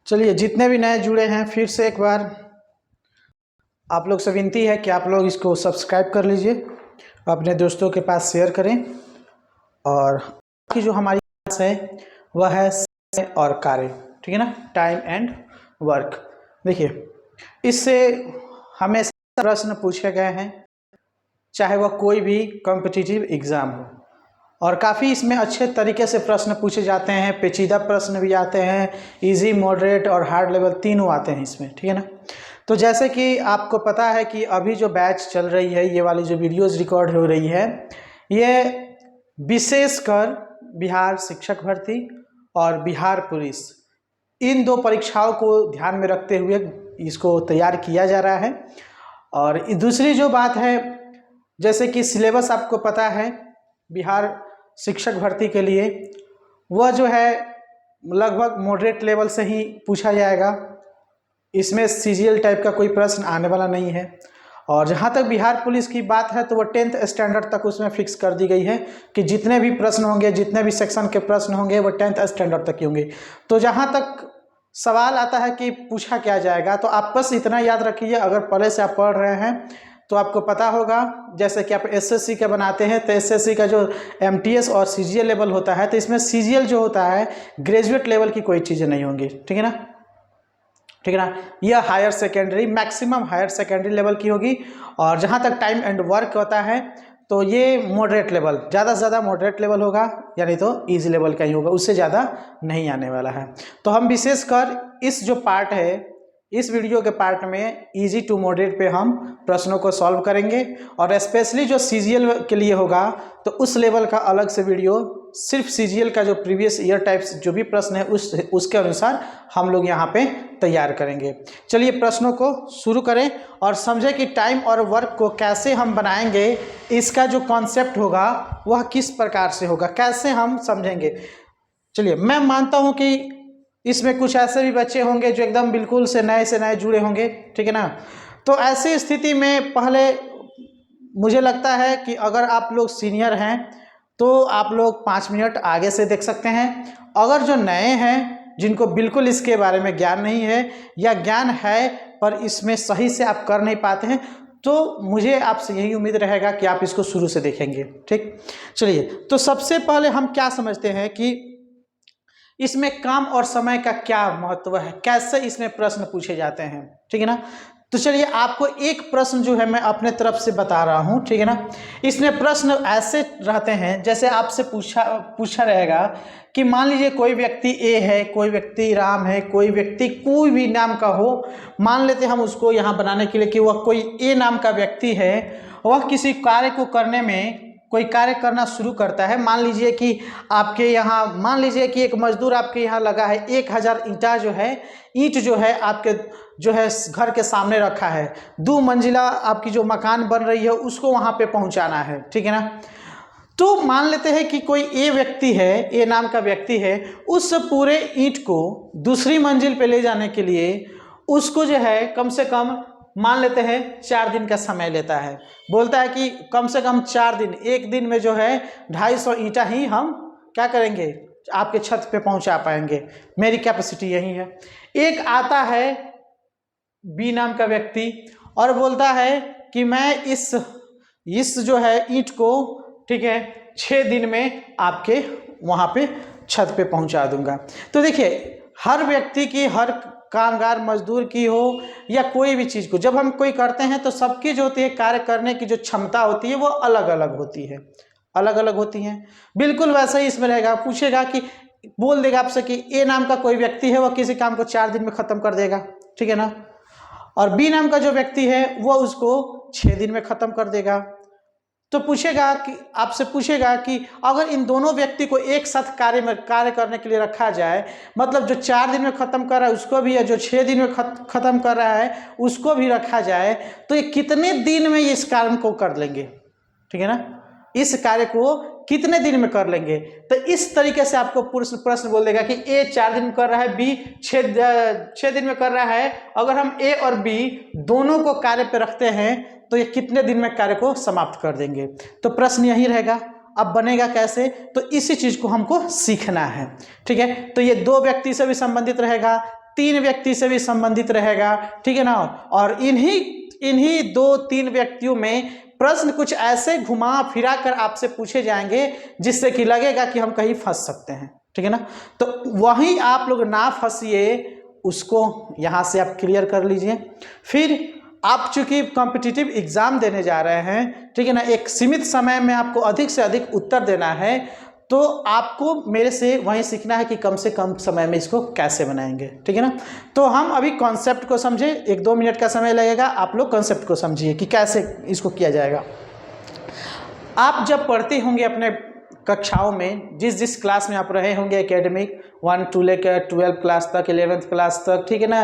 चलिए, जितने भी नए जुड़े हैं फिर से एक बार आप लोग से विनती है कि आप लोग इसको सब्सक्राइब कर लीजिए, अपने दोस्तों के पास शेयर करें। और की जो हमारी क्लास है वह है समय और कार्य, ठीक है ना, टाइम एंड वर्क। देखिए, इससे हमेशा प्रश्न पूछे गए हैं, चाहे वह कोई भी कॉम्पिटिटिव एग्ज़ाम हो, और काफ़ी इसमें अच्छे तरीके से प्रश्न पूछे जाते हैं। पेचीदा प्रश्न भी आते हैं, इजी, मॉडरेट और हार्ड लेवल तीनों आते हैं इसमें, ठीक है ना। तो जैसे कि आपको पता है कि अभी जो बैच चल रही है, ये वाली जो वीडियोस रिकॉर्ड हो रही है, ये विशेषकर बिहार शिक्षक भर्ती और बिहार पुलिस, इन दो परीक्षाओं को ध्यान में रखते हुए इसको तैयार किया जा रहा है। और दूसरी जो बात है, जैसे कि सिलेबस आपको पता है बिहार शिक्षक भर्ती के लिए, वह जो है लगभग मॉडरेट लेवल से ही पूछा जाएगा। इसमें सीजीएल टाइप का कोई प्रश्न आने वाला नहीं है। और जहाँ तक बिहार पुलिस की बात है तो वह 10th स्टैंडर्ड तक उसमें फिक्स कर दी गई है कि जितने भी प्रश्न होंगे, जितने भी सेक्शन के प्रश्न होंगे, वह 10th स्टैंडर्ड तक ही होंगे। तो जहाँ तक सवाल आता है कि पूछा क्या जाएगा, तो आप बस इतना याद रखिए, अगर पहले से आप पढ़ रहे हैं तो आपको पता होगा, जैसे कि आप एसएससी का बनाते हैं तो एसएससी का जो एमटीएस और सीजीएल लेवल होता है, तो इसमें सीजीएल जो होता है ग्रेजुएट लेवल की कोई चीज़ें नहीं होंगी, ठीक है ना, ठीक है ना। यह higher secondary, maximum higher secondary level की होगी। और जहाँ तक टाइम एंड वर्क होता है तो ये मॉडरेट लेवल, ज़्यादा से ज़्यादा मॉडरेट लेवल होगा, यानी तो इजी लेवल का ही होगा, उससे ज़्यादा नहीं आने वाला है। तो हम विशेषकर इस जो पार्ट है, इस वीडियो के पार्ट में इजी टू मॉडरेट पे हम प्रश्नों को सॉल्व करेंगे। और स्पेशली जो सीजीएल के लिए होगा तो उस लेवल का अलग से वीडियो, सिर्फ सीजीएल का जो प्रीवियस ईयर टाइप्स जो भी प्रश्न है उसके अनुसार हम लोग यहाँ पे तैयार करेंगे। चलिए प्रश्नों को शुरू करें और समझें कि टाइम और वर्क को कैसे हम बनाएंगे, इसका जो कॉन्सेप्ट होगा वह किस प्रकार से होगा, कैसे हम समझेंगे। चलिए, मैं मानता हूँ कि इसमें कुछ ऐसे भी बच्चे होंगे जो एकदम बिल्कुल से नए जुड़े होंगे, ठीक है ना। तो ऐसी स्थिति में पहले मुझे लगता है कि अगर आप लोग सीनियर हैं तो आप लोग 5 मिनट आगे से देख सकते हैं। अगर जो नए हैं, जिनको बिल्कुल इसके बारे में ज्ञान नहीं है या ज्ञान है पर इसमें सही से आप कर नहीं पाते हैं, तो मुझे आपसे यही उम्मीद रहेगा कि आप इसको शुरू से देखेंगे, ठीक। चलिए, तो सबसे पहले हम क्या समझते हैं कि इसमें काम और समय का क्या महत्व है, कैसे इसमें प्रश्न पूछे जाते हैं, ठीक है ना। तो चलिए, आपको एक प्रश्न जो है मैं अपने तरफ से बता रहा हूँ, ठीक है ना। इसमें प्रश्न ऐसे रहते हैं, जैसे आपसे पूछा रहेगा कि मान लीजिए कोई व्यक्ति ए है, कोई व्यक्ति राम है, कोई व्यक्ति कोई भी नाम का हो, मान लेते हम उसको यहाँ बनाने के लिए कि वह कोई ए नाम का व्यक्ति है, वह किसी कार्य को करने में, कोई कार्य करना शुरू करता है। मान लीजिए कि आपके यहाँ, मान लीजिए कि एक मजदूर आपके यहाँ लगा है, 1000 ईंटा जो है, ईंट जो है आपके जो है घर के सामने रखा है, 2 मंजिला आपकी जो मकान बन रही है उसको वहाँ पे पहुँचाना है, ठीक है ना। तो मान लेते हैं कि कोई ए व्यक्ति है, ए नाम का व्यक्ति है, उस पूरे ईंट को दूसरी मंजिल पे ले जाने के लिए उसको जो है कम से कम मान लेते हैं 4 दिन का समय लेता है। बोलता है कि कम से कम 4 दिन, एक दिन में जो है 250 ईंटा ही हम क्या करेंगे, आपके छत पे पहुंचा पाएंगे, मेरी कैपेसिटी यही है। एक आता है बी नाम का व्यक्ति और बोलता है कि मैं इस जो है ईंट को, ठीक है, 6 दिन में आपके वहाँ पे छत पे पहुँचा दूंगा। तो देखिए, हर व्यक्ति की, हर कामगार मजदूर की हो या कोई भी चीज़ को जब हम कोई करते हैं तो सबकी जो होती है कार्य करने की जो क्षमता होती है वो अलग अलग होती है, अलग अलग होती हैं। बिल्कुल वैसा ही इसमें रहेगा, पूछेगा कि, बोल देगा आपसे कि ए नाम का कोई व्यक्ति है, वह किसी काम को 4 दिन में ख़त्म कर देगा, ठीक है ना। और बी नाम का जो व्यक्ति है वह उसको 6 दिन में ख़त्म कर देगा। तो पूछेगा कि, आपसे पूछेगा कि अगर इन दोनों व्यक्ति को एक साथ कार्य करने के लिए रखा जाए, मतलब जो 4 दिन में ख़त्म कर रहा है उसको भी, या जो 6 दिन में ख़त्म कर रहा है उसको भी रखा जाए, तो ये कितने दिन में इस कार्य को कर लेंगे, ठीक है ना, इस कार्य को कितने दिन में कर लेंगे। तो इस तरीके से आपको प्रश्न बोल देगा कि ए 4 दिन में कर रहा है, बी 6 दिन में कर रहा है। अगर हम ए और बी दोनों को कार्य पे रखते हैं तो ये कितने दिन में कार्य को समाप्त कर देंगे। तो प्रश्न यही रहेगा। अब बनेगा कैसे, तो इसी चीज को हमको सीखना है, ठीक है। तो ये 2 व्यक्ति से भी संबंधित रहेगा, 3 व्यक्ति से भी संबंधित रहेगा, ठीक है ना। और इन्हीं 2-3 व्यक्तियों में प्रश्न कुछ ऐसे घुमा फिरा कर आपसे पूछे जाएंगे जिससे कि लगेगा कि हम कहीं फंस सकते हैं, ठीक है ना। तो वहीं आप लोग ना फंसिए, उसको यहाँ से आप क्लियर कर लीजिए। फिर आप चूंकि कॉम्पिटिटिव एग्जाम देने जा रहे हैं, ठीक है ना, एक सीमित समय में आपको अधिक से अधिक उत्तर देना है, तो आपको मेरे से वहीं सीखना है कि कम से कम समय में इसको कैसे बनाएंगे, ठीक है ना। तो हम अभी कॉन्सेप्ट को समझे, 1-2 मिनट का समय लगेगा, आप लोग कॉन्सेप्ट को समझिए कि कैसे इसको किया जाएगा। आप जब पढ़ते होंगे अपने कक्षाओं में, जिस क्लास में आप रहे होंगे, एकेडमिक 1 to लेकर 12 क्लास तक, 11th क्लास तक, ठीक है ना,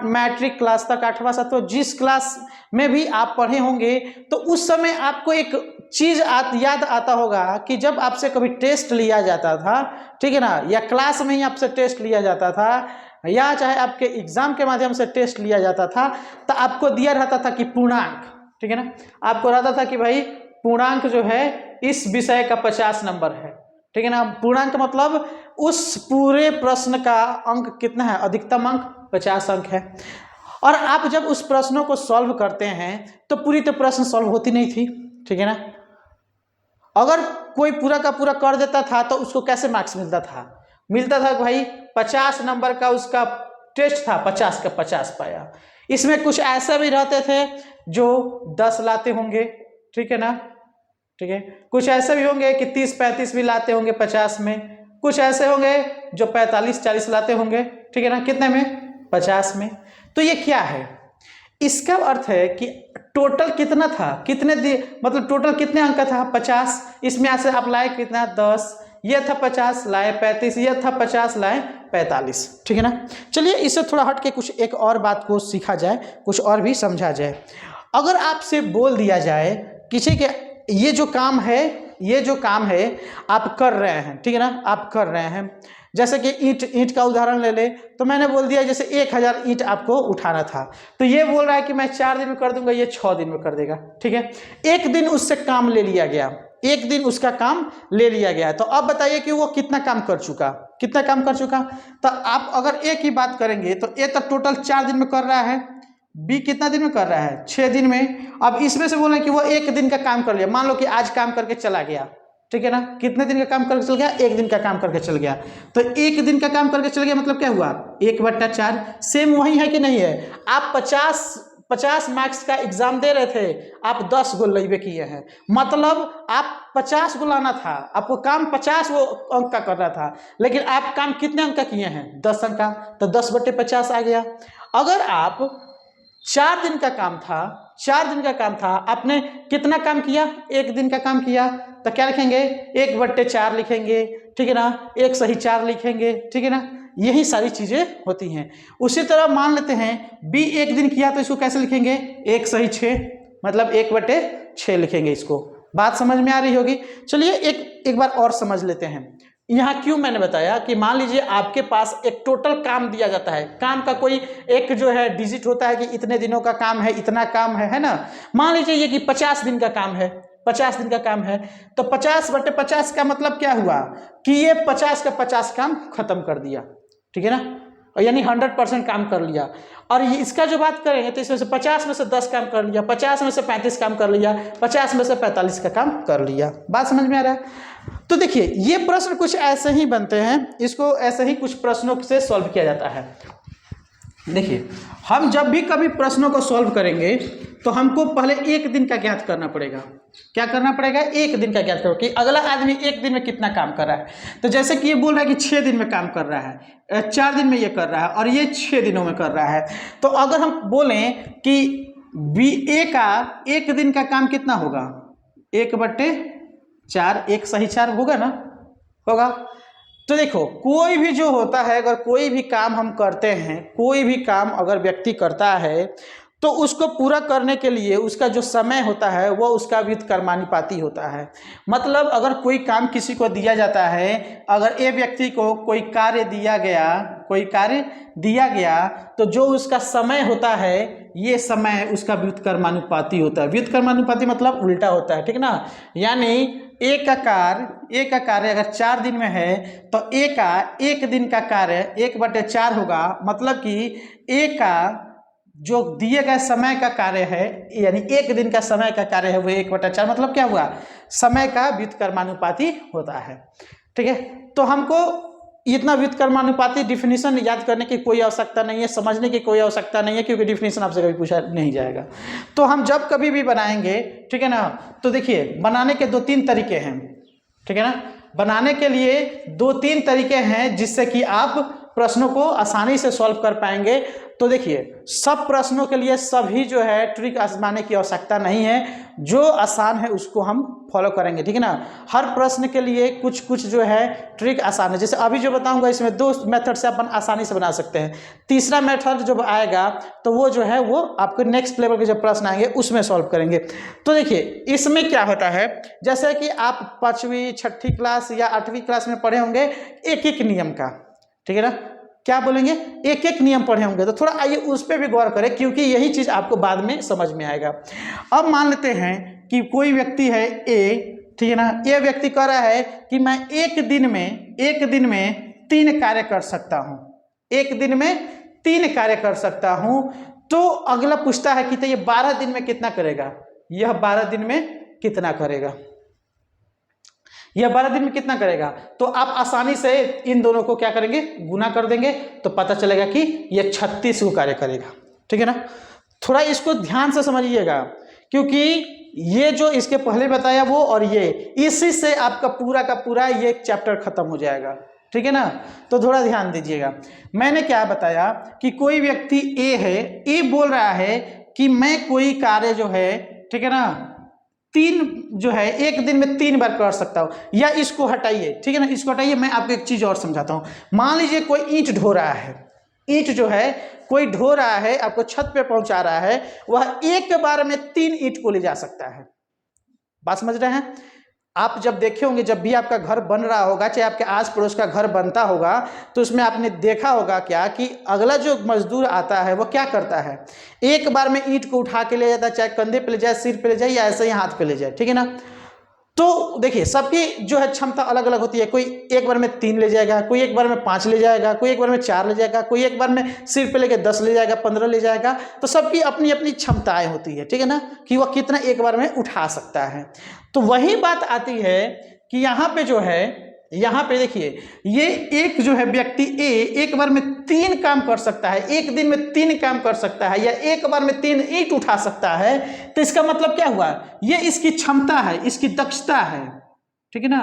मैट्रिक क्लास तक, 8वां 7वां, जिस क्लास में भी आप पढ़े होंगे, तो उस समय आपको एक चीज़ याद आता होगा कि जब आपसे कभी टेस्ट लिया जाता था, ठीक है ना, या क्लास में ही आपसे टेस्ट लिया जाता था, या चाहे आपके एग्जाम के माध्यम से टेस्ट लिया जाता था, तो आपको दिया रहता था कि पूर्णांक, ठीक है ना, आपको रहता था कि भाई पूर्णांक जो है इस विषय का 50 नंबर है, ठीक है ना। पूर्णांक मतलब उस पूरे प्रश्न का अंक कितना है, अधिकतम अंक 50 अंक है। और आप जब उस प्रश्नों को सॉल्व करते हैं तो पूरी तो प्रश्न सॉल्व होती नहीं थी, ठीक है ना। अगर कोई पूरा का पूरा कर देता था तो उसको कैसे मार्क्स मिलता था, मिलता था भाई 50 नंबर का उसका टेस्ट था, 50 का 50 पाया। इसमें कुछ ऐसे भी रहते थे जो 10 लाते होंगे, ठीक है ना, ठीक है, कुछ ऐसे भी होंगे कि 30-35 भी लाते होंगे 50 में, कुछ ऐसे होंगे जो 45-40 लाते होंगे, ठीक है ना, कितने में, 50 में। तो ये क्या है, इसका अर्थ है कि टोटल कितना था, मतलब टोटल कितने अंक का था, 50। इसमें से आप लाए कितना, 10, ये था 50 लाए 35, ये था 50 लाए 45, ठीक है ना। चलिए इससे थोड़ा हट के कुछ एक और बात को सीखा जाए, कुछ और भी समझा जाए। अगर आपसे बोल दिया जाए किसी के ये जो काम है आप कर रहे हैं, ठीक है ना, आप कर रहे हैं, जैसे कि ईंट का उदाहरण ले ले, तो मैंने बोल दिया जैसे 1000 ईंट आपको उठाना था, तो ये बोल रहा है कि मैं 4 दिन में कर दूंगा, ये 6 दिन में कर देगा, ठीक है। एक दिन उससे काम ले लिया गया, एक दिन उसका काम ले लिया गया, तो अब बताइए कि वो कितना काम कर चुका, तो आप अगर ए की बात करेंगे तो ए तो टोटल 4 दिन में कर रहा है, बी कितना दिन में कर रहा है, 6 दिन में। अब इसमें से बोले कि वो 1 दिन का काम कर लिया, मान लो कि आज काम करके चला गया, ठीक है ना, कितने दिन का काम करके चल गया, 1 दिन का काम करके चल गया। तो 1 दिन का काम करके चल गया मतलब क्या हुआ, 1/4। सेम वही है कि नहीं है, आप 50 मार्क्स का एग्जाम दे रहे थे, आप 10 गो लइबे किए हैं, मतलब आप 50 गो लाना था, आपको काम 50 अंक का करना था, लेकिन आप काम कितने अंक का किए हैं, 10 अंक का, तो 10/50 आ गया। अगर आप 4 दिन का काम था, आपने कितना काम किया, 1 दिन का काम किया, तो क्या लिखेंगे, 1/4 लिखेंगे, ठीक है ना, 1 सही 4 लिखेंगे, ठीक है ना। यही सारी चीजें होती हैं। उसी तरह मान लेते हैं बी 1 दिन किया, तो इसको कैसे लिखेंगे, 1 सही 6, मतलब 1/6 लिखेंगे। इसको बात समझ में आ रही होगी। चलिए एक बार और समझ लेते हैं। यहाँ क्यों मैंने बताया कि मान लीजिए आपके पास एक टोटल काम दिया जाता है, काम का कोई एक जो है डिजिट होता है कि इतने दिनों का काम है, इतना काम है ना। मान लीजिए ये कि 50 दिन का काम है, 50 दिन का काम है, तो 50/50 का मतलब क्या हुआ कि ये 50 का 50 काम खत्म कर दिया, ठीक है ना, और यानी 100% काम कर लिया। और ये इसका जो बात करेंगे तो इसमें से 50 में से 10 काम कर लिया, 50 में से 35 काम कर लिया, 50 में से 45 का काम कर लिया। बात समझ में आ रहा है। तो देखिए ये प्रश्न कुछ ऐसे ही बनते हैं, इसको ऐसे ही कुछ प्रश्नों से सॉल्व किया जाता है। देखिए हम जब भी कभी प्रश्नों को सॉल्व करेंगे तो हमको पहले 1 दिन का ज्ञात करना पड़ेगा। क्या करना पड़ेगा, 1 दिन का ज्ञात करो कि अगला आदमी 1 दिन में कितना काम कर रहा है। तो जैसे कि ये बोल रहा है कि 6 दिन में काम कर रहा है, 4 दिन में ये कर रहा है और ये 6 दिनों में कर रहा है। तो अगर हम बोलें कि ए का 1 दिन का काम कितना होगा, 1/4, 1 सही 4 होगा ना, होगा। तो देखो कोई भी जो होता है, अगर कोई भी काम हम करते हैं, कोई भी काम अगर व्यक्ति करता है तो उसको पूरा करने के लिए उसका जो समय होता है वो उसका व्युत्क्रमानुपाती होता है। मतलब अगर कोई काम किसी को दिया जाता है, अगर ए व्यक्ति को कोई कार्य दिया गया तो जो उसका समय होता है ये समय उसका व्युत्क्रमानुपाती होता है। व्युत्क्रमानुपाती मतलब उल्टा होता है, ठीक ना। यानी ए का कार्य अगर 4 दिन में है तो ए का 1 दिन का कार्य 1/4 होगा। मतलब कि ए का जो दिए गए समय का कार्य है, यानी 1 दिन का समय का कार्य है, वो 1/4, मतलब क्या हुआ, समय का व्युत्क्रमानुपाती होता है। ठीक है, तो हमको इतना व्युत्क्रमानुपाती डिफिनीशन याद करने की कोई आवश्यकता नहीं है, समझने की कोई आवश्यकता नहीं है, क्योंकि डिफिनीशन आपसे कभी पूछा नहीं जाएगा। तो हम जब कभी भी बनाएंगे, ठीक है ना, तो देखिए बनाने के 2-3 तरीके हैं। ठीक है ना, बनाने के लिए 2-3 तरीके हैं जिससे कि आप प्रश्नों को आसानी से सॉल्व कर पाएंगे। तो देखिए, सब प्रश्नों के लिए सभी जो है ट्रिक आजमाने की आवश्यकता नहीं है, जो आसान है उसको हम फॉलो करेंगे। ठीक है ना, हर प्रश्न के लिए कुछ कुछ जो है ट्रिक आसान है। जैसे अभी जो बताऊंगा इसमें 2 मेथड से अपन आसानी से बना सकते हैं। तीसरा मेथड जब आएगा तो वो जो है वो आपको नेक्स्ट लेवल के जब प्रश्न आएंगे उसमें सॉल्व करेंगे। तो देखिए इसमें क्या होता है, जैसे कि आप 5वीं 6ठी क्लास या 8वीं क्लास में पढ़े होंगे एक एक नियम का। ठीक है ना, क्या बोलेंगे, एक एक नियम पढ़े होंगे। तो थोड़ा आइए उस पर भी गौर करें, क्योंकि यही चीज आपको बाद में समझ में आएगा। अब मान लेते हैं कि कोई व्यक्ति है ए, ठीक है ना, ये व्यक्ति कह रहा है कि मैं एक दिन में 3 कार्य कर सकता हूं, एक दिन में 3 कार्य कर सकता हूं। तो अगला पूछता है कि तो ये 12 दिन में कितना करेगा, यह 12 दिन में कितना करेगा, यह 12 दिन में कितना करेगा। तो आप आसानी से इन दोनों को क्या करेंगे, गुना कर देंगे, तो पता चलेगा कि यह 36 को कार्य करेगा। ठीक है ना, थोड़ा इसको ध्यान से समझिएगा, क्योंकि ये जो इसके पहले बताया वो और ये, इसी से आपका पूरा का पूरा ये चैप्टर खत्म हो जाएगा। ठीक है ना, तो थोड़ा ध्यान दीजिएगा। मैंने क्या बताया कि कोई व्यक्ति ए है, ए बोल रहा है कि मैं कोई कार्य जो है, ठीक है ना, 3 जो है एक दिन में 3 बार कर सकता हूं। या इसको हटाइए, ठीक है ना, इसको हटाइए, मैं आपको एक चीज और समझाता हूं। मान लीजिए कोई ईंट ढो रहा है, ईंट जो है कोई ढो रहा है, आपको छत पे पहुंचा रहा है, वह एक बार में 3 ईंट को ले जा सकता है। बात समझ रहे हैं आप? जब देखे होंगे, जब भी आपका घर बन रहा होगा, चाहे आपके आस पड़ोस का घर बनता होगा, तो उसमें आपने देखा होगा क्या कि अगला जो मजदूर आता है वो क्या करता है, एक बार में ईंट को उठा के ले जाता है, चाहे कंधे पे ले जाए, सिर पे ले जाए, या ऐसे ही हाथ पे ले जाए। ठीक है ना, तो देखिए सबकी जो है क्षमता अलग अलग होती है। कोई एक बार में 3 ले जाएगा, कोई एक बार में 5 ले जाएगा, कोई एक बार में 4 ले जाएगा, कोई एक बार में सिर पे लेके 10 ले जाएगा, 15 ले जाएगा। तो सबकी अपनी अपनी क्षमताएं होती है। ठीक है ना, कि वह कितना एक बार में उठा सकता है। तो वही बात आती है कि यहाँ पे जो है, यहाँ पे देखिए ये एक जो है व्यक्ति ए एक बार में 3 काम कर सकता है, एक दिन में 3 काम कर सकता है, या एक बार में 3 ईंट उठा सकता है। तो इसका मतलब क्या हुआ, ये इसकी क्षमता है, इसकी दक्षता है। ठीक है ना,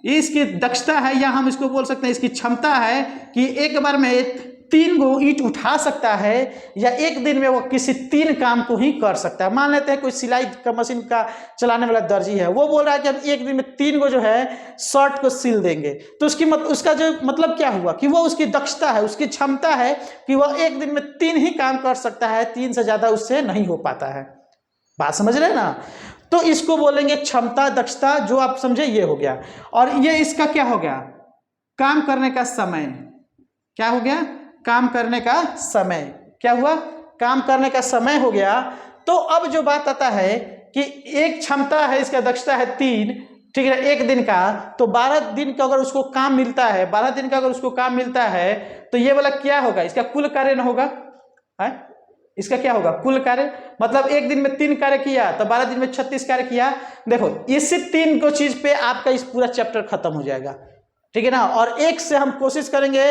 ये इसकी दक्षता है, या हम इसको बोल सकते हैं इसकी क्षमता है कि एक बार में 3 गो ईंट उठा सकता है, या एक दिन में वो किसी 3 काम को ही कर सकता है। मान लेते हैं कोई सिलाई का मशीन का चलाने वाला दर्जी है, वो बोल रहा है कि हम एक दिन में 3 गो जो है शर्ट को सिल देंगे। तो उसका जो मतलब क्या हुआ कि वो उसकी दक्षता है, उसकी क्षमता है कि वह एक दिन में 3 ही काम कर सकता है, 3 से ज्यादा उससे नहीं हो पाता है। बात समझ रहे हैं ना? तो इसको बोलेंगे क्षमता, दक्षता, जो आप समझे ये हो गया। और ये इसका क्या हो गया, काम करने का समय। क्या हो गया, काम करने का समय। क्या हुआ, काम करने का समय हो गया। तो अब जो बात आता है कि एक क्षमता है, इसका दक्षता है 3, ठीक है, एक दिन का। तो 12 दिन का अगर उसको काम मिलता है, 12 दिन का अगर उसको काम मिलता है, तो ये वाला क्या होगा, इसका कुल कार्य न होगा है? इसका क्या होगा, कुल कार्य। मतलब एक दिन में 3 कार्य किया तो 12 दिन में 36 कार्य किया। देखो इसी 3 को चीज पे आपका इस पूरा चैप्टर खत्म हो जाएगा। ठीक है ना, और एक से हम कोशिश करेंगे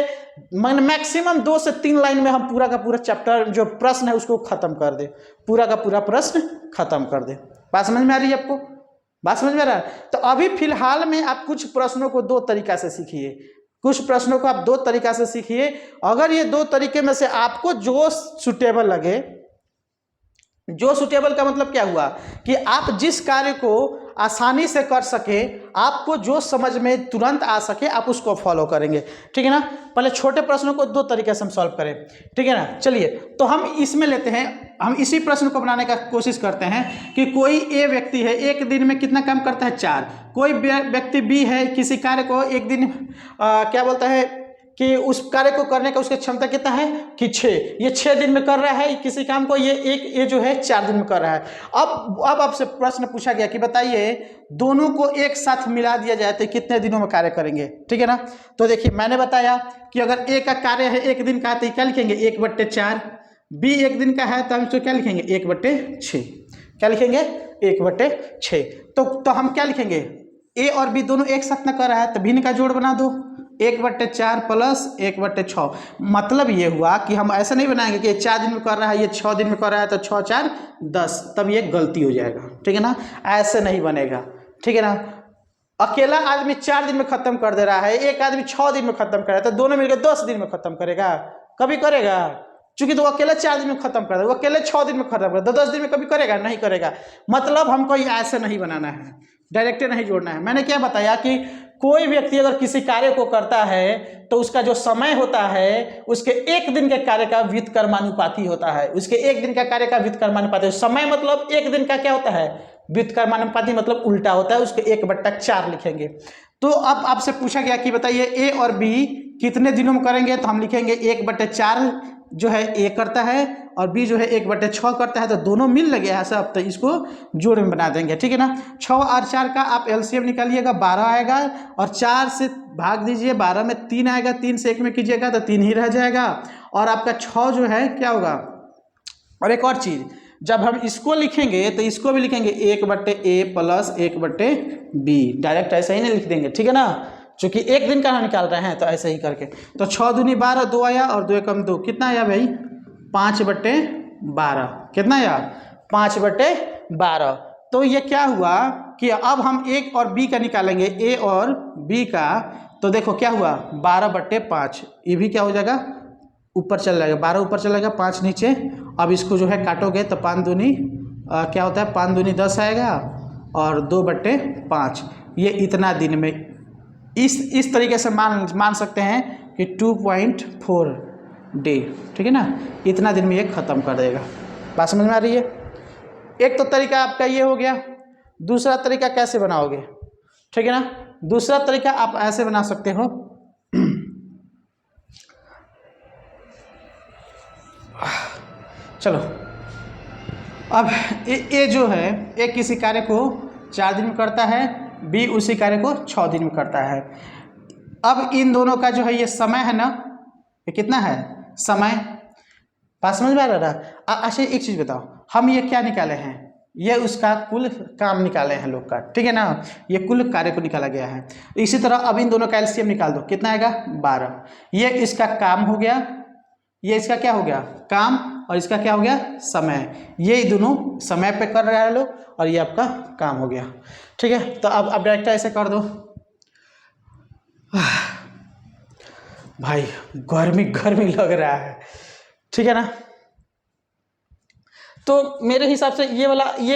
मैक्सिमम 2 से 3 लाइन में हम पूरा का पूरा चैप्टर जो प्रश्न है उसको खत्म कर दे, पूरा का पूरा प्रश्न खत्म कर दे। बात समझ में आ रही है आपको? बात समझ में आ रहा है? तो अभी फिलहाल में आप कुछ प्रश्नों को 2 तरीका से सीखिए, कुछ प्रश्नों को आप 2 तरीका से सीखिए। अगर ये 2 तरीके में से आपको जो सुटेबल लगे, जो सुटेबल का मतलब क्या हुआ कि आप जिस कार्य को आसानी से कर सके, आपको जो समझ में तुरंत आ सके, आप उसको फॉलो करेंगे। ठीक है ना, पहले छोटे प्रश्नों को 2 तरीके से हम सॉल्व करें। ठीक है ना, चलिए तो हम इसमें लेते हैं, हम इसी प्रश्न को बनाने का कोशिश करते हैं कि कोई ए व्यक्ति है, एक दिन में कितना काम करता है, 4। कोई व्यक्ति बी है, किसी कार्य को एक दिन क्या बोलता है, कि उस कार्य को करने का उसकी क्षमता कितना है कि 6, ये 6 दिन में कर रहा है किसी काम को, ये जो है 4 दिन में कर रहा है। अब आपसे प्रश्न पूछा गया कि बताइए दोनों को एक साथ मिला दिया जाए तो कितने दिनों में कार्य करेंगे, ठीक है ना। तो देखिए मैंने बताया कि अगर ए का कार्य है 1 दिन का तो क्या लिखेंगे 1/4, बी 1 दिन का है तो हम इसको क्या लिखेंगे 1/6, क्या लिखेंगे 1/6। तो हम क्या लिखेंगे, ए और बी दोनों एक साथ न कर रहा है तो भिन्न का जोड़ बना दो 1/4 प्लस 1/6। मतलब ये हुआ कि हम ऐसा नहीं बनाएंगे कि 4 दिन में कर रहा है ये 6 दिन में कर रहा है तो 6 4 10, तब ये गलती हो जाएगा, ठीक है ना, ऐसे नहीं बनेगा, ठीक है ना। अकेला आदमी 4 दिन में खत्म कर दे रहा है, एक आदमी 6 दिन में खत्म कर रहा है, तो दोनों मिलकर 10 दिन में खत्म करेगा, कभी करेगा, चूंकि तो अकेले 4 दिन में खत्म कर रहा है, वो अकेले 6 दिन में खत्म कर तो 10 दिन में कभी करेगा नहीं करेगा। मतलब हमको ऐसे नहीं बनाना है, डायरेक्टर नहीं जोड़ना है। मैंने क्या बताया कि कोई व्यक्ति अगर किसी कार्य को करता है तो उसका जो समय होता है उसके 1 दिन के कार्य का व्युत्क्रमानुपाती होता है, उसके 1 दिन का कार्य का व्युत्क्रमानुपाती। समय मतलब 1 दिन का क्या होता है व्युत्क्रमानुपाती, मतलब उल्टा होता है, उसके 1/4 लिखेंगे। तो अब आपसे पूछा गया कि बताइए ए और बी कितने दिनों में करेंगे, तो हम लिखेंगे 1/4 जो है ए करता है और बी जो है 1/6 करता है, तो दोनों मिल लगे हैं सब, तो इसको जोड़ में बना देंगे, ठीक है ना। 6 और 4 का आप एलसीएम निकालिएगा 12 आएगा, और 4 से भाग दीजिए 12 में 3 आएगा, 3 से 1 में कीजिएगा तो 3 ही रह जाएगा, और आपका 6 जो है क्या होगा। और एक और चीज़, जब हम इसको लिखेंगे तो इसको भी लिखेंगे 1/a प्लस 1/b, डायरेक्ट ऐसा ही नहीं लिख देंगे, ठीक है ना, चूंकि 1 दिन का निकाल रहे हैं तो ऐसे ही करके। तो 6 दूनी 12, 2 आया और 2 एकम 2, कितना आया भाई 5/12, कितना आया 5/12। तो ये क्या हुआ कि अब हम ए और बी का निकालेंगे, ए और बी का, तो देखो क्या हुआ 12/5, ये भी क्या हो जाएगा ऊपर चल जाएगा, 12 ऊपर चल जाएगा 5 नीचे। अब इसको जो है काटोगे तो 5 दूनी क्या होता है 5 दूनी 10 आएगा और 2/5, ये इतना दिन में इस तरीके से मान सकते हैं कि 2.4 डे, ठीक है ना, इतना दिन में ये ख़त्म कर देगा। बात समझ में आ रही है। एक तो तरीका आपका ये हो गया, दूसरा तरीका कैसे बनाओगे, ठीक है ना। दूसरा तरीका आप ऐसे बना सकते हो, चलो अब ए जो है ए किसी कार्य को 4 दिन में करता है, बी उसी कार्य को 6 दिन में करता है। अब इन दोनों का जो है ये समय है ना, ये कितना है समय, बात समझ में आ रहा है। अच्छा एक चीज़ बताओ, हम ये क्या निकाले हैं, ये उसका कुल काम निकाले हैं लोग का, ठीक है ना, ये कुल कार्य को निकाला गया है। इसी तरह अब इन दोनों का एलसीएम निकाल दो, कितना आएगा 12, ये इसका काम हो गया, ये इसका क्या हो गया काम, और इसका क्या हो गया समय, ये दोनों समय पे कर रहे हैं लोग और ये आपका काम हो गया, ठीक है। तो अब डायरेक्ट ऐसे कर दो, भाई गर्मी गर्मी लग रहा है, ठीक है ना। तो मेरे हिसाब से ये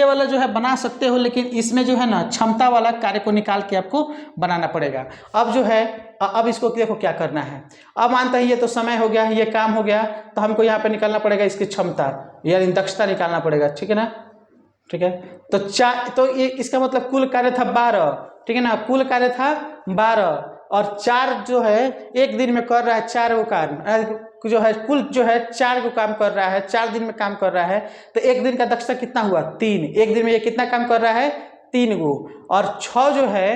वाला जो है बना सकते हो, लेकिन इसमें जो है ना क्षमता वाला कार्य को निकाल के आपको बनाना पड़ेगा। अब जो है अब इसको देखो क्या करना है। अब मानते हैं ये तो समय हो गया, ये काम हो गया, तो हमको यहाँ पे निकालना पड़ेगा इसकी क्षमता यानी दक्षता निकालना पड़ेगा, ठीक है ना, ठीक है। तो ये इसका मतलब कुल कार्य था 12, ठीक है ना, कुल कार्य था 12 और 4 जो है 1 दिन में कर रहा है 4 गो कार्य जो है, कुल जो है 4 गो काम कर रहा है, 4 दिन में काम कर रहा है, तो 1 दिन का दक्षता कितना हुआ 3, 1 दिन में ये कितना काम कर रहा है 3 गो, और 6 जो है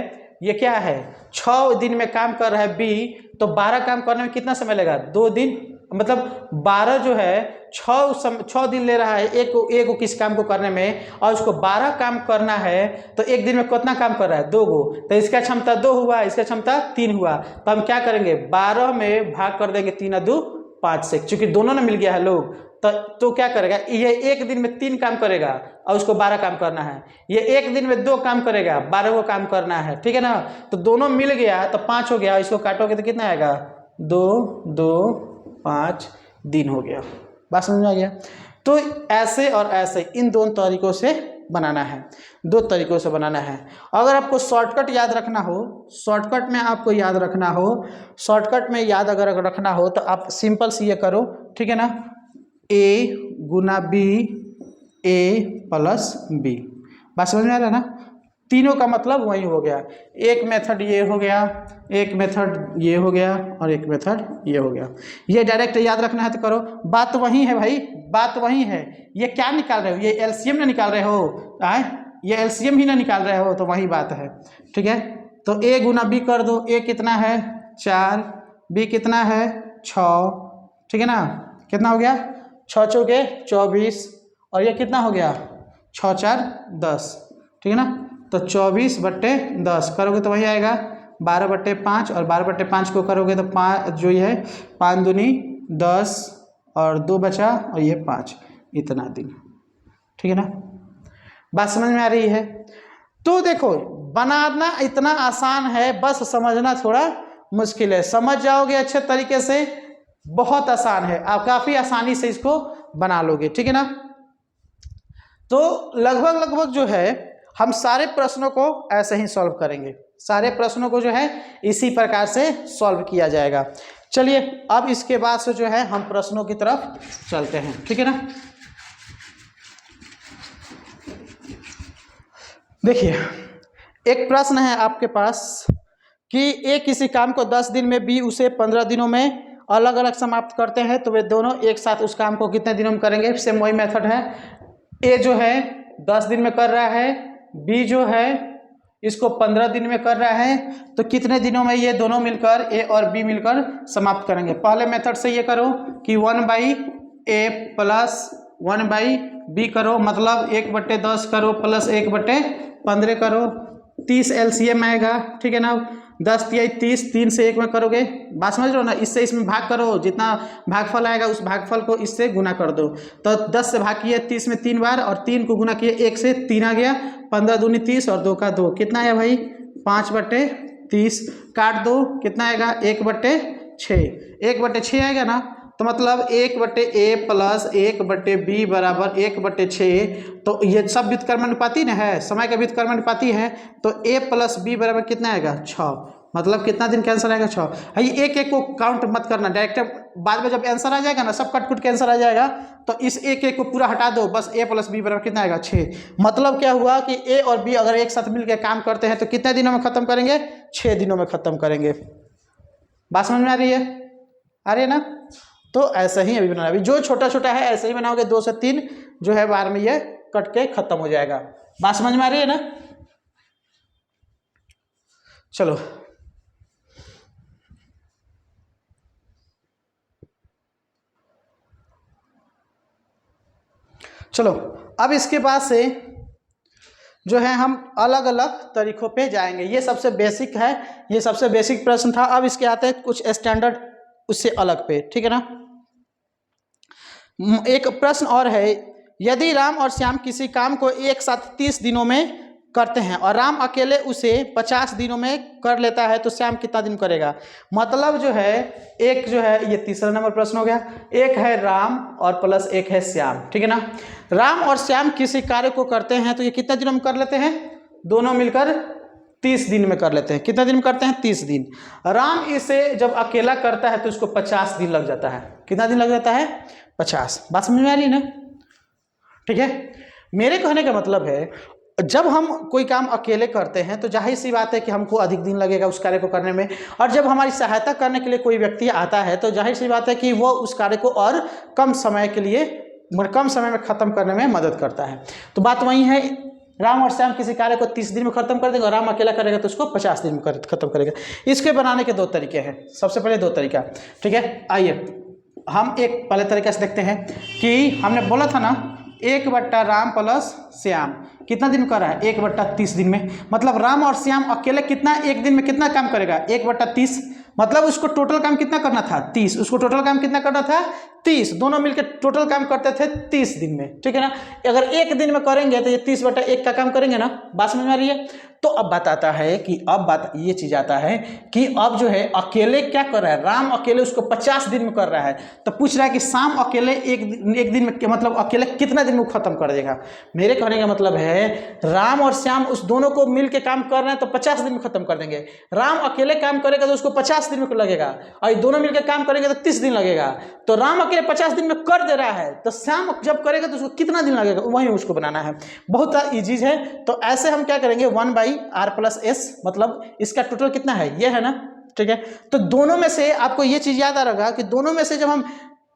ये क्या है 6 दिन में काम कर रहा है बी, तो 12 काम करने में कितना समय लगेगा 2 दिन, मतलब 12 जो है 6 दिन ले रहा है एक को किस काम को करने में, और उसको 12 काम करना है, तो 1 दिन में कितना काम कर रहा है 2 गो, तो इसका क्षमता 2 हुआ, इसका क्षमता 3 हुआ। तो हम क्या करेंगे 12 में भाग कर देंगे 3 और 2 5 से, क्योंकि दोनों ने मिल गया है लोग, तो क्या करेगा ये 1 दिन में 3 काम करेगा और उसको 12 काम करना है, ये 1 दिन में 2 काम करेगा 12 को काम करना है, ठीक है ना। तो दोनों मिल गया तो 5 हो गया, इसको काटोगे तो कितना आएगा 2 2 5 दिन हो गया। बात समझ में आ गया। तो ऐसे और ऐसे इन दोनों तरीकों से बनाना है, 2 तरीकों से बनाना है। अगर आपको शॉर्टकट याद रखना हो, शॉर्टकट में आपको याद रखना हो, शॉर्टकट में याद अगर रखना हो तो आप सिंपल सी ये करो, ठीक है ना, A Guna B A plus B। बात समझ में आ रहा है ना। तीनों का मतलब वही हो गया। एक मेथड ये हो गया, एक मेथड ये हो गया और एक मेथड ये हो गया। ये डायरेक्ट याद रखना है तो करो, बात तो वही है भाई, बात वही है। ये क्या निकाल रहे हो, ये एलसीएम ना निकाल रहे हो, ये एलसीएम ही ना निकाल रहे हो, तो वही बात है। ठीक है, तो a गुना b कर दो। a कितना है 4, b कितना है 6, ठीक है ना। कितना हो गया 6 चौके 24 और ये कितना हो गया 6 4 10, ठीक है ना। तो 24/10 करोगे तो वही आएगा 12/5 और 12/5 को करोगे तो 5 जो ये है 5 दूनी 10 और 2 बचा और ये 5, इतना दिन, ठीक है ना। बात समझ में आ रही है। तो देखो बनाना इतना आसान है, बस समझना थोड़ा मुश्किल है। समझ जाओगे अच्छे तरीके से, बहुत आसान है, आप काफ़ी आसानी से इसको बना लोगे, ठीक है ना। तो लगभग जो है हम सारे प्रश्नों को ऐसे ही सॉल्व करेंगे, सारे प्रश्नों को जो है इसी प्रकार से सॉल्व किया जाएगा। चलिए अब इसके बाद से जो है हम प्रश्नों की तरफ चलते हैं, ठीक है ना। देखिए एक प्रश्न है आपके पास कि ए किसी काम को 10 दिन में, बी उसे 15 दिनों में अलग अलग समाप्त करते हैं, तो वे दोनों एक साथ उस काम को कितने दिनों में करेंगे। सेम वही मेथड है। ए जो है 10 दिन में कर रहा है, बी जो है इसको 15 दिन में कर रहा है, तो कितने दिनों में ये दोनों मिलकर ए और बी मिलकर समाप्त करेंगे। पहले मेथड से ये करो कि 1/a प्लस 1/b करो, मतलब 1/10 करो प्लस 1/15 करो, 30 एलसीएम आएगा, ठीक है ना। 10 तिहाई 30, 3 से 1 में करोगे, बात समझ रहे हो ना। इससे इसमें भाग करो, जितना भागफल आएगा उस भागफल को इससे गुना कर दो। तो 10 से भाग किए 30 में 3 बार और 3 को गुना किए 1 से 3 आ गया, 15 दूनी 30 और 2 का 2, कितना आया भाई 5/30। काट दो, कितना आएगा 1/6, 1/6 आएगा ना। तो मतलब 1/a प्लस 1/b बराबर 1/6। तो ये सब व्युत्क्रमानुपाती ना है, समय का व्युत्क्रमानुपाती है। तो a प्लस b बराबर कितना आएगा 6, मतलब कितना दिन कैंसर आएगा 6। भाई एक एक को काउंट मत करना, डायरेक्ट बाद में जब आंसर आ जाएगा ना, सब कट कुट के आंसर आ जाएगा, तो इस एक एक को पूरा हटा दो, बस a प्लस b बराबर कितना आएगा 6। मतलब क्या हुआ कि a और b अगर एक साथ मिलकर काम करते हैं तो कितने दिनों में खत्म करेंगे, 6 दिनों में खत्म करेंगे। बात समझ में आ रही है, आ रही है ना। तो ऐसा ही अभी बनाना, अभी जो छोटा छोटा है ऐसे ही बनाओगे, 2 से 3 जो है बार में ये कट के खत्म हो जाएगा। बात समझ में आ रही है ना। चलो चलो अब इसके बाद से जो है हम अलग अलग तरीकों पे जाएंगे। ये सबसे बेसिक है, ये सबसे बेसिक प्रश्न था। अब इसके आते हैं कुछ स्टैंडर्ड उससे अलग पे, ठीक है ना। एक प्रश्न और है, यदि राम और श्याम किसी काम को एक साथ 30 दिनों में करते हैं और राम अकेले उसे 50 दिनों में कर लेता है, तो श्याम कितना दिन करेगा। मतलब जो है एक जो है ये तीसरा नंबर प्रश्न हो गया, एक है राम और प्लस एक है श्याम, ठीक है ना। राम और श्याम किसी कार्य को करते हैं तो ये कितने दिनों में कर लेते हैं, दोनों मिलकर 30 दिन में कर लेते हैं। कितना दिन में करते हैं 30 दिन। राम इसे जब अकेला करता है तो उसको 50 दिन लग जाता है। कितना दिन लग जाता है 50। बात समझ में आ रही है ना, ठीक है। मेरे कहने का मतलब है जब हम कोई काम अकेले करते हैं तो जाहिर सी बात है कि हमको अधिक दिन लगेगा उस कार्य को करने में, और जब हमारी सहायता करने के लिए कोई व्यक्ति आता है तो जाहिर सी बात है कि वो उस कार्य को और कम समय के लिए, कम समय में खत्म करने में मदद करता है। तो बात वही है, राम और श्याम किसी कार्य को 30 दिन में खत्म कर देंगे और राम अकेला करेगा तो उसको 50 दिन में खत्म करेगा। इसके बनाने के 2 तरीके हैं। सबसे पहले 2 तरीका, ठीक है। आइए हम एक पहले तरीके से देखते हैं कि हमने बोला था ना 1 राम प्लस श्याम कितना दिन कर रहा है 1/30 दिन में। मतलब राम और श्याम अकेले कितना एक दिन में कितना काम करेगा 1/30, मतलब उसको टोटल काम कितना करना था 30, उसको टोटल काम कितना करना था 30, दोनों मिलकर टोटल काम करते थे 30 दिन में, ठीक है ना। अगर एक दिन में करेंगे तो ये 30/1 का काम करेंगे ना। बात समझ में आ रही है। तो अब बात आता है कि अब बात ये चीज आता है कि अब जो है अकेले क्या कर रहा है, राम अकेले उसको 50 दिन में कर रहा है। तो पूछ रहा है कि श्याम अकेले एक दिन में मतलब अकेले कितना दिन में खत्म कर देगा। मेरे कहने का मतलब है राम और श्याम उस दोनों को मिल के काम कर रहे हैं तो 50 दिन में खत्म कर देंगे। राम अकेले काम करेगा तो उसको 50 50 दिन में लगेगा, और ये दोनों मिलकर काम करेंगे तो 30 दिन लगेगा। तो राम अकेले 50 दिन में कर दे रहा है, तो श्याम जब करेगा तो उसको कितना दिन लगेगा, वही उसको बनाना है। बहुत ईजी है। तो ऐसे हम क्या करेंगे, 1/r+s, मतलब इसका टोटल कितना है, ये है ना, ठीक है। तो दोनों में से आपको ये चीज याद आ रहा कि दोनों में से जब हम,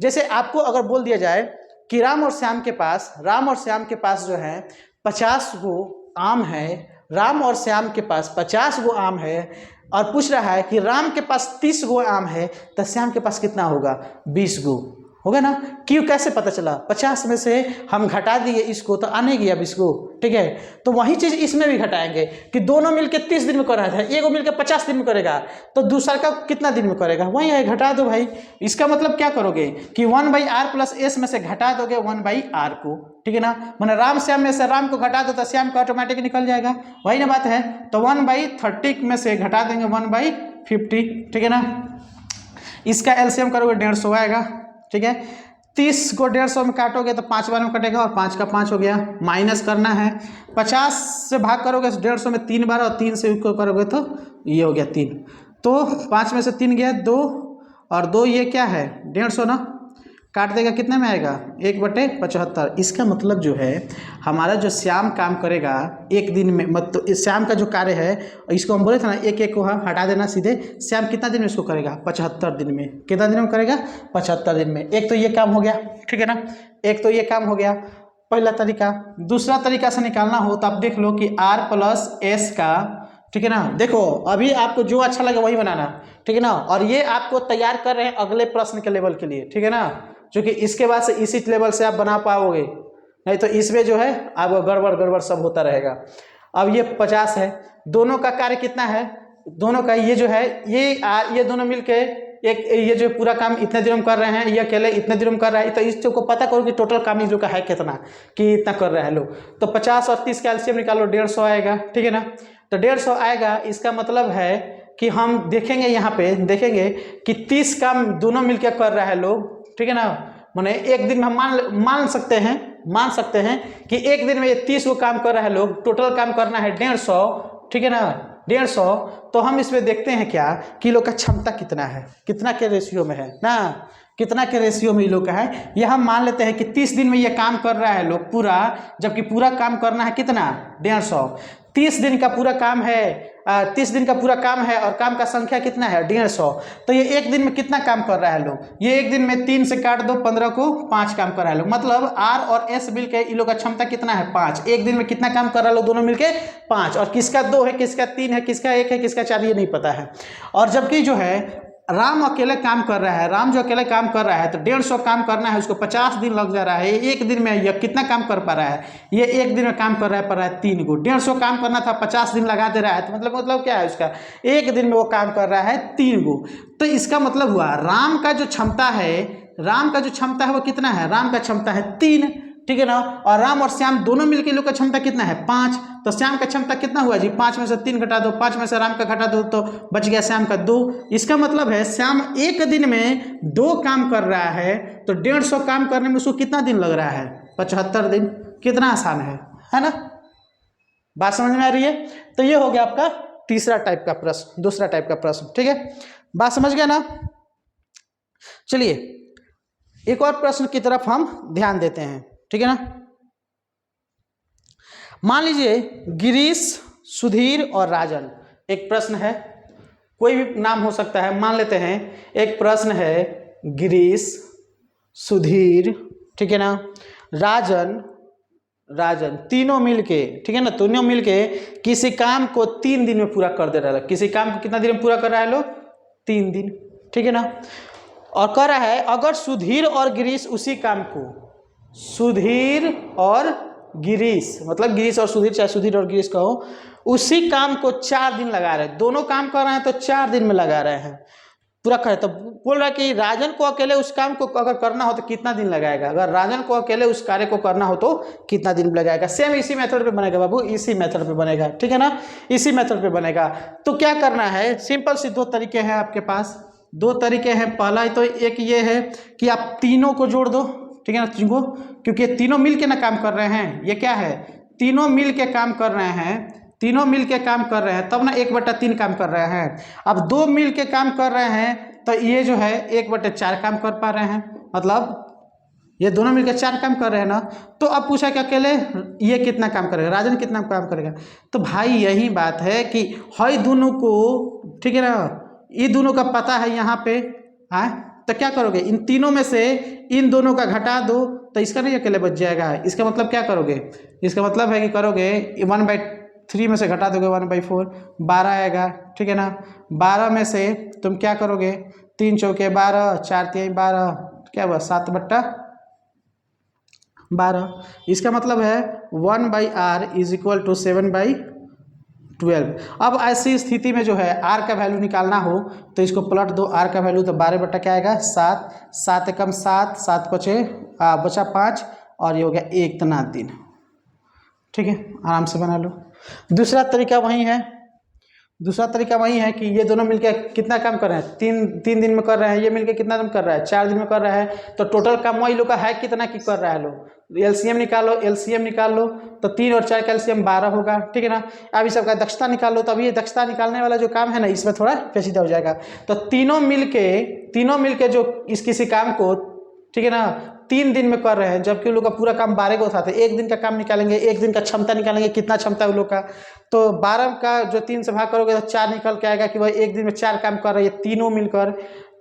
जैसे आपको अगर बोल दिया जाए कि राम और श्याम के पास जो है 50 गो आम है, राम और श्याम के पास 50 गो आम है, और पूछ रहा है कि राम के पास 30 गो आम है, तो श्याम के पास कितना होगा, 20 गो होगा ना। क्यों, कैसे पता चला, 50 में से हम घटा दिए इसको तो आने गया 20 गो, ठीक है। तो वही चीज इसमें भी घटाएंगे कि दोनों मिलकर 30 दिन में कर रहा था, एक मिलकर 50 दिन में करेगा, तो दूसरा का कितना दिन में करेगा, वही है, घटा दो भाई। इसका मतलब क्या करोगे कि 1/r+s में से घटा दोगे 1/r को, ठीक है ना। मैंने राम श्याम में से राम को घटा दो तो श्याम का ऑटोमेटिक निकल जाएगा, वही ना बात है। तो 1/30 में से घटा देंगे 1/50, ठीक है ना। इसका एलसीएम करोगे 150 आएगा, ठीक है। 30 को 150 में काटोगे तो 5 बार में कटेगा, और 5 का 5 हो गया। माइनस करना है, 50 से भाग करोगे 150 में 3 बार, और 3 से उसको करोगे तो ये हो गया 3। तो 5 में से 3 गया 2, और 2 ये क्या है 150 ना, काट देगा कितने में आएगा 1/75। इसका मतलब जो है हमारा जो श्याम काम करेगा एक दिन में, मतलब इस श्याम का जो कार्य है, इसको हम बोले थे ना एक एक को हटा देना सीधे, श्याम कितना दिन में इसको करेगा, 75 दिन में। कितना दिन में करेगा, 75 दिन में। एक तो ये काम हो गया, ठीक है ना, एक तो ये काम हो गया पहला तरीका। दूसरा तरीका से निकालना हो तो आप देख लो कि r+s का, ठीक है ना, देखो अभी आपको जो अच्छा लगे वही बनाना, ठीक है ना। और ये आपको तैयार कर रहे हैं अगले प्रश्न के लेवल के लिए, ठीक है ना, क्योंकि इसके बाद से इसी लेवल से आप बना पाओगे, नहीं तो इसमें जो है आप गड़बड़ सब होता रहेगा। अब ये 50 है, दोनों का कार्य कितना है, दोनों का ये जो है ये दोनों मिलके एक, ये जो पूरा काम इतने दिनों में कर रहे हैं, ये अकेले इतने दिनों में कर रहा है, तो इस चीज को पता करो कि टोटल काम इस लोग का है कितना, कि इतना कर रहे हैं लोग। तो 50 और 30 का एलसीएम निकालो, 150 आएगा, ठीक है ना। तो 150 आएगा, इसका मतलब है कि हम देखेंगे यहाँ पे, देखेंगे कि 30 काम दोनों मिलकर कर रहा है लोग, ठीक है ना। माने एक दिन में हम मान सकते हैं कि एक दिन में ये 30 को काम कर रहा है लोग, टोटल काम करना है 150, ठीक है ना, 150। तो हम इसमें देखते हैं क्या कि लोग का क्षमता कितना है, कितना के रेशियो में है ना, कितना के रेशियो में ये लोग का है। ये हम मान लेते हैं कि 30 दिन में ये काम कर रहा है लोग पूरा, जबकि पूरा काम करना है कितना, 150। 30 दिन का पूरा काम है, 30 दिन का पूरा काम है, और काम का संख्या कितना है 150। तो ये एक दिन में कितना काम कर रहा है लोग, ये एक दिन में 3 से काट दो 15 को 5 काम कर रहा है लोग। मतलब R और S मिल के इन लोग का क्षमता कितना है 5। एक दिन में कितना काम कर रहा है लोग दोनों मिलके 5, और किसका 2 है, किसका 3 है, किसका 1 है, किसका 4 ये नहीं पता है। और जबकि जो है राम अकेले काम कर रहा है, राम जो अकेले काम कर रहा है तो 150 काम करना है उसको 50 दिन लग जा रहा है। एक दिन में यह कितना काम कर पा रहा है, ये एक दिन में काम कर रहा है 3 को। 150 काम करना था 50 दिन लगा दे रहा है, तो मतलब क्या है उसका, एक दिन में वो काम कर रहा है 3 को। तो इसका मतलब हुआ राम का जो क्षमता है वो कितना है, राम का क्षमता है 3, ठीक है ना। और राम और श्याम दोनों मिलकर लोग का क्षमता कितना है 5। तो श्याम का क्षमता कितना हुआ जी, 5 में से 3 घटा दो, 5 में से राम का घटा दो तो बच गया श्याम का 2। इसका मतलब है श्याम एक दिन में 2 काम कर रहा है, तो 150 काम करने में उसको कितना दिन लग रहा है 75 दिन। कितना आसान है ना, बात समझ में आ रही है। तो ये हो गया आपका तीसरा टाइप का प्रश्न, दूसरा टाइप का प्रश्न, ठीक है, बात समझ गया ना। चलिए एक और प्रश्न की तरफ हम ध्यान देते हैं, ठीक है ना। मान लीजिए गिरीश, सुधीर और राजन, एक प्रश्न है, कोई भी नाम हो सकता है। मान लेते हैं एक प्रश्न है गिरीश, सुधीर, ठीक है ना, राजन तीनों मिलके, ठीक है ना, तीनों मिलके किसी काम को 3 दिन में पूरा कर दे रहा है। किसी काम को कितना दिन में पूरा कर रहा है लोग, 3 दिन, ठीक है ना। और कह रहा है अगर सुधीर और गिरीश उसी काम को, सुधीर और गिरीश, मतलब गिरीश और सुधीर, चाहे सुधीर और गिरीश कहो, उसी काम को 4 दिन लगा रहे हैं, दोनों काम कर रहे हैं तो 4 दिन में लगा रहे हैं पूरा करे। तो बोल रहा है कि राजन को अकेले उस काम को अगर करना हो तो कितना दिन लगाएगा, अगर राजन को अकेले उस कार्य को करना हो तो कितना दिन लगाएगा। सेम इसी मेथड पे बनेगा बाबू, इसी मेथड पे बनेगा, ठीक है ना, इसी मेथड पे बनेगा। तो क्या करना है, सिंपल सी 2 तरीके हैं आपके पास, 2 तरीके हैं। पहला तो एक ये है कि आप तीनों को जोड़ दो, ठीक है ना, क्योंकि ये तीनों मिल के ना काम कर रहे हैं। ये क्या है, तीनों मिल के काम कर रहे हैं, तीनों मिल के काम कर रहे हैं तब ना 1/3 काम कर रहे हैं। अब 2 मिल के काम कर रहे हैं तो ये जो है 1/4 काम कर पा रहे हैं, मतलब ये दोनों मिलकर 4 काम कर रहे हैं ना। तो अब पूछा कि अकेले ये कितना काम करेगा, राजन कितना काम करेगा। तो भाई यही बात है कि हई दोनों को, ठीक है ना, ये दोनों का पता है यहाँ पे, हाँ, तो क्या करोगे, इन तीनों में से इन दोनों का घटा दो तो इसका नहीं अकेले बच जाएगा। इसका मतलब क्या करोगे, इसका मतलब है कि करोगे 1/3 में से घटा दोगे 1/4, 12 आएगा, ठीक है ना। 12 में से तुम क्या करोगे, 3 चौके 12, 4 तिहाई 12, क्या हुआ 7/12। इसका मतलब है 1/r इज इक्वल टू 7/12। अब ऐसी स्थिति में जो है r का वैल्यू निकालना हो तो इसको पलट दो, r का वैल्यू तो 12 बटा क्या आएगा 7, 7 एकम 7, 7 बचे बचा 5 और ये हो गया 1 तना 3। ठीक है, आराम से बना लो। दूसरा तरीका वही है, दूसरा तरीका वही है कि ये दोनों मिलकर कितना काम कर रहे हैं, तीन दिन में कर रहे हैं, ये मिलकर कितना दिन कर रहा है 4 दिन में कर रहा है। तो टोटल काम वही लोग का है कितना की कर रहा है लोग, एलसीएम निकालो, एलसीएम निकाल लो तो 3 और 4 का एलसीएम 12 होगा, ठीक है ना। अब इस सबका दक्षता निकाल लो, तो अभी ये दक्षता निकालने वाला जो काम है ना इसमें थोड़ा पेचीदा हो जाएगा। तो तीनों मिलके जो इस किसी काम को, ठीक है ना, 3 दिन में कर रहे हैं, जबकि उन लोग का पूरा काम 12 को था। तो 1 दिन का काम निकालेंगे, 1 दिन का क्षमता निकालेंगे, कितना क्षमता है उन लोग का। तो 12 का जो 3 से भाग करोगे तो 4 निकल के आएगा कि वह 1 दिन में 4 काम कर रहे हैं तीनों मिलकर।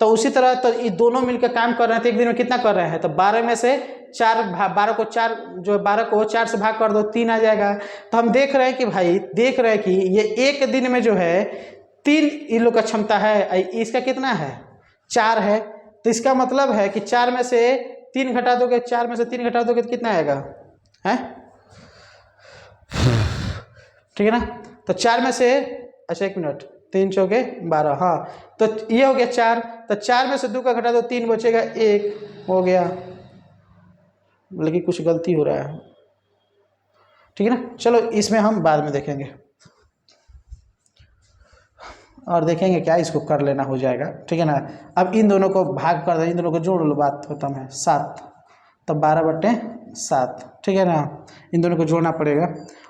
तो उसी तरह तो ये दोनों मिलकर काम कर रहे हैं तो 1 दिन में कितना कर रहे हैं, तो 12 में से 12 को 4 से भाग कर दो 3 आ जाएगा। तो हम देख रहे हैं कि ये 1 दिन में जो है 3 इन लोग का क्षमता है, इसका कितना है 4 है। तो इसका मतलब है कि 4 में से 3 घटा दोगे, 4 में से 3 घटा दोगे तो कितना आएगा है, ठीक है ना। तो 4 में से, अच्छा 1 मिनट, 3 चौके 12, हाँ, तो ये हो गया 4। तो 4 में से 2 का घटा दो 3 बचेगा 1 हो गया, लेकिन कुछ गलती हो रहा है, ठीक है ना। चलो इसमें हम बाद में देखेंगे और देखेंगे क्या इसको कर लेना हो जाएगा, ठीक है ना। अब इन दोनों को भाग कर दो, इन दोनों को जोड़ लो, बात खत्म है। 7 तो 12/7, ठीक है ना। इन दोनों को जोड़ना पड़ेगा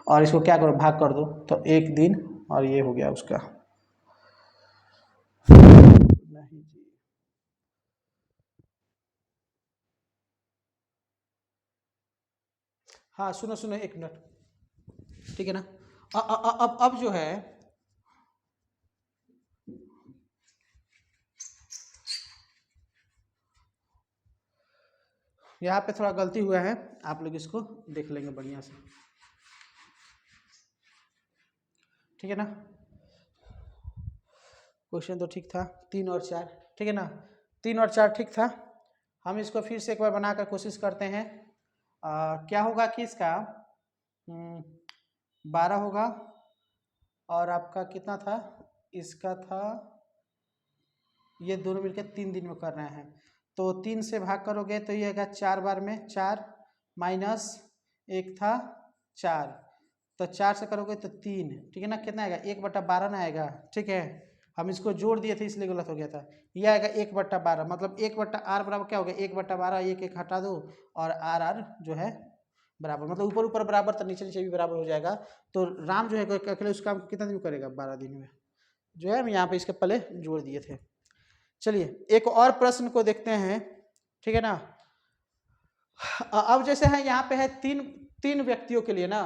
और इसको क्या करो भाग कर दो तो 1 दिन और ये हो गया उसका, नहीं जी, हाँ सुनो 1 मिनट, ठीक है ना। अब जो है यहाँ पे थोड़ा गलती हुआ है, आप लोग इसको देख लेंगे बढ़िया से, ठीक है ना। क्वेश्चन तो ठीक था, 3 और 4, ठीक है ना, 3 और 4 ठीक था। हम इसको फिर से एक बार बनाकर कोशिश करते हैं। क्या होगा कि इसका 12 होगा और आपका कितना था, इसका था, ये दोनों मिलकर 3 दिन में कर रहे हैं। तो 3 से भाग करोगे तो ये आएगा 4 बार में 4 माइनस 1 था 4, तो 4 से करोगे तो 3, ठीक है ना। कितना आएगा 1/12 ना आएगा, ठीक है। हम इसको जोड़ दिए थे इसलिए गलत हो गया था। यह आएगा 1/12, मतलब 1/r बराबर क्या हो गया 1/12, 1 हटा दो और r जो है बराबर, मतलब ऊपर ऊपर बराबर तो नीचे नीचे भी बराबर हो जाएगा। तो राम जो है अकेले उस काम कितना दिन में करेगा 12 दिन में, जो है हम यहाँ पे इसके पहले जोड़ दिए थे। चलिए एक और प्रश्न को देखते हैं, ठीक है ना। अब जैसे है यहाँ पे है तीन व्यक्तियों के लिए ना,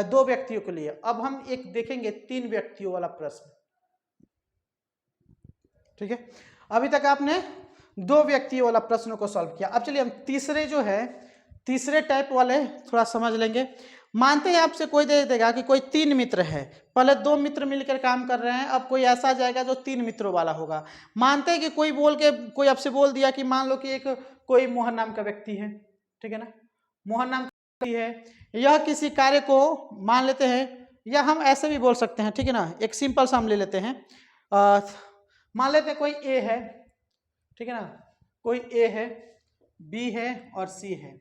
2 व्यक्तियों के लिए। अब हम एक देखेंगे 3 व्यक्तियों वाला प्रश्न, ठीक है। अभी तक आपने 2 व्यक्तियों वाला प्रश्न को सॉल्व किया। अब चलिए हम तीसरे टाइप वाले थोड़ा समझ लेंगे। मानते हैं आपसे कोई दे देगा कि कोई 3 मित्र है, पहले 2 मित्र मिलकर काम कर रहे हैं, अब कोई ऐसा जाएगा जो 3 मित्रों वाला होगा। मानते हैं कि कोई आपसे बोल दिया कि मान लो कि कोई मोहन नाम का व्यक्ति है, ठीक है ना, मोहन नाम का व्यक्ति है, यह किसी कार्य को मान लेते हैं, या हम ऐसे भी बोल सकते हैं, ठीक है ना। एक सिंपल सा हम ले लेते हैं, मान लेते हैं कोई ए है, ठीक है ना, कोई ए है, बी है और सी है।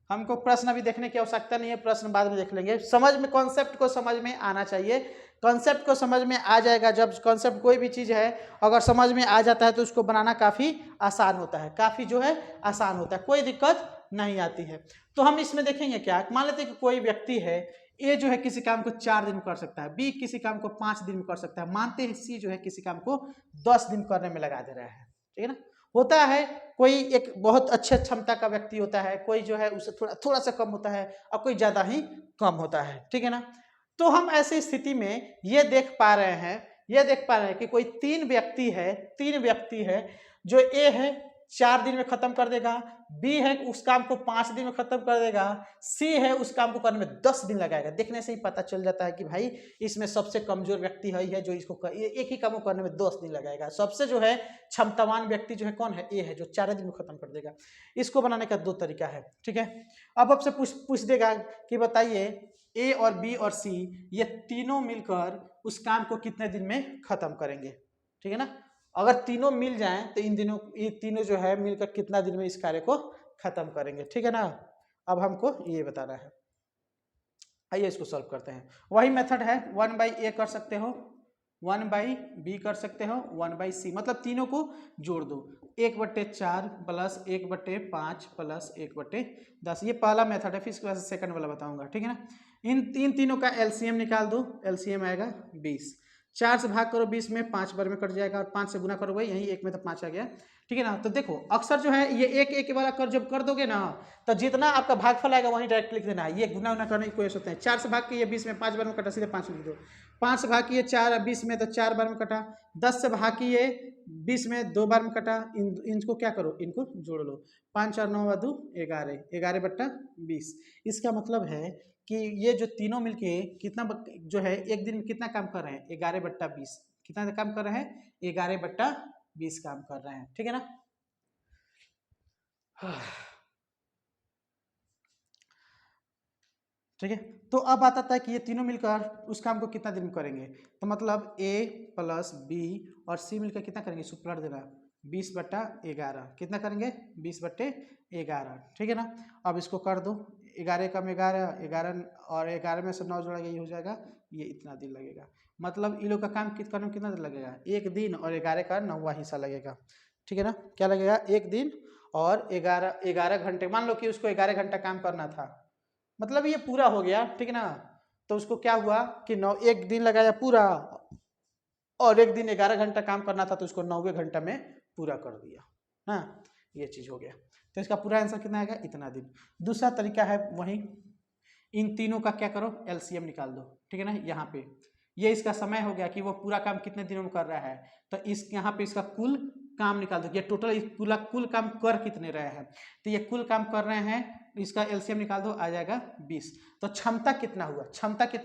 हमको प्रश्न अभी देखने की आवश्यकता नहीं है, प्रश्न बाद में देख लेंगे। समझ में, कॉन्सेप्ट को समझ में आना चाहिए। कॉन्सेप्ट को समझ में आ जाएगा, जब कॉन्सेप्ट कोई भी चीज़ है अगर समझ में आ जाता है तो उसको बनाना काफ़ी आसान होता है, काफ़ी जो है आसान होता है, कोई दिक्कत नहीं आती है। तो हम इसमें देखेंगे क्या, मान लेते हैं कि कोई व्यक्ति है ए जो है किसी काम को 4 दिन में कर सकता है, बी किसी काम को 5 दिन में कर सकता है, मानते हैं सी जो है किसी काम को 10 दिन करने में लगा दे रहा है, ठीक है ना। होता है कोई एक बहुत अच्छे क्षमता का व्यक्ति होता है, कोई जो है उसे थोड़ा थोड़ा सा कम होता है और कोई ज्यादा ही कम होता है, ठीक है ना। तो हम ऐसी स्थिति में ये देख पा रहे हैं कि कोई तीन व्यक्ति है जो ए है 4 दिन में खत्म कर देगा, बी है उस काम को 5 दिन में खत्म कर देगा, सी है उस काम को करने में 10 दिन लगाएगा। देखने से ही पता चल जाता है कि भाई इसमें सबसे कमजोर व्यक्ति है जो इसको एक ही काम को करने में 10 दिन लगाएगा। सबसे जो है क्षमतावान व्यक्ति जो है कौन है, ए है जो 4 दिन में खत्म कर देगा। इसको बनाने का 2 तरीका है, ठीक है। अब आपसे पूछ देगा कि बताइए ए और बी और सी ये तीनों मिलकर उस काम को कितने दिन में खत्म करेंगे, ठीक है ना। अगर तीनों मिल जाएं तो ये तीनों जो है मिलकर कितना दिन में इस कार्य को खत्म करेंगे, ठीक है ना। अब हमको ये बताना है, आइए इसको सॉल्व करते हैं। वही मेथड है, 1/a कर सकते हो, 1/b कर सकते हो, 1/c, मतलब तीनों को जोड़ दो, 1/4 प्लस 1/5 प्लस 1/10। ये पहला मेथड है, फिर इसके बाद सेकंड वाला बताऊंगा, ठीक है ना। इन तीनों का एलसीएम निकाल दो, एलसीएम आएगा 20। 4 से भाग करो 20 में, 5 बार में कट जाएगा, और 5 से गुना करो, यही 1 में तो 5 आ गया, ठीक है ना। तो देखो अक्सर जो है ये एक वाला कर जब कर दोगे ना तो जितना आपका भागफल आएगा वहीं डायरेक्ट लिख देना है, ये गुना करने की कोई होते हैं। 4 से भाग के ये 20 में 5 बार में कटा, सीधे 5 लिख दो। 5 से भाग किए 4 20 में तो 4 बार में कटा। 10 से भाग किए 20 में 2 बार में कटा। इनको क्या करो, इनको जोड़ लो, 5 और 9 व 2 11, 11/20। इसका मतलब है कि ये जो तीनों मिलके कितना जो है एक दिन में कितना काम कर रहे हैं, 11/20। कितना काम कर रहे हैं, 11/20 काम कर रहे हैं, ठीक है ना। ठीक है, तो अब आता है कि ये तीनों मिलकर उस काम को कितना दिन में करेंगे। तो मतलब a प्लस बी और सी मिलकर कितना करेंगे, इसको पलट देना, 20/11 कितना करेंगे, 20/11, ठीक है ना। अब इसको कर दो, 11 कम 11, 11 और 11 में से 9 जोड़ा ये हो जाएगा, ये इतना दिन लगेगा। मतलब इन लोग का काम करने में कितना दिन लगेगा, 1 दिन और 11 का 9वां हिस्सा लगेगा, ठीक है ना। क्या लगेगा, 1 दिन और 11 घंटे। मान लो कि उसको 11 घंटा काम करना था, मतलब ये पूरा हो गया, ठीक है ना। तो उसको क्या हुआ कि 1 दिन लगाया पूरा, और 1 दिन 11 घंटा काम करना था तो उसको 9वें घंटा में पूरा कर दिया, हाँ ये चीज हो गया। तो इसका पूरा आंसर कितना आएगा, इतना दिन। दूसरा तरीका है वही, इन तीनों का क्या करो, एलसीएम निकाल दो, ठीक है ना। यहाँ पे ये इसका समय हो गया कि वो पूरा काम कितने दिनों में कर रहा है, तो इस यहाँ पे इसका कुल काम निकाल दो, ये टोटल कुल काम कर कितने रहे हैं। तो ये कुल काम कर रहे हैं, इसका एलसीएम निकाल दो, आ जाएगा 20। तो क्षमता कितना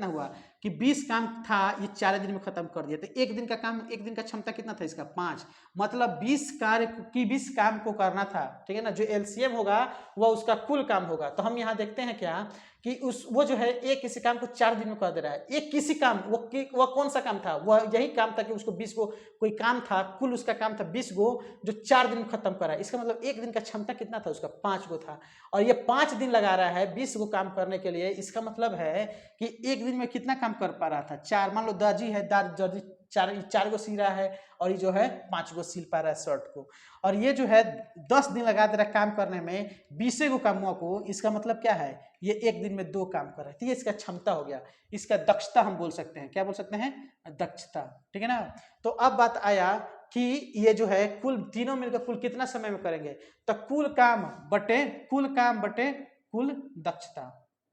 हुआ कि 20 काम था, ये 4 दिन में खत्म कर दिया। तो एक दिन का क्षमता कितना था इसका, 5। मतलब 20 काम को करना था, ठीक है ना। जो एलसीएम होगा वह उसका कुल काम होगा। तो हम यहाँ देखते हैं क्या कि वो जो है एक किसी काम को 4 दिन में कर दे रहा है। एक किसी काम, वो कौन सा काम था, वह यही काम था कि उसको 20 को कोई काम था, कुल उसका काम था 20 गो, जो 4 दिन में खत्म करा। इसका मतलब एक दिन का क्षमता कितना था उसका, 5 गो था, और ये 5 दिन लगा रहा है 20 गो काम करने के लिए। इसका मतलब है कि एक दिन में कितना काम कर पा रहा था, 4। मान लो दर्जी है, दर्जी 4 गो सी रहा है, और ये जो है 5 गो सिल पा रहा है शर्ट को, और ये जो है 10 दिन लगा दे रहा है काम करने में 20 गो कामों को। इसका मतलब क्या है, ये एक दिन में 2 काम कर रहा है। तो ये इसका क्षमता हो गया, इसका दक्षता हम बोल सकते हैं। क्या बोल सकते हैं, दक्षता, ठीक है ना। तो अब बात आया कि ये जो है कुल तीनों मिलकर कुल कितना समय में करेंगे, तो कुल काम बटे कुल दक्षता,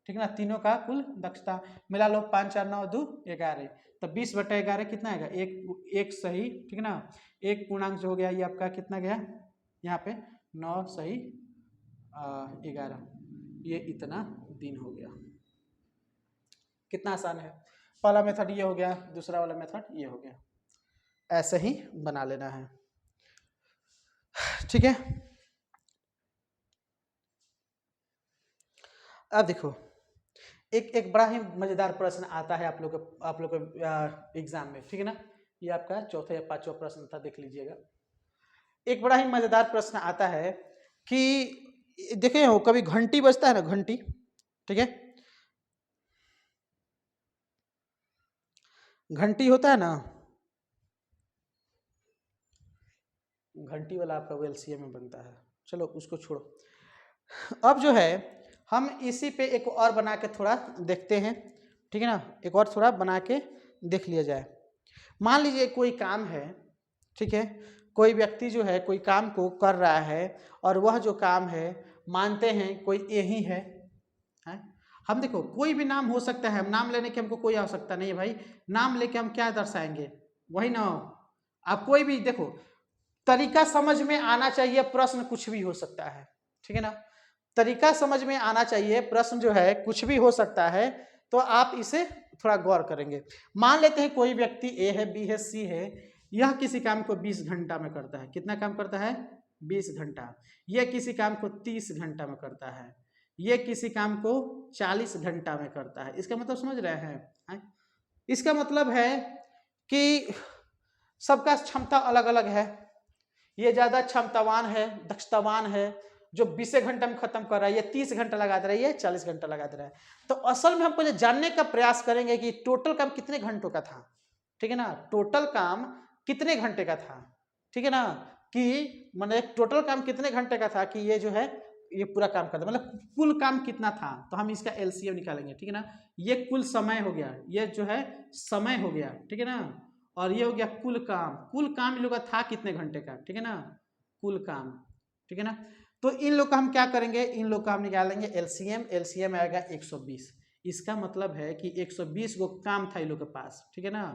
ठीक है ना। तीनों का कुल दक्षता मिला लो, 5 4 9 2 11, तो 20/11 कितना आएगा, एक सही, ठीक है ना। एक पूर्णांक जो हो गया ये आपका कितना गया, यहाँ पे 9 सही 11, ये इतना दिन हो गया। कितना आसान है, पहला मेथड ये हो गया, दूसरा वाला मेथड ये हो गया। ऐसे ही बना लेना है, ठीक है। अब देखो एक बड़ा ही मजेदार प्रश्न आता है आप लोग के एग्जाम में, ठीक है ना। ये आपका चौथा या 5वां प्रश्न था, देख लीजिएगा। एक बड़ा ही मजेदार प्रश्न आता है कि देखे हो कभी घंटी बजता है ना, घंटी, ठीक है, घंटी होता है ना, घंटी वाला आपका एलसीएम में बनता है। चलो उसको छोड़ो। अब जो है हम इसी पे एक और बना के थोड़ा देखते हैं, ठीक है ना। एक और थोड़ा बना के देख लिया जाए। मान लीजिए कोई काम है, ठीक है, कोई व्यक्ति जो है कोई काम को कर रहा है और वह जो काम है मानते हैं कोई ए ही है। हम देखो कोई भी नाम हो सकता है, हम नाम लेने की हमको कोई आवश्यकता नहीं है भाई, नाम लेके हम क्या दर्शाएंगे, वही ना। आप कोई भी देखो, तरीका समझ में आना चाहिए, प्रश्न कुछ भी हो सकता है, ठीक है ना। तरीका समझ में आना चाहिए, प्रश्न जो है कुछ भी हो सकता है, तो आप इसे थोड़ा गौर करेंगे। मान लेते हैं कोई व्यक्ति ए है, बी है, सी है, यह किसी काम को 20 घंटा में करता है। कितना काम करता है? 20 घंटा। यह किसी काम को 30 घंटा में करता है, यह किसी काम को 40 घंटा में करता है। इसका मतलब समझ रहे हैं? इसका मतलब है कि सबका क्षमता अलग अलग है। ये ज्यादा क्षमतावान है, दक्षतावान है, जो 20 घंटा में खत्म कर रहा है, ये 30 घंटा लगा दे रहा है, ये 40 घंटा लगा दे रहा है। तो असल में हम पहले जानने का प्रयास करेंगे कि टोटल काम कितने घंटों का था, ठीक है ना, टोटल काम कितने घंटे का था, ठीक है ना, कि मतलब टोटल काम कितने घंटे का था, कि ये जो है ये पूरा काम करता, मतलब कुल काम कितना था, तो हम इसका एलसीएम निकालेंगे, ठीक है ना। ये कुल समय हो गया, ये जो है समय हो गया, ठीक है ना, और ये हो गया कुल काम। कुल काम इन लोग का था कितने घंटे का, ठीक है ना, कुल काम, ठीक है ना। तो इन लोग का हम क्या करेंगे, इन लोग का हम निकालेंगे एलसीएम। एलसीएम आएगा 120। इसका मतलब है कि 120 गो काम था इन लोग के पास, ठीक है ना।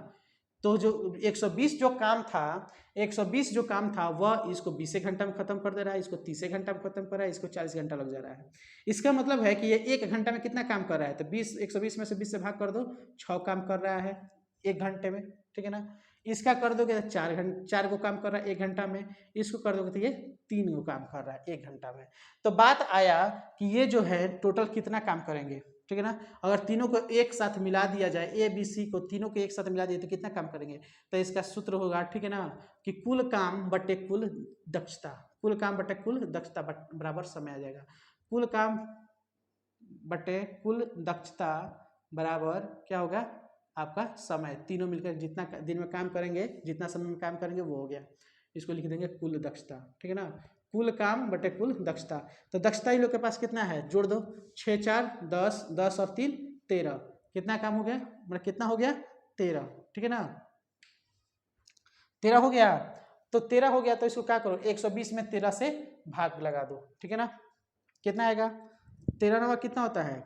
तो जो 120 जो काम था, 120 जो काम था वह इसको 20 घंटा में खत्म कर दे रहा है, इसको 30 घंटा में खत्म कर रहा है, इसको 40 घंटा लग जा रहा है। इसका मतलब है कि ये 1 घंटा में कितना काम कर रहा है, तो 120 में से 20 से भाग कर दो, 6 काम कर रहा है 1 घंटे में, ठीक है ना। इसका कर दोगे तो 4 को काम कर रहा है 1 घंटा में, इसको कर दोगे तो ये 3 को काम कर रहा है 1 घंटा में। तो बात आया कि ये जो है टोटल कितना काम करेंगे, ठीक है ना। अगर तीनों को एक साथ मिला दिया जाए, ए बी सी को तीनों को एक साथ मिला दिए तो कितना काम करेंगे, तो इसका सूत्र होगा, ठीक है ना, कि कुल काम बटे कुल दक्षता, कुल काम बटे कुल दक्षता बराबर समय आ जाएगा। कुल काम बटे कुल दक्षता बराबर क्या होगा, आपका समय। तीनों मिलकर जितना दिन में काम करेंगे, जितना समय में काम करेंगे वो हो गया, इसको लिख देंगे कुल दक्षता, ठीक है ना। कुल काम बटे कुल दक्षता। तो दक्षता ही लोग के पास कितना है, जोड़ दो, 6 4 10, 10 और 3 13, कितना काम हो गया, मतलब कितना हो गया, 13, ठीक है ना, 13 हो गया। तो 13 हो गया तो इसको क्या करो, 120 में 13 से भाग लगा दो, ठीक है ना। कितना आएगा, 13 नवा कितना होता है,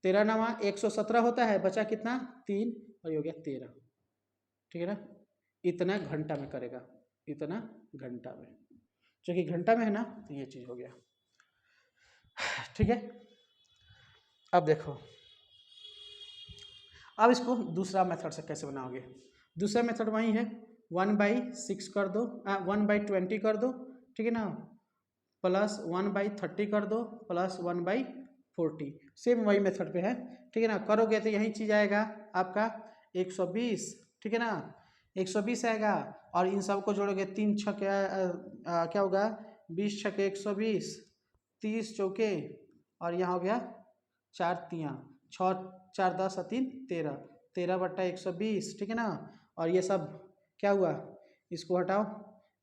13 नवा 117 होता है, बचा कितना 3, और ये हो गया 13, ठीक है ना। इतना घंटा में करेगा, इतना घंटा में, क्योंकि घंटा में है ना, तो ये चीज हो गया, ठीक है। अब देखो, अब इसको दूसरा मेथड से कैसे बनाओगे। दूसरा मेथड वही है, 1/6 कर दो, 1/20 कर दो, ठीक है ना, प्लस 1/30 कर दो, प्लस 1/40, सेम वही मेथड पे है, ठीक है ना। करोगे तो यही चीज आएगा आपका 120, ठीक है ना, 120 आएगा, और इन सबको जोड़ोगे, 3 छक्के क्या होगा, 20 छक्के 120, 30 चौके, और यहाँ हो गया 4 तियाँ 6 4 10 और 3 13, 13/120, ठीक है ना। और ये सब क्या हुआ, इसको हटाओ,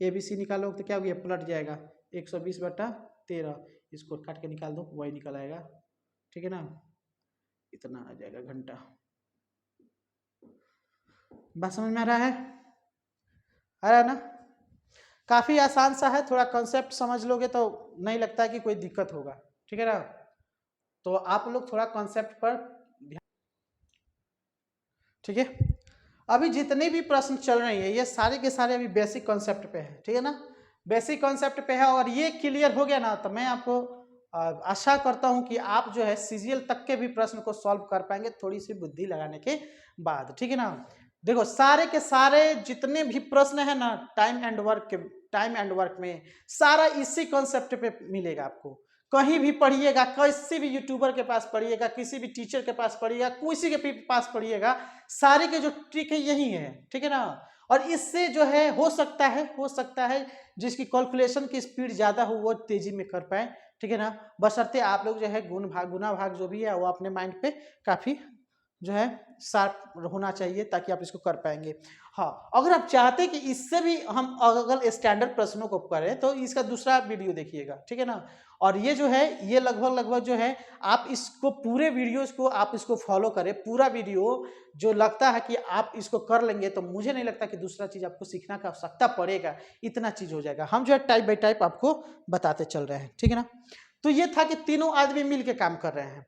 ABC निकालो तो क्या हो गया, पलट जाएगा 120/13, इसको काट के निकाल दो, वही निकल आएगा, ठीक है ना, इतना आ जाएगा घंटा। बात समझ में आ रहा है ना। काफी आसान सा है, थोड़ा कॉन्सेप्ट समझ लोगे तो नहीं लगता है कि कोई दिक्कत होगा, ठीक है ना। तो आप लोग थोड़ा कॉन्सेप्ट पर ध्यान, ठीक है। अभी जितने भी प्रश्न चल रहे हैं ये सारे के सारे अभी बेसिक कॉन्सेप्ट पे है, ठीक है ना, बेसिक कॉन्सेप्ट पे है, और ये क्लियर हो गया ना, तो मैं आपको आशा करता हूं कि आप जो है सीजीएल तक के भी प्रश्न को सॉल्व कर पाएंगे थोड़ी सी बुद्धि लगाने के बाद, ठीक है ना। देखो सारे के सारे जितने भी प्रश्न है ना टाइम एंड वर्क में सारा इसी कॉन्सेप्ट पे मिलेगा आपको। कहीं भी पढ़िएगा, किसी भी यूट्यूबर के पास पढ़िएगा, किसी भी टीचर के पास पढ़िएगा, किसी के पास पढ़िएगा, सारे के जो ट्रिक है यही है, ठीक है ना। और इससे जो है हो सकता है जिसकी कैलकुलेशन की स्पीड ज्यादा हो वो तेजी में कर पाए, ठीक है ना। बशर्ते आप लोग जो है गुना भाग जो भी है वो अपने माइंड पे काफी जो है शार्प होना चाहिए ताकि आप इसको कर पाएंगे। हाँ, अगर आप चाहते हैं कि इससे भी हम अगर स्टैंडर्ड प्रश्नों को करें तो इसका दूसरा वीडियो देखिएगा, ठीक है ना। और ये जो है ये लगभग जो है आप इसको पूरे वीडियोस को आप इसको फॉलो करें, पूरा वीडियो जो लगता है कि आप इसको कर लेंगे तो मुझे नहीं लगता कि दूसरा चीज आपको सीखना का आवश्यकता पड़ेगा, इतना चीज हो जाएगा। हम जो है टाइप बाई टाइप आपको बताते चल रहे हैं, ठीक है ना। तो ये था कि तीनों आदमी मिल के काम कर रहे हैं,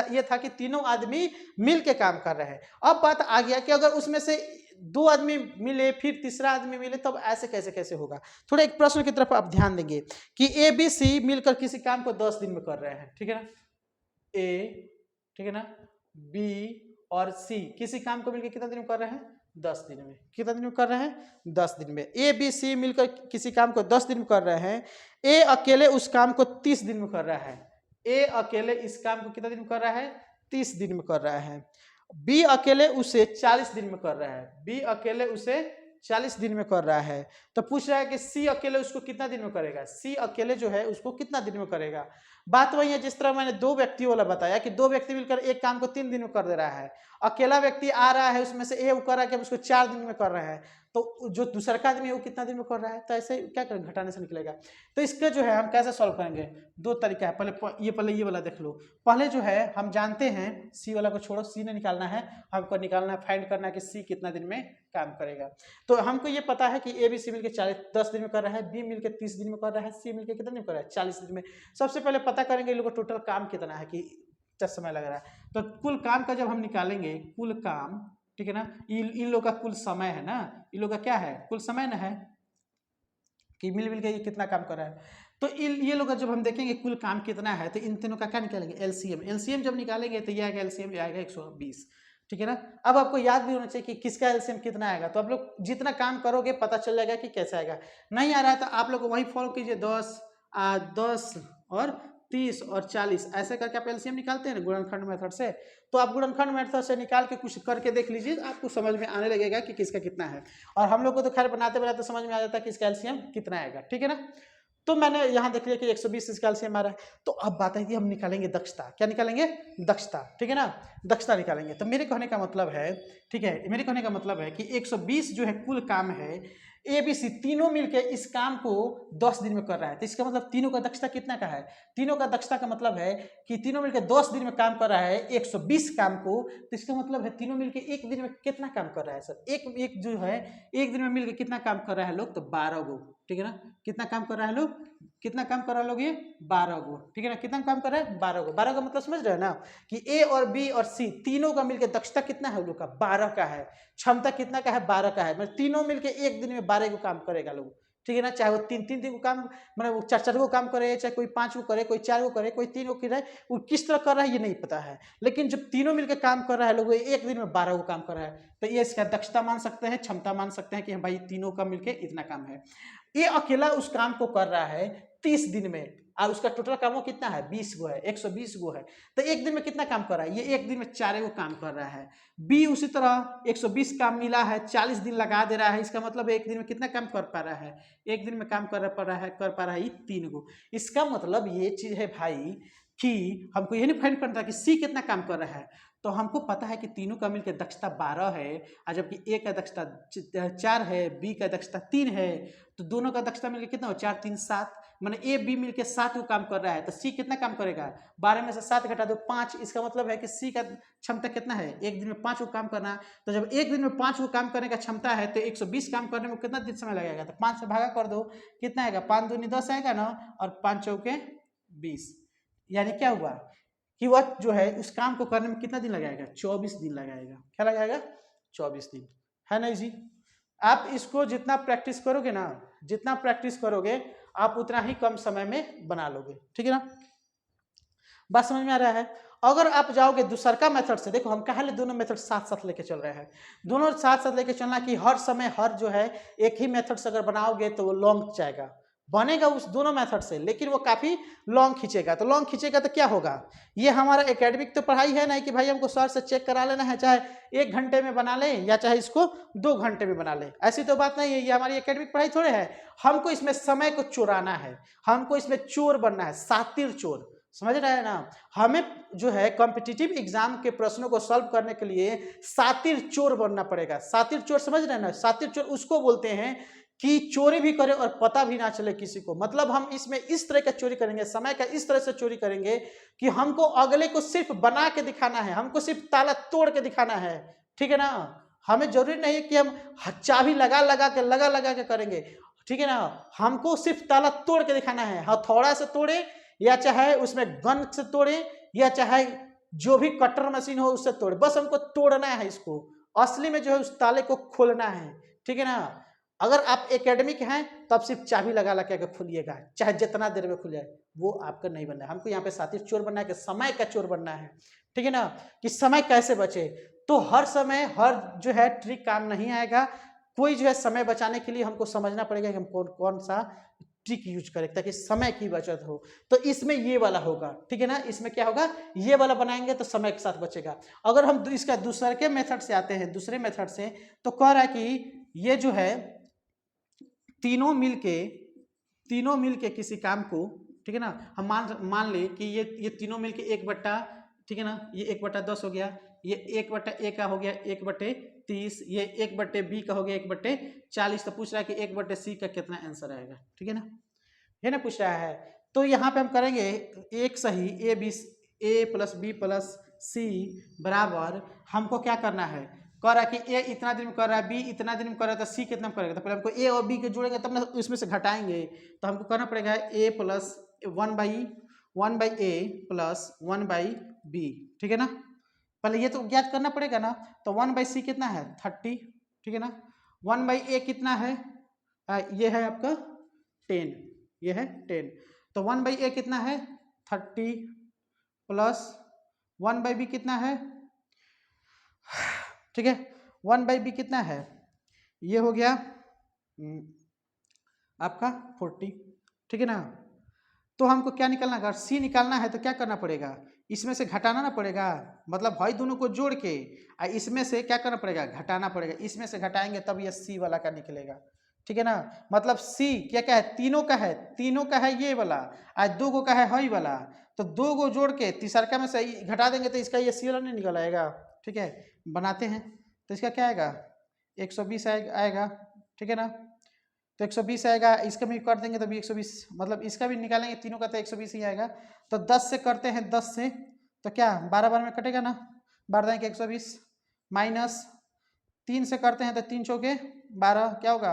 ये था कि तीनों आदमी मिल के काम कर रहे हैं। अब बात आ गया कि अगर उसमें से दो आदमी मिले फिर तीसरा आदमी मिले तब ऐसे कैसे होगा। थोड़ा एक प्रश्न की तरफ आप ध्यान देंगे कि ए बी सी मिलकर किसी काम को 10 दिन में कर रहे हैं, ठीक है ना। ए, ठीक है ना, बी और सी किसी काम को मिलकर कितना दिन में कर रहे हैं, 10 दिन में। कितना दिन में कर रहे हैं, 10 दिन में। ए बी सी मिलकर किसी काम को 10 दिन में कर रहे हैं। ए अकेले उस काम को 30 दिन में कर रहा है। ए अकेले इस काम को कितना दिन में कर रहा है, 30 दिन में कर रहा है। बी अकेले उसे 40 दिन में कर रहा है। बी अकेले उसे 40 दिन में कर रहा है। तो पूछ रहा है कि सी अकेले उसको कितना दिन में करेगा। सी अकेले जो है उसको कितना दिन में करेगा। बात वही है जिस तरह मैंने दो व्यक्ति वाला बताया कि दो व्यक्ति मिलकर एक काम को 3 दिन में कर दे रहा है। अकेला व्यक्ति आ रहा है उसमें से ए कर रहा है कि उसको 4 दिन में कर रहा है, तो जो दूसरा का आदमी है वो कितना दिन में कर रहा है। तो ऐसे क्या करें, घटाने से निकलेगा। तो इसका जो है हम कैसे सॉल्व करेंगे, दो तरीका है। पहले ये वाला देख लो। पहले जो है हम जानते हैं सी वाला को छोड़ो, सी ने निकालना है, हमको निकालना है, फाइंड करना है कि सी कितना दिन में काम करेगा। तो हमको ये पता है कि ए बी सी मिलकर 10 दिन में कर रहा है, बी मिलकर 30 दिन में कर रहा है, सी मिलकर कितना दिन में कर रहा है, 40 दिन में। सबसे पहले पता करेंगे इन लोगों का टोटल काम कितना है, कि कितना समय लग रहा है। तो कुल काम का जब हम निकालेंगे, कुल काम, ठीक है ना, इन लोग का कुल समय है ना, इन लोग का क्या है, कुल समय ना है कि मिल के ये कितना काम कर रहा है। तो ये लोग का जब हम देखेंगे कुल काम कितना है तो इन तीनों का क्या निकालेंगे, एलसीएम। एलसीएम जब निकालेंगे तो ये आएगा, एलसीएम आएगा 120, ठीक है ना। अब आपको याद भी होना चाहिए कि किसका एलसीएम कितना आएगा। तो आप लोग जितना काम करोगे पता चल जाएगा कि कैसे आएगा। नहीं आ रहा है तो आप लोग वही फॉलो कीजिए, 10 और 30 और 40 ऐसे करके आप एलसीएम निकालते हैं ना गुणनखंड मेथड से। तो आप गुणनखंड मेथड से निकाल के कुछ करके देख लीजिए, आपको समझ में आने लगेगा कि किसका कितना है। और हम लोग को तो खैर बनाते बनाते समझ में आ जाता है कि इसका एलसीएम कितना आएगा, ठीक है ना। तो मैंने यहाँ देख लिया कि 120 इसका एलसीएम आ रहा है। तो अब बात है कि हम निकालेंगे दक्षता। क्या निकालेंगे, दक्षता, ठीक है ना, दक्षता निकालेंगे। तो मेरे कहने का मतलब है, ठीक है, मेरे कहने का मतलब है कि 120 जो है कुल काम है, ए बी सी तीनों मिलकर इस काम को 10 दिन में कर रहा है। तो इसका मतलब तीनों का दक्षता कितना का है, तीनों का दक्षता का मतलब है कि तीनों मिलकर 10 दिन में काम कर रहा है 120 काम को। तो इसका मतलब है तीनों मिलकर एक दिन में कितना काम कर रहा है सर, एक जो है एक दिन में मिलकर कितना काम कर रहा है लोग, तो 12 गो, ठीक है ना। कितना काम कर रहा है लोग, कितना काम कर रहा है लोग, ये 12 गो, ठीक है ना। कितना काम कर रहा है, 12 गो। 12 का मतलब समझ रहे हैं ना कि ए और बी और सी तीनों का मिलकर दक्षता कितना है लोग का, 12 का है। क्षमता कितना का है, 12 का है। मतलब तीनों मिलकर एक दिन में 12 को काम करेगा लोग, ठीक है ना। चाहे वो तीन दिन को काम, मतलब वो 4 को काम करे, चाहे कोई 5 को करे, कोई 4 को करे, कोई 3 को करे, वो किस तरह कर रहा है ये नहीं पता है। लेकिन जब तीनों मिलकर काम कर रहा है लोग, एक दिन में 12 को काम कर रहा है, तो ये इसका दक्षता मान सकते हैं, क्षमता मान सकते हैं कि भाई तीनों का मिलकर इतना काम है। ये अकेला उस काम को कर रहा है 30 दिन में, और उसका टोटल काम कितना है, 20 गो है, 120 गो है। तो एक दिन में कितना काम कर रहा है, ये एक दिन में 4 गो काम कर रहा है। बी उसी तरह 120 काम मिला है, 40 दिन लगा दे रहा है। इसका मतलब एक दिन में कितना काम कर पा रहा है, एक दिन में काम कर पा रहा है 3 गो। इसका मतलब ये चीज है भाई कि हमको ये नहीं फाइंड करना कि सी कितना काम कर रहा है। तो हमको पता है कि तीनों का मिलकर दक्षता 12 है, और जबकि ए का दक्षता 4 है, बी का दक्षता 3 है। तो दोनों का दक्षता मिलकर कितना हो, 4 3 7, मैंने ए बी मिलकर 7 को काम कर रहा है। तो सी कितना काम करेगा, 12 में से 7 घटा दो 5। इसका मतलब है कि सी का क्षमता कितना है, एक दिन में 5 को काम करना। तो जब एक दिन में 5 को काम करने का क्षमता है तो 120 काम करने में कितना दिन समय लगेगा, तो 5 से भागा कर दो, कितना आएगा, 5 दूनी 10 आएगा ना, और 5 चौके 20। यानी क्या हुआ कि वह जो है उस काम को करने में कितना दिन लगाएगा, 24 दिन लगाएगा। क्या लगाएगा, 24 दिन, है ना जी। आप इसको जितना प्रैक्टिस करोगे ना, जितना प्रैक्टिस करोगे आप उतना ही कम समय में बना लोगे, ठीक है ना। बात समझ में आ रहा है। अगर आप जाओगे दूसरा मेथड से, देखो हम कहा दोनों मेथड साथ साथ लेके चल रहे हैं, दोनों साथ साथ लेके चलना कि हर समय हर जो है एक ही मेथड से अगर बनाओगे तो वो लॉन्ग जाएगा, बनेगा उस दोनों मेथड से, लेकिन वो काफी लॉन्ग खींचेगा। तो लॉन्ग खींचेगा तो क्या होगा, ये हमारा एकेडमिक तो पढ़ाई है ना कि भाई हमको सर से चेक करा लेना है, चाहे 1 घंटे में बना ले या चाहे इसको 2 घंटे में बना ले, ऐसी तो बात नहीं है। ये हमारी एकेडमिक पढ़ाई थोड़े है। हमको इसमें समय को चुराना है, हमको इसमें चोर बनना है, सातिर चोर। समझ रहे हैं ना। हमें जो है कॉम्पिटिटिव एग्जाम के प्रश्नों को सॉल्व करने के लिए सातिर चोर बनना पड़ेगा। सातिर चोर समझ रहे हैं ना, सातिर चोर उसको बोलते हैं कि चोरी भी करे और पता भी ना चले किसी को। मतलब हम इसमें इस तरह का चोरी करेंगे, समय का इस तरह से चोरी करेंगे कि हमको अगले को सिर्फ बना के दिखाना है, हमको सिर्फ ताला तोड़ के दिखाना है, ठीक है ना। हमें जरूरी नहीं है कि हम चाबी लगा के करेंगे, ठीक है ना। हमको सिर्फ ताला तोड़ के दिखाना है, हथौड़ा से तोड़े या चाहे उसमें गन से तोड़े या चाहे जो भी कटर मशीन हो उससे तोड़े, बस हमको तोड़ना है इसको। असली में जो है उस ताले को खोलना है, ठीक है ना। अगर आप एकेडमिक हैं तो आप सिर्फ चाबी लगा के खोलिएगा, चाहे जितना देर में खुल जाए, वो आपका नहीं बनना है। हमको यहाँ पे साथी चोर बनना है कि समय का चोर बनना है, ठीक है ना, कि समय कैसे बचे। तो हर समय हर जो है ट्रिक काम नहीं आएगा, कोई जो है समय बचाने के लिए हमको समझना पड़ेगा कि हम कौन सा ट्रिक यूज करें ताकि समय की बचत हो। तो इसमें ये वाला होगा, ठीक है ना। इसमें क्या होगा, ये वाला बनाएंगे तो समय के साथ बचेगा। अगर हम इसका दूसरे के मेथड से आते हैं, दूसरे मेथड से, तो कह रहा है कि ये जो है तीनों मिलके किसी काम को, ठीक है ना, हम मान ले कि ये तीनों मिलके 1/, ठीक है ना, ये 1/10 हो गया, ये 1/A का हो गया 1/30, ये 1/B का हो गया 1/40। तो पूछ रहा है कि 1/C का कितना आंसर आएगा, ठीक है ना पूछ रहा है। तो यहाँ पे हम करेंगे एक सही A plus B plus C बराबर, हमको क्या करना है, कह रहा है कि A इतना दिन में कर रहा है, B इतना दिन में कर रहा है, तो C कितना में करेगा। तो पहले हमको A और B के जोड़ेंगे तब ना इसमें से घटाएंगे, तो हमको करना पड़ेगा A plus 1/A plus 1/B, ठीक है ना। पहले ये तो ज्ञात करना पड़ेगा ना। तो 1/C कितना है 30, ठीक है ना। 1/A कितना है, ये है आपका 10, ये है 10। तो 1/A कितना है 30 प्लस 1/B कितना है, ठीक है, 1/B कितना है, ये हो गया आपका 40, ठीक है ना। तो हमको क्या निकालना है, अगर C निकालना है तो क्या करना पड़ेगा, इसमें से घटाना ना पड़ेगा। मतलब भाई दोनों को जोड़ के इसमें से क्या करना पड़ेगा, घटाना पड़ेगा। इसमें से घटाएंगे तब ये C वाला का निकलेगा, ठीक है ना। मतलब C क्या है, तीनों का है ये वाला, आज 2 गो का है हई वाला। तो 2 गो जोड़ के तीसरा में से घटा देंगे तो इसका ये C वाला नहीं निकल आएगा, ठीक है। बनाते हैं तो इसका क्या आएगा 120 आएगा, ठीक है ना। तो 120 आएगा, इसका भी कर देंगे तो भी 120, मतलब इसका भी निकालेंगे तीनों का तो 120 ही आएगा। तो 10 से करते हैं, 10 से तो क्या 12 बार में कटेगा ना, 12 के 120 माइनस 3 से करते हैं तो 3 चौके 12, क्या होगा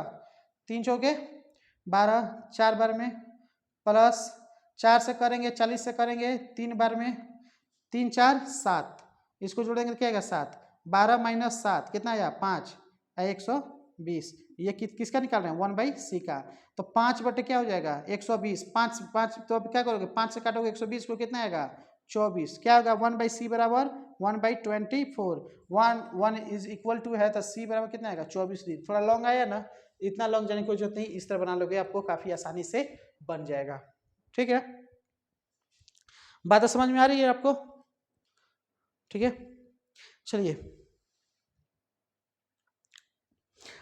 3 चौके 12, 4 बार में प्लस 4 से करेंगे 40 से करेंगे 3 बार में, 3 4 7, इसको जोड़ेंगे तो क्या आएगा 7, 12 माइनस 7 कितना आया 5, 120। ये किसका निकाल रहे हैं 1/C का। तो 5 बटे क्या हो जाएगा 120, 5 तो अब क्या करोगे 5 से काटोगे 120 को कितना आएगा 24, क्या होगा 1/C बराबर 1/24, 1 इज इक्वल टू है तो C बराबर कितना आएगा 24। थोड़ा लॉन्ग आया ना, इतना लॉन्ग जाने की कोई जरूरत नहीं, इस तरह बना लोगे आपको काफी आसानी से बन जाएगा, ठीक है। बात समझ में आ रही है आपको, ठीक है। चलिए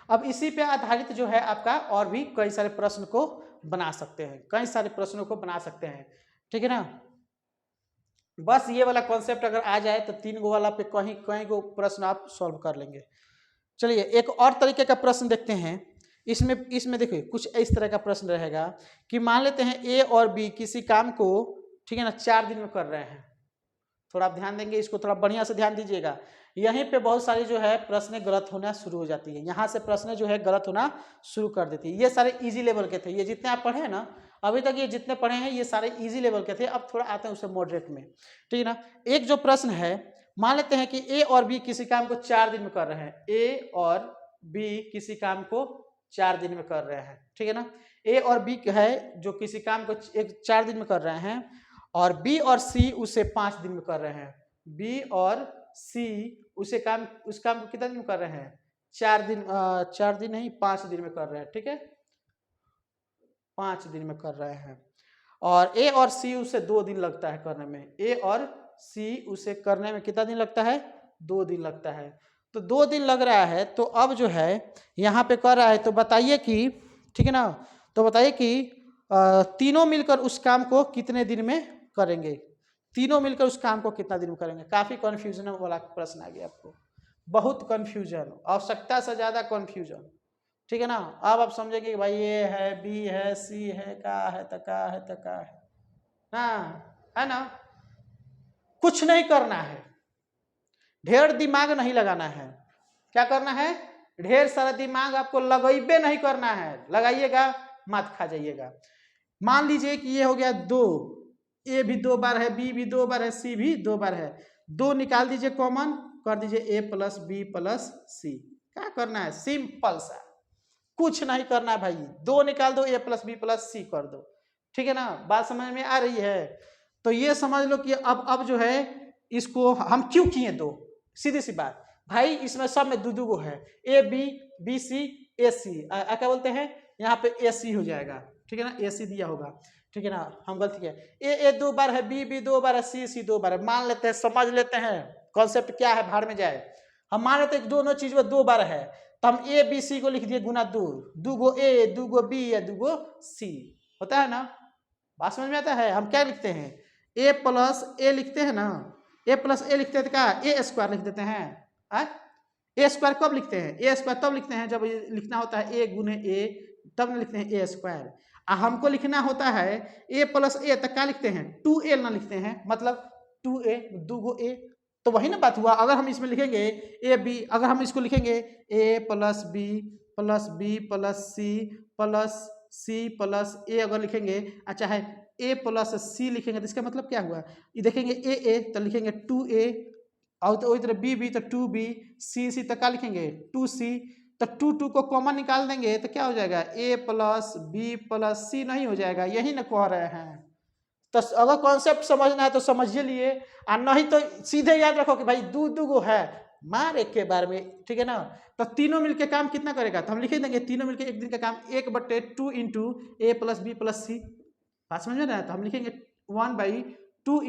अब इसी पे आधारित जो है आपका और भी कई सारे प्रश्न को बना सकते हैं, कई सारे प्रश्नों को बना सकते हैं, ठीक है ना। बस ये वाला कॉन्सेप्ट अगर आ जाए तो 3 गो वाला पे कहीं को प्रश्न आप सॉल्व कर लेंगे। चलिए एक और तरीके का प्रश्न देखते हैं। इसमें देखिए कुछ इस तरह का प्रश्न रहेगा कि मान लेते हैं A और B किसी काम को, ठीक है ना, 4 दिन में कर रहे हैं। थोड़ा आप ध्यान देंगे, इसको थोड़ा बढ़िया से ध्यान दीजिएगा। यहीं पे बहुत सारी जो है प्रश्न गलत होना शुरू हो जाती है, यहाँ से प्रश्न जो है गलत होना शुरू कर देती है। ये सारे इजी लेवल के थे, ये जितने आप पढ़े हैं ना अभी तक, ये जितने पढ़े हैं ये सारे इजी लेवल के थे। अब थोड़ा आते हैं उससे मॉडरेट में, ठीक है ना। एक जो प्रश्न है, मान लेते हैं कि A और B किसी काम को 4 दिन में कर रहे हैं, A और B किसी काम को 4 दिन में कर रहे हैं, ठीक है ना। A और B है जो किसी काम को 4 दिन में कर रहे हैं, और B और C उसे 5 दिन में कर रहे हैं। B और C उस काम को कितना दिन में कर रहे हैं 4 दिन नहीं 5 दिन में कर रहे हैं, ठीक है, 5 दिन में कर रहे हैं। और A और C उसे 2 दिन लगता है करने में, A और C उसे करने में कितना दिन लगता है 2 दिन लगता है। तो 2 दिन लग रहा है, तो अब जो है यहाँ पे कर रहा है, तो बताइए कि, ठीक है ना, तो बताइए कि तीनों मिलकर उस काम को कितने दिन में करेंगे, तीनों मिलकर उस काम को कितना दिन में करेंगे। काफी कंफ्यूजन वाला प्रश्न आ गया आपको, बहुत कंफ्यूजन, आवश्यकता से ज्यादा कंफ्यूजन, ठीक है ना। अब आप समझेंगे कि भाई ए है, बी है, सी है, का है, तका है, तका है ना। कुछ नहीं करना है, ढेर दिमाग नहीं लगाना है। क्या करना है, ढेर सारा दिमाग आपको लगाइबे नहीं करना है, लगाइएगा मत खा जाइएगा। मान लीजिए कि ये हो गया 2, ए भी 2 बार है, बी भी 2 बार है, सी भी 2 बार है, 2 निकाल दीजिए कॉमन, कर दीजिए ए प्लस बी प्लस सी। क्या करना है, सिंपल सा, कुछ नहीं करना है भाई, 2 निकाल दो, ए प्लस बी प्लस सी कर दो, ठीक है ना। बात समझ में आ रही है। तो ये समझ लो कि अब जो है इसको हम क्यों किए 2, सीधी सी बात भाई, इसमें सब में 2 गो है, ए बी, बी सी, ए सी, क्या बोलते हैं यहाँ पे ए सी हो जाएगा, ठीक है ना, ए सी दिया होगा, ठीक है ना। हम गलती किया, ए 2 बार है, बी भी 2 बार है, सी 2 बार है, मान लेते हैं, समझ लेते हैं कॉन्सेप्ट क्या है, भाड़ में जाए। हम मान लेते हैं दोनों चीज में 2 बार है, तो हम ए बी सी को लिख दिए गुना 2, 2 गो ए, 2 गो बी या 2 गो सी, होता है ना। बात समझ में आता है। हम क्या लिखते हैं, ए प्लस ए लिखते हैं ना, ए प्लस ए लिखते हैं तो क्या, ए स्क्वायर लिख देते हैं। ए स्क्वायर कब लिखते हैं, ए स्क्वायर तब लिखते हैं जब लिखना होता है ए गुने ए, तब लिखते हैं ए स्क्वायर। हमको लिखना होता है ए प्लस ए, तक क्या लिखते हैं 2a ना लिखते हैं, मतलब 2a, 2 गो ए, तो वही ना बात हुआ। अगर हम इसमें लिखेंगे ए बी, अगर हम इसको लिखेंगे A plus B plus C plus A, अगर लिखेंगे अच्छा है ए प्लस सी लिखेंगे, तो इसका मतलब क्या हुआ, ये देखेंगे ए तो लिखेंगे 2a, और तो वही तरह बी बी तो 2b, सी तो क्या लिखेंगे 2c, तो 2 को कॉमन निकाल देंगे तो क्या हो जाएगा, ए प्लस बी प्लस सी नहीं हो जाएगा, यही ना कह रहे हैं। तो अगर कॉन्सेप्ट समझना है तो समझिए लिए, और नहीं तो सीधे याद रखो कि भाई 2 गो है, मार एक के बार में, ठीक है ना। तो तीनों मिलके काम कितना करेगा, तो हम लिख देंगे तीनों मिलके एक दिन का काम 1/2 इंटू ए प्लस बी प्लस सी। बात समझ में ना, तो हम लिखेंगे 1/2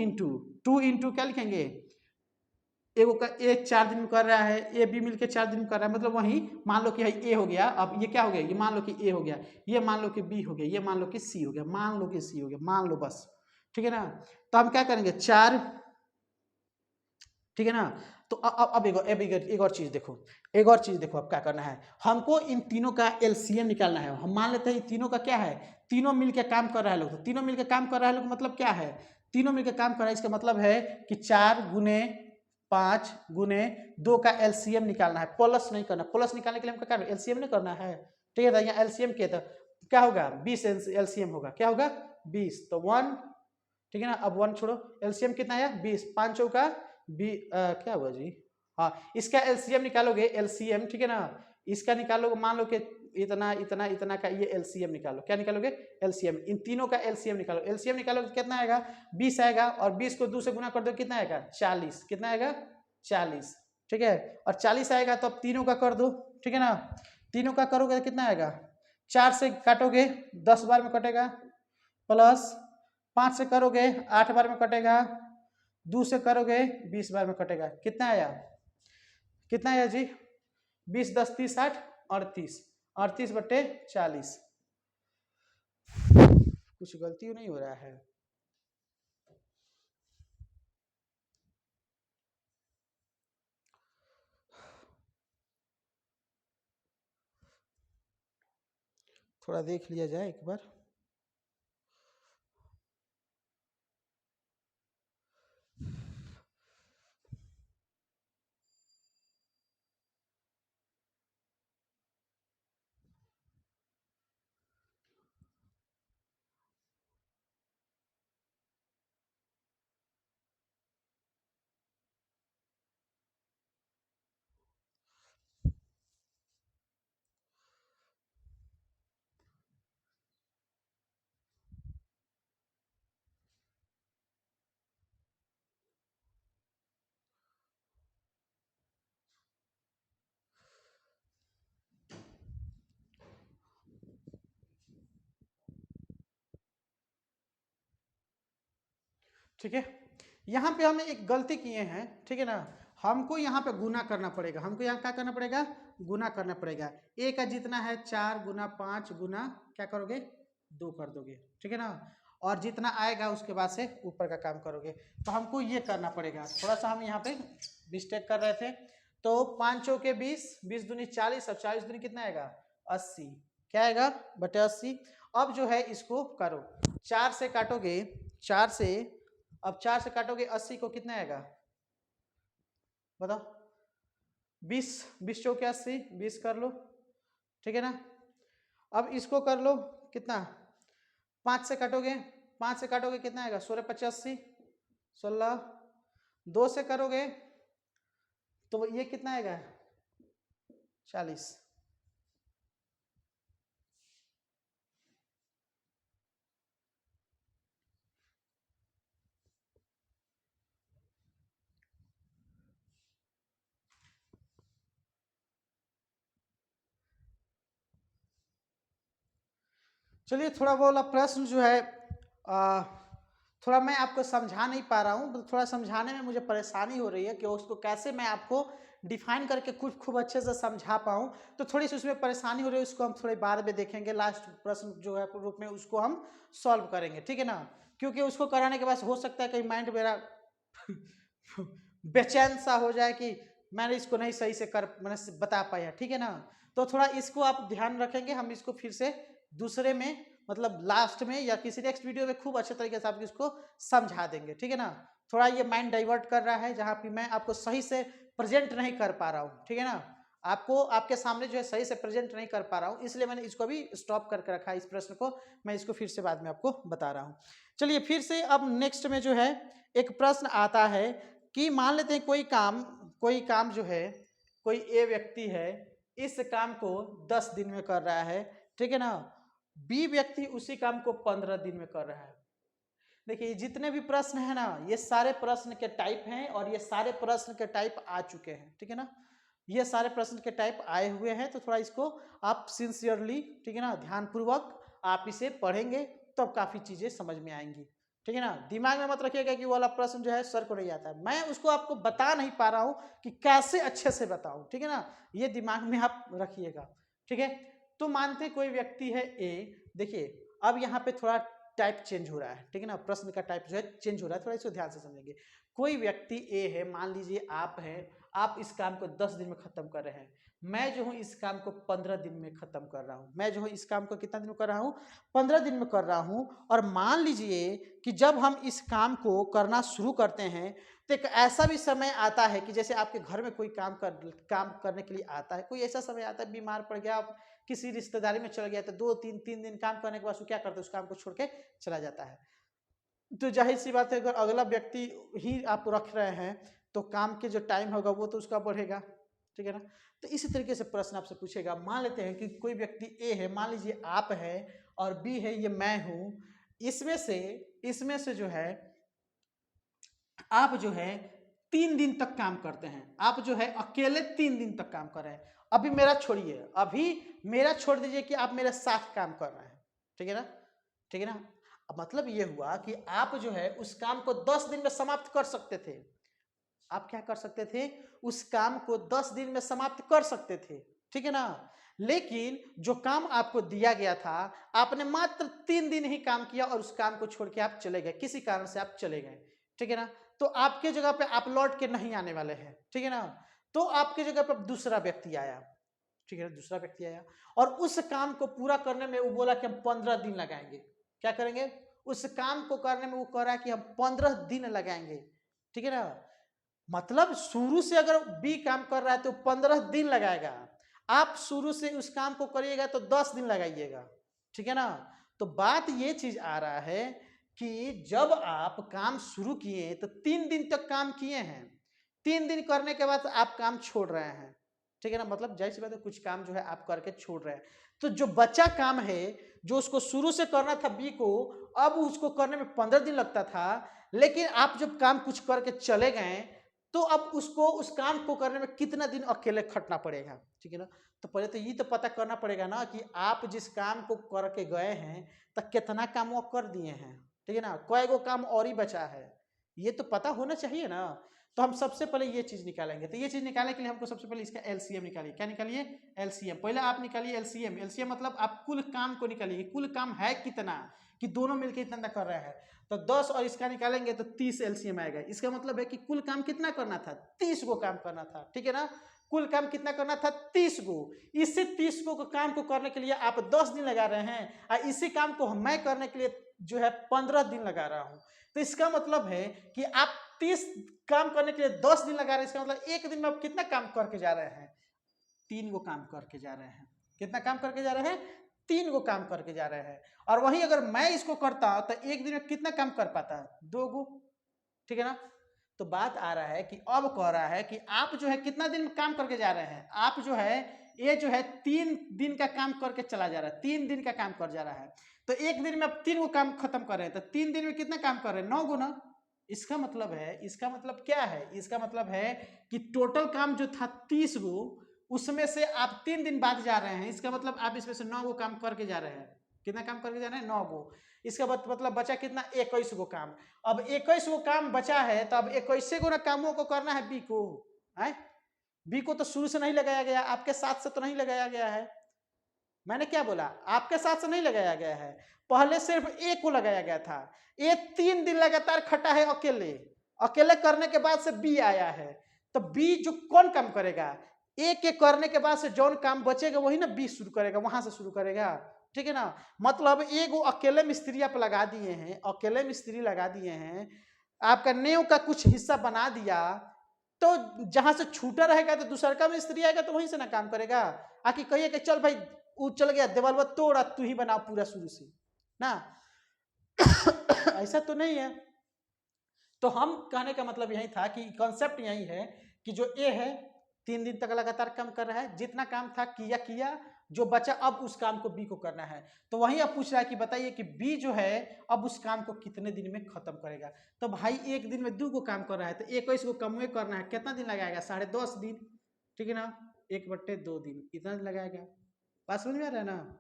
इंटू क्या लिखेंगे, एगो का ए 4 दिन में कर रहा है, ए बी मिलके 4 दिन में कर रहा है, मतलब वही मान लो कि ए हो गया, अब ये क्या हो गया, ये मान लो कि ए हो गया, ये मान लो कि बी हो गया, ये मान लो कि सी हो गया, मान लो कि सी हो गया, मान लो बस, ठीक है ना। तो हम क्या करेंगे 4, ठीक है ना। तो अब एक और चीज देखो, एक और चीज देखो, अब क्या करना है, हमको इन तीनों का एलसीएम निकालना है। हम मान लेते हैं तीनों का क्या है, तीनों मिलकर काम कर रहा है लोग, तो तीनों मिलकर काम कर रहा है लोग मतलब क्या है, तीनों मिलकर काम कर रहा है, इसका मतलब है कि 4 गुने 5 गुने 2 का एलसीएम निकालना है, प्लस नहीं करना। प्लस निकालने के लिए हमको क्या एलसीएम नहीं करना है, ठीक है। यहाँ एलसीएम किया था क्या होगा 20 एलसीएम होगा, क्या होगा 20, तो 1, ठीक है ना। अब 1 छोड़ो, एलसीएम कितना आया 20, 5 चौका क्या हुआ जी, हाँ इसका एलसीएम निकालोगे, एलसीएम ठीक है ना, इसका निकालोगे, मान लो कि इतना इतना इतना का ये एलसीएम निकालो, क्या निकालोगे एलसीएम, इन तीनों का एलसीएम निकालो, एलसीएम निकालोगे कितना आएगा 20 आएगा, और 20 को 2 से गुना कर दो कितना आएगा 40, कितना आएगा 40, ठीक है। और 40 आएगा तो अब तीनों का कर दो, ठीक है ना, तीनों का करोगे तो कितना आएगा, 4 से काटोगे 10 बार में कटेगा, प्लस 5 से करोगे 8 बार में कटेगा, 2 से करोगे 20 बार में कटेगा, कितना आया, कितना आया जी 20 10 30 60 38, 38/40, कुछ गलती नहीं हो रहा है। थोड़ा देख लिया जाए एक बार। ठीक है, यहाँ पे हमने एक गलती किए हैं, ठीक है ना, हमको यहाँ पे गुना करना पड़ेगा, हमको यहाँ क्या करना पड़ेगा, गुना करना पड़ेगा। ए का जितना है 4 गुना 5 गुना क्या करोगे 2 कर दोगे, ठीक है ना। और जितना आएगा उसके बाद से ऊपर का काम करोगे। तो हमको ये करना पड़ेगा, थोड़ा सा हम यहाँ पे मिस्टेक कर रहे थे। तो 5 चौके 20, 20 दूनी 40 और 40 दूनी कितना आएगा 80, क्या आएगा बटे 80। अब जो है इसको करो, 4 से काटोगे, 4 से, अब 4 से काटोगे 80 को कितना आएगा बताओ, 20, 20 चौके 80, 20 कर लो, ठीक है ना। अब इसको कर लो कितना, 5 से काटोगे, 5 से काटोगे कितना आएगा 16 85, 16, 2 से करोगे तो ये कितना आएगा 40। चलिए थोड़ा वो वाला प्रश्न जो है थोड़ा मैं आपको समझा नहीं पा रहा हूँ, थोड़ा समझाने में मुझे परेशानी हो रही है कि उसको कैसे मैं आपको डिफाइन करके कुछ खूब अच्छे से समझा पाऊँ। तो थोड़ी सी उसमें परेशानी हो रही है, उसको हम थोड़ी बाद में देखेंगे, लास्ट प्रश्न जो है रूप में उसको हम सॉल्व करेंगे, ठीक है ना। क्योंकि उसको कराने के बाद हो सकता है कहीं माइंड मेरा बेचैन सा हो जाए कि मैंने इसको नहीं सही से मैंने बता पाया, ठीक है ना। तो थोड़ा इसको आप ध्यान रखेंगे, हम इसको फिर से दूसरे में मतलब लास्ट में या किसी नेक्स्ट वीडियो में खूब अच्छे तरीके से आप इसको समझा देंगे, ठीक है ना। थोड़ा ये माइंड डाइवर्ट कर रहा है जहाँ पे मैं आपको सही से प्रेजेंट नहीं कर पा रहा हूँ, ठीक है ना। आपको आपके सामने जो है सही से प्रेजेंट नहीं कर पा रहा हूँ, इसलिए मैंने इसको भी स्टॉप करके रखा है इस प्रश्न को। मैं इसको फिर से बाद में आपको बता रहा हूँ। चलिए फिर से अब नेक्स्ट में जो है एक प्रश्न आता है कि मान लेते हैं कोई काम जो है, कोई ए व्यक्ति है, इस काम को 10 दिन में कर रहा है, ठीक है ना। बी व्यक्ति उसी काम को 15 दिन में कर रहा है। देखिए जितने भी प्रश्न है ना, ये सारे प्रश्न के टाइप हैं और ये सारे प्रश्न के टाइप आ चुके हैं, ठीक है ना। ये सारे प्रश्न के टाइप आए हुए हैं, तो थोड़ा इसको आप सिंसियरली, ठीक है ना, ध्यानपूर्वक आप इसे पढ़ेंगे तो काफी चीजें समझ में आएंगी, ठीक है ना। दिमाग में मत रखिएगा कि वो वाला प्रश्न जो है सर को नहीं आता है, मैं उसको आपको बता नहीं पा रहा हूं कि कैसे अच्छे से बताऊं, ठीक है ना। ये दिमाग में आप रखिएगा, ठीक है। तो मानते हैं कोई व्यक्ति है ए, देखिए अब यहाँ पे थोड़ा टाइप चेंज हो रहा है, ठीक है ना, प्रश्न का टाइप जो है चेंज हो रहा है, थोड़ा इसको ध्यान से समझेंगे। कोई व्यक्ति ए है, मान लीजिए आप हैं, आप इस काम को 10 दिन में खत्म कर रहे हैं, मैं जो हूं इस काम को 15 दिन में खत्म कर रहा हूं। मैं जो हूं इस काम को कितना दिन में कर रहा हूं 15 दिन में कर रहा हूं। और मान लीजिए कि जब हम इस काम को करना शुरू करते हैं तो एक ऐसा भी समय आता है कि जैसे आपके घर में कोई काम करने के लिए आता है, कोई ऐसा समय आता है बीमार पड़ गया, आप किसी रिश्तेदारी में चला गया, तो 2-3 दिन काम करने के बाद क्या करते हैं, उस काम को छोड़ के चला जाता है। तो जाहिर सी बात है अगर अगला व्यक्ति ही आप रख रहे हैं तो काम के जो टाइम होगा वो तो उसका बढ़ेगा, ठीक है ना। तो इसी तरीके से प्रश्न आपसे पूछेगा, मान लेते हैं कि कोई व्यक्ति ए है, मान लीजिए आप है, और बी है ये मैं हूं। इसमें से जो है आप जो है 3 दिन तक काम करते हैं, आप जो है अकेले 3 दिन तक काम कर रहे हैं। अभी मेरा छोड़िए, अभी मेरा छोड़ दीजिए कि आप मेरे साथ काम कर रहे हैं, ठीक है ना, ठीक है ना। अब मतलब ये हुआ कि आप जो है उस काम को 10 दिन में समाप्त कर सकते थे। आप क्या कर सकते थे, उस काम को 10 दिन में समाप्त कर सकते थे, ठीक है ना। लेकिन जो काम आपको दिया गया था, आपने मात्र 3 दिन ही काम किया और उस काम को छोड़ के आप चले गए, किसी कारण से आप चले गए, ठीक है ना। तो आपके जगह पे आप लौट के नहीं आने वाले हैं, ठीक है ना। तो आपके जगह पर दूसरा व्यक्ति आया, ठीक है, दूसरा व्यक्ति आया और उस काम को पूरा करने में वो बोला कि हम 15 दिन लगाएंगे। क्या करेंगे, उस काम को करने में वो कह रहा है कि हम 15 दिन लगाएंगे, ठीक है ना। मतलब शुरू से अगर बी काम कर रहा है तो 15 दिन लगाएगा, आप शुरू से उस काम को करिएगा तो 10 दिन लगाइएगा, ठीक है ना। तो बात ये चीज आ रहा है कि जब आप काम शुरू किए तो 3 दिन तक काम किए हैं, 3 दिन करने के बाद आप काम छोड़ रहे हैं, ठीक है ना। मतलब जैसी बात है, कुछ काम जो है आप करके छोड़ रहे हैं, तो जो बचा काम है जो उसको शुरू से करना था बी को, अब उसको करने में 15 दिन लगता था, लेकिन आप जब काम कुछ करके चले गए तो अब उसको उस काम को करने में कितना दिन अकेले खटना पड़ेगा, ठीक है ना। तो पहले तो ये तो पता करना पड़ेगा ना कि आप जिस काम को करके गए हैं तो कितना काम वो कर दिए हैं, ठीक है ना, कई गो काम और ही बचा है, ये तो पता होना चाहिए ना। तो हम सबसे पहले ये चीज निकालेंगे, तो ये चीज निकालने के लिए हमको सबसे पहले इसका एलसीएम निकालिए। क्या निकालिए, एलसीएम। पहले आप निकालिए एलसीएम। एलसीएम मतलब आप कुल काम को निकालिए, कुल काम है कितना, कि दोनों मिलकर इतना कर रहे हैं। तो 10 और इसका निकालेंगे तो 30 एलसीएम आएगा। इसका मतलब है कि कुल काम कितना करना था, 30 गो काम करना था, ठीक है ना। कुल काम कितना करना था, 30 गो। इसी 30 गो काम को करने के लिए आप 10 दिन लगा रहे हैं और इसी काम को मैं करने के लिए जो है 15 दिन लगा रहा हूं। तो इसका मतलब है कि आप 30 काम करने के लिए 10 दिन लगा रहे हैं। इसका मतलब एक दिन में आप कितना काम करके जा रहे हैं, 3 गो काम करके जा रहे हैं। कितना काम करके जा रहे हैं, 3 गो काम करके जा रहे हैं। और वहीं अगर मैं इसको करता तो एक दिन में कितना काम कर पाता, 2 गो, ठीक है ना। तो बात आ रहा है कि अब कह रहा है कि आप जो है कितना दिन में काम करके जा रहे हैं, आप जो है ये जो है 3 दिन का काम करके चला जा रहा है, 3 दिन का काम कर जा रहा है। तो एक दिन में आप 3 गो काम खत्म कर रहे हैं, तो 3 दिन में कितना काम कर रहे हैं, 9 गो ना। इसका मतलब है, इसका मतलब क्या है, इसका मतलब है कि टोटल काम जो था 30 गो, उसमें से आप 3 दिन बाद जा रहे हैं। इसका मतलब आप इसमें से 9 गो काम करके जा रहे हैं। कितना काम करके जा रहे हैं, 9 गो। इसका मतलब बचा कितना, 21 गो काम। अब 21 गो काम बचा है, तो अब 21 गो ना कामों को करना है बी को। है बी को तो शुरू से नहीं लगाया गया, आपके साथ से तो नहीं लगाया गया है। मैंने क्या बोला, आपके साथ से नहीं लगाया गया है, पहले सिर्फ ए को लगाया गया था। ए 3 दिन लगातार खटा है अकेले, अकेले करने के बाद से बी आया है। तो बी जो कौन काम करेगा, ए के करने के बाद से जौन काम बचेगा वही ना बी शुरू करेगा, वहां से शुरू करेगा, ठीक है ना। मतलब एगो अकेले मिस्त्री आप लगा दिए हैं, अकेले मिस्त्री लगा दिए हैं, आपका नेव का कुछ हिस्सा बना दिया, तो जहां से छूटा रहेगा तो दूसरा का मिस्त्री आएगा तो वहीं से ना काम करेगा। आके कहिए कि चल भाई वो चल गया देवाल तोड़ा, तू ही बना पूरा शुरू से ना। ऐसा तो नहीं है। तो हम कहने का मतलब यही था कि कॉन्सेप्ट यही है कि जो ए है 3 दिन तक लगातार काम कर रहा है, जितना काम था किया, जो बचा अब उस काम को बी को करना है। तो वही अब पूछ रहा है कि बताइए कि बी जो है अब उस काम को कितने दिन में खत्म करेगा। तो भाई एक दिन में 2 गो काम कर रहा है, तो 21 गो कमुए करना है, कितना दिन लगाएगा, 10.5 दिन, ठीक है ना। 1/2 दिन इतना दिन लगाएगा। बात समझ में आ रहा है ना।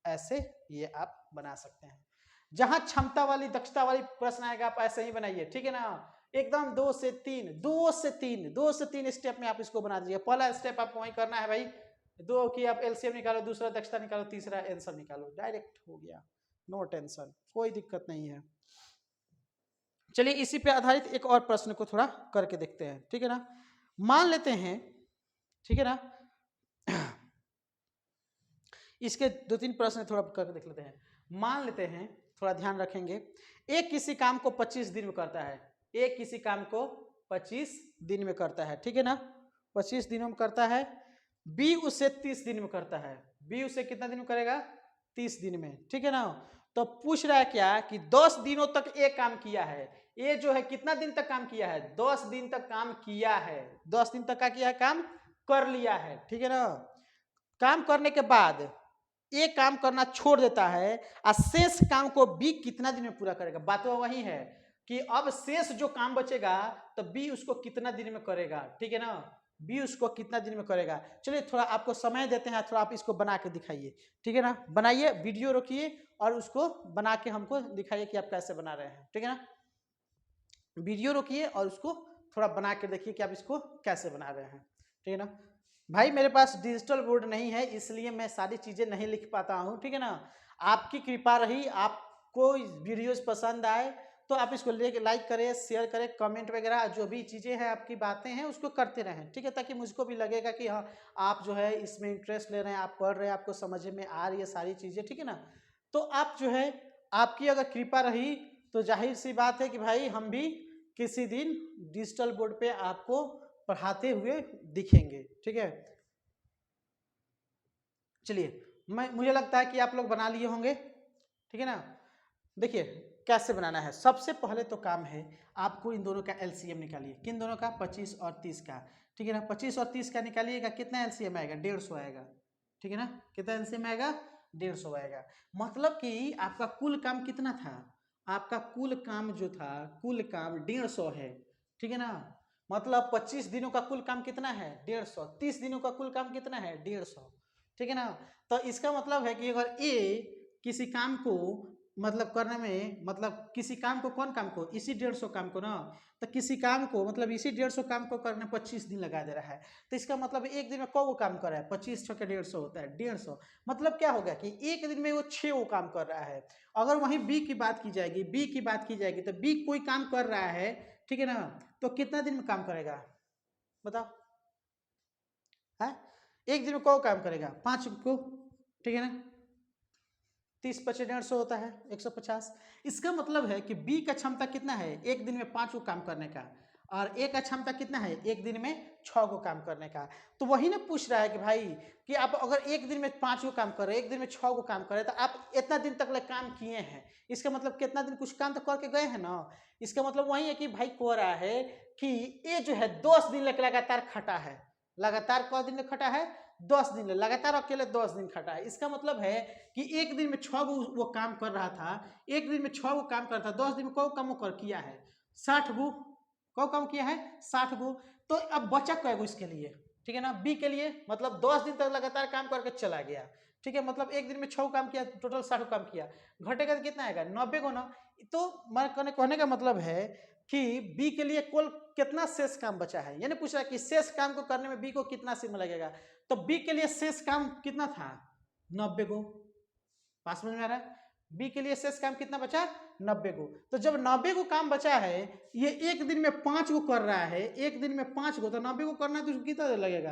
ऐसे ये आप बना सकते हैं। जहां क्षमता वाली दक्षता वाली प्रश्न आएगा आप ऐसे ही बनाइए, ठीक है ना। एकदम 2 से 3 स्टेप में आप इसको बना दीजिए। पहला स्टेप आपको वही करना है भाई, 2 की आप एलसीएम निकालो, दूसरा दक्षता निकालो, तीसरा आंसर निकालो, डायरेक्ट हो गया, नो टेंशन, कोई दिक्कत नहीं है। चलिए इसी पे आधारित एक और प्रश्न को थोड़ा करके देखते हैं, ठीक है ना। मान लेते हैं, ठीक है ना, इसके 2-3 प्रश्न थोड़ा करके देख लेते हैं। मान लेते हैं, थोड़ा ध्यान रखेंगे, एक किसी काम को 25 दिन में करता है, एक किसी काम को 25 दिन में करता है, ठीक है ना, 25 दिनों में करता है। बी उसे 30 दिन में करता है, बी उसे कितना दिन में करेगा, 30 दिन में, ठीक है ना। तो पूछ रहा है क्या कि 10 दिनों तक एक काम किया है, ये जो है कितना दिन तक काम किया है, 10 दिन तक काम किया है, 10 दिन तक का किया है, काम कर लिया है, ठीक है ना। काम करने के बाद एक काम करना छोड़ देता है और शेष काम को बी कितना दिन में पूरा करेगा। बात तो वही है कि अब शेष जो काम बचेगा तो बी उसको कितना दिन में करेगा, ठीक है ना, बी उसको कितना दिन में करेगा। चलिए थोड़ा आपको समय देते हैं, थोड़ा आप इसको बना के दिखाइए, ठीक है ना। बनाइए, वीडियो रोकिए और उसको बना के हमको दिखाइए कि आप कैसे बना रहे हैं, ठीक है ना। वीडियो रोकिए और उसको थोड़ा बना के देखिए कि आप इसको कैसे बना रहे हैं, ठीक है ना। भाई मेरे पास डिजिटल बोर्ड नहीं है इसलिए मैं सारी चीज़ें नहीं लिख पाता हूँ, ठीक है ना। आपकी कृपा रही, आपको वीडियोस पसंद आए तो आप इसको लेके लाइक करें, शेयर करें, कमेंट वगैरह जो भी चीज़ें हैं, आपकी बातें हैं उसको करते रहें, ठीक है, ताकि मुझको भी लगेगा कि हाँ आप जो है इसमें इंटरेस्ट ले रहे हैं, आप पढ़ रहे हैं, आपको समझ में आ रही है सारी चीज़ें, ठीक है ना। तो आप जो है, आपकी अगर कृपा रही तो जाहिर सी बात है कि भाई हम भी किसी दिन डिजिटल बोर्ड पे आपको पढ़ाते हुए दिखेंगे, ठीक है। चलिए मुझे लगता है कि आप लोग बना लिए होंगे, ठीक है ना। देखिए कैसे बनाना है, सबसे पहले तो काम है आपको इन दोनों का एलसीएम निकालिए। किन दोनों का, 25 और 30 का, ठीक है ना। 25 और 30 का निकालिएगा, कितना एलसीएम आएगा, 150 आएगा, ठीक है ना। कितना एलसीएम आएगा, 150 आएगा। मतलब कि आपका कुल काम कितना था, आपका कुल काम जो था, कुल काम 150 है, ठीक है ना। मतलब 25 दिनों का कुल काम कितना है, 150, 30 दिनों का कुल काम कितना है, 150, ठीक है ना। तो इसका मतलब है कि अगर ए किसी काम को मतलब करने में, मतलब किसी काम को, कौन काम को, इसी 150 काम को ना, तो किसी काम को मतलब इसी 150 काम को करने 25 दिन लगा दे रहा है। तो इसका मतलब एक दिन में कौ वो काम कर रहा है, 25 छः 150 होता है 150। मतलब क्या होगा कि एक दिन में वो 6 वो काम कर रहा है। अगर वहीं बी की बात की जाएगी, बी की बात की जाएगी, तो बी कोई काम कर रहा है, ठीक है ना, तो कितना दिन में काम करेगा बताओ, है एक दिन में कौ काम करेगा, 5 को, ठीक है ना, 30 25 150 होता है 150। इसका मतलब है कि बी का क्षमता कितना है, एक दिन में 5 को काम करने का, और ए का क्षमता कितना है, एक दिन में 6 को काम करने का। तो वही ना पूछ रहा है कि भाई कि आप अगर एक दिन में 5 को काम कर रहे, एक दिन में 6 को काम कर रहे, तो आप इतना दिन तक काम किए हैं, इसका मतलब कितना दिन कुछ काम तो करके गए हैं ना। इसका मतलब वही है कि भाई कह रहा है कि ये जो है 10 दिन लगातार खटा है, लगातार कौ दिन खटा है, 10 दिन लगातार अकेले 10 दिन खटा है। इसका मतलब है कि एक दिन में 6 वो काम कर रहा था, एक दिन में 6 वो काम कर रहा था, 10 दिन में कौ काम कर किया है, 60 गो कौ काम किया है, 60 गो। तो अब बचा कै गो इसके लिए, ठीक है ना, बी के लिए, मतलब 10 दिन तक लगातार काम करके चला गया, ठीक है, मतलब एक दिन में 6 काम किया, टोटल 60 काम किया, घटेगा तो कितना आएगा 90 गो ना। तो मैं कहने का मतलब है कि बी के लिए कुल कितना शेष काम बचा है, यानी पूछ रहा है कि शेष काम को करने में बी को कितना समय लगेगा। तो बी के लिए शेष काम कितना था, 90 गो, पास समझ में आ रहा है, बी के लिए शेष काम कितना बचा, 90 गो। तो जब 90 गो काम बचा है, ये एक दिन में 5 गो कर रहा है, एक दिन में 5 गो, तो 90 गो करना है तो कितना लगेगा,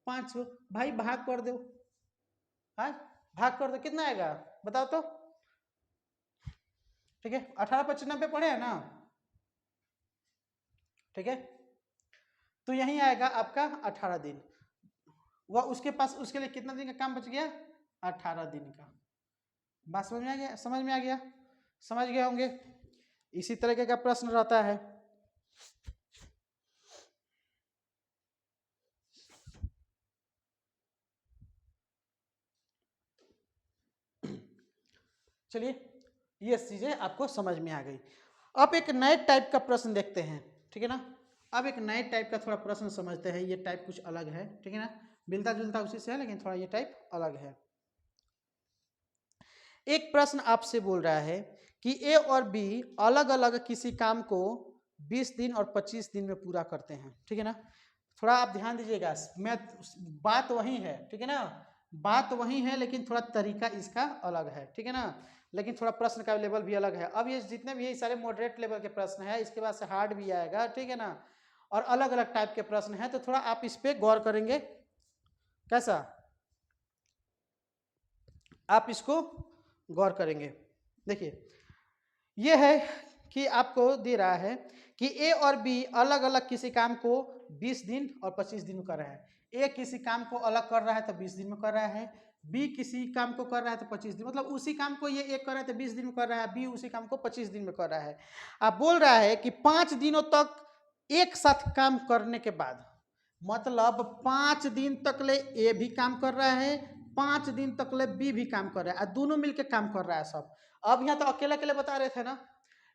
5 गो, भाई भाग कर दो, हाँ भाग कर दो, कितना आएगा बताओ तो, ठीक है, 18 25 90 पढ़े है ना, ठीक है, तो यही आएगा आपका 18 दिन। वह उसके पास उसके लिए कितना दिन का काम बच गया, 18 दिन का। बात समझ में आ गया, समझ में आ गया, समझ गए होंगे। इसी तरीके का प्रश्न रहता है। चलिए ये चीजें आपको समझ में आ गई। अब एक नए टाइप का प्रश्न देखते हैं, ठीक है ना, अब एक नए टाइप का थोड़ा प्रश्न समझते हैं। ये टाइप कुछ अलग है, ठीक है ना, मिलता जुलता उसी से है लेकिन थोड़ा ये टाइप अलग है। एक प्रश्न आपसे बोल रहा है कि ए और बी अलग अलग किसी काम को 20 दिन और 25 दिन में पूरा करते हैं, ठीक है ना। थोड़ा आप ध्यान दीजिएगा, मैं बात वही है, ठीक है ना, बात वही है लेकिन थोड़ा तरीका इसका अलग है, ठीक है ना, लेकिन थोड़ा प्रश्न का लेवल भी अलग है। अब ये जितने भी ये सारे मॉडरेट लेवल के प्रश्न है, इसके बाद से हार्ड भी आएगा, ठीक है ना, और अलग अलग टाइप के प्रश्न है, तो थोड़ा आप इस पे गौर करेंगे। कैसा, आप इसको गौर करेंगे। देखिए ये है कि आपको दे रहा है कि ए और बी अलग अलग किसी काम को 20 दिन और 25 दिन में कर रहा है। ए किसी काम को अलग कर रहा है तो 20 दिन में कर रहा है, बी किसी काम को कर रहा है तो 25 दिन, मतलब उसी काम को ये एक कर रहा है तो 20 दिन में कर रहा है, बी उसी काम को 25 दिन में कर रहा है। आप बोल रहा है कि 5 दिनों तक एक साथ काम करने के बाद, मतलब 5 दिन तक ले ए भी काम कर रहा है, 5 दिन तक ले बी भी काम कर रहा है, दोनों मिलकर काम कर रहा है सब। अब यहाँ तो अकेले अकेले बता रहे थे ना,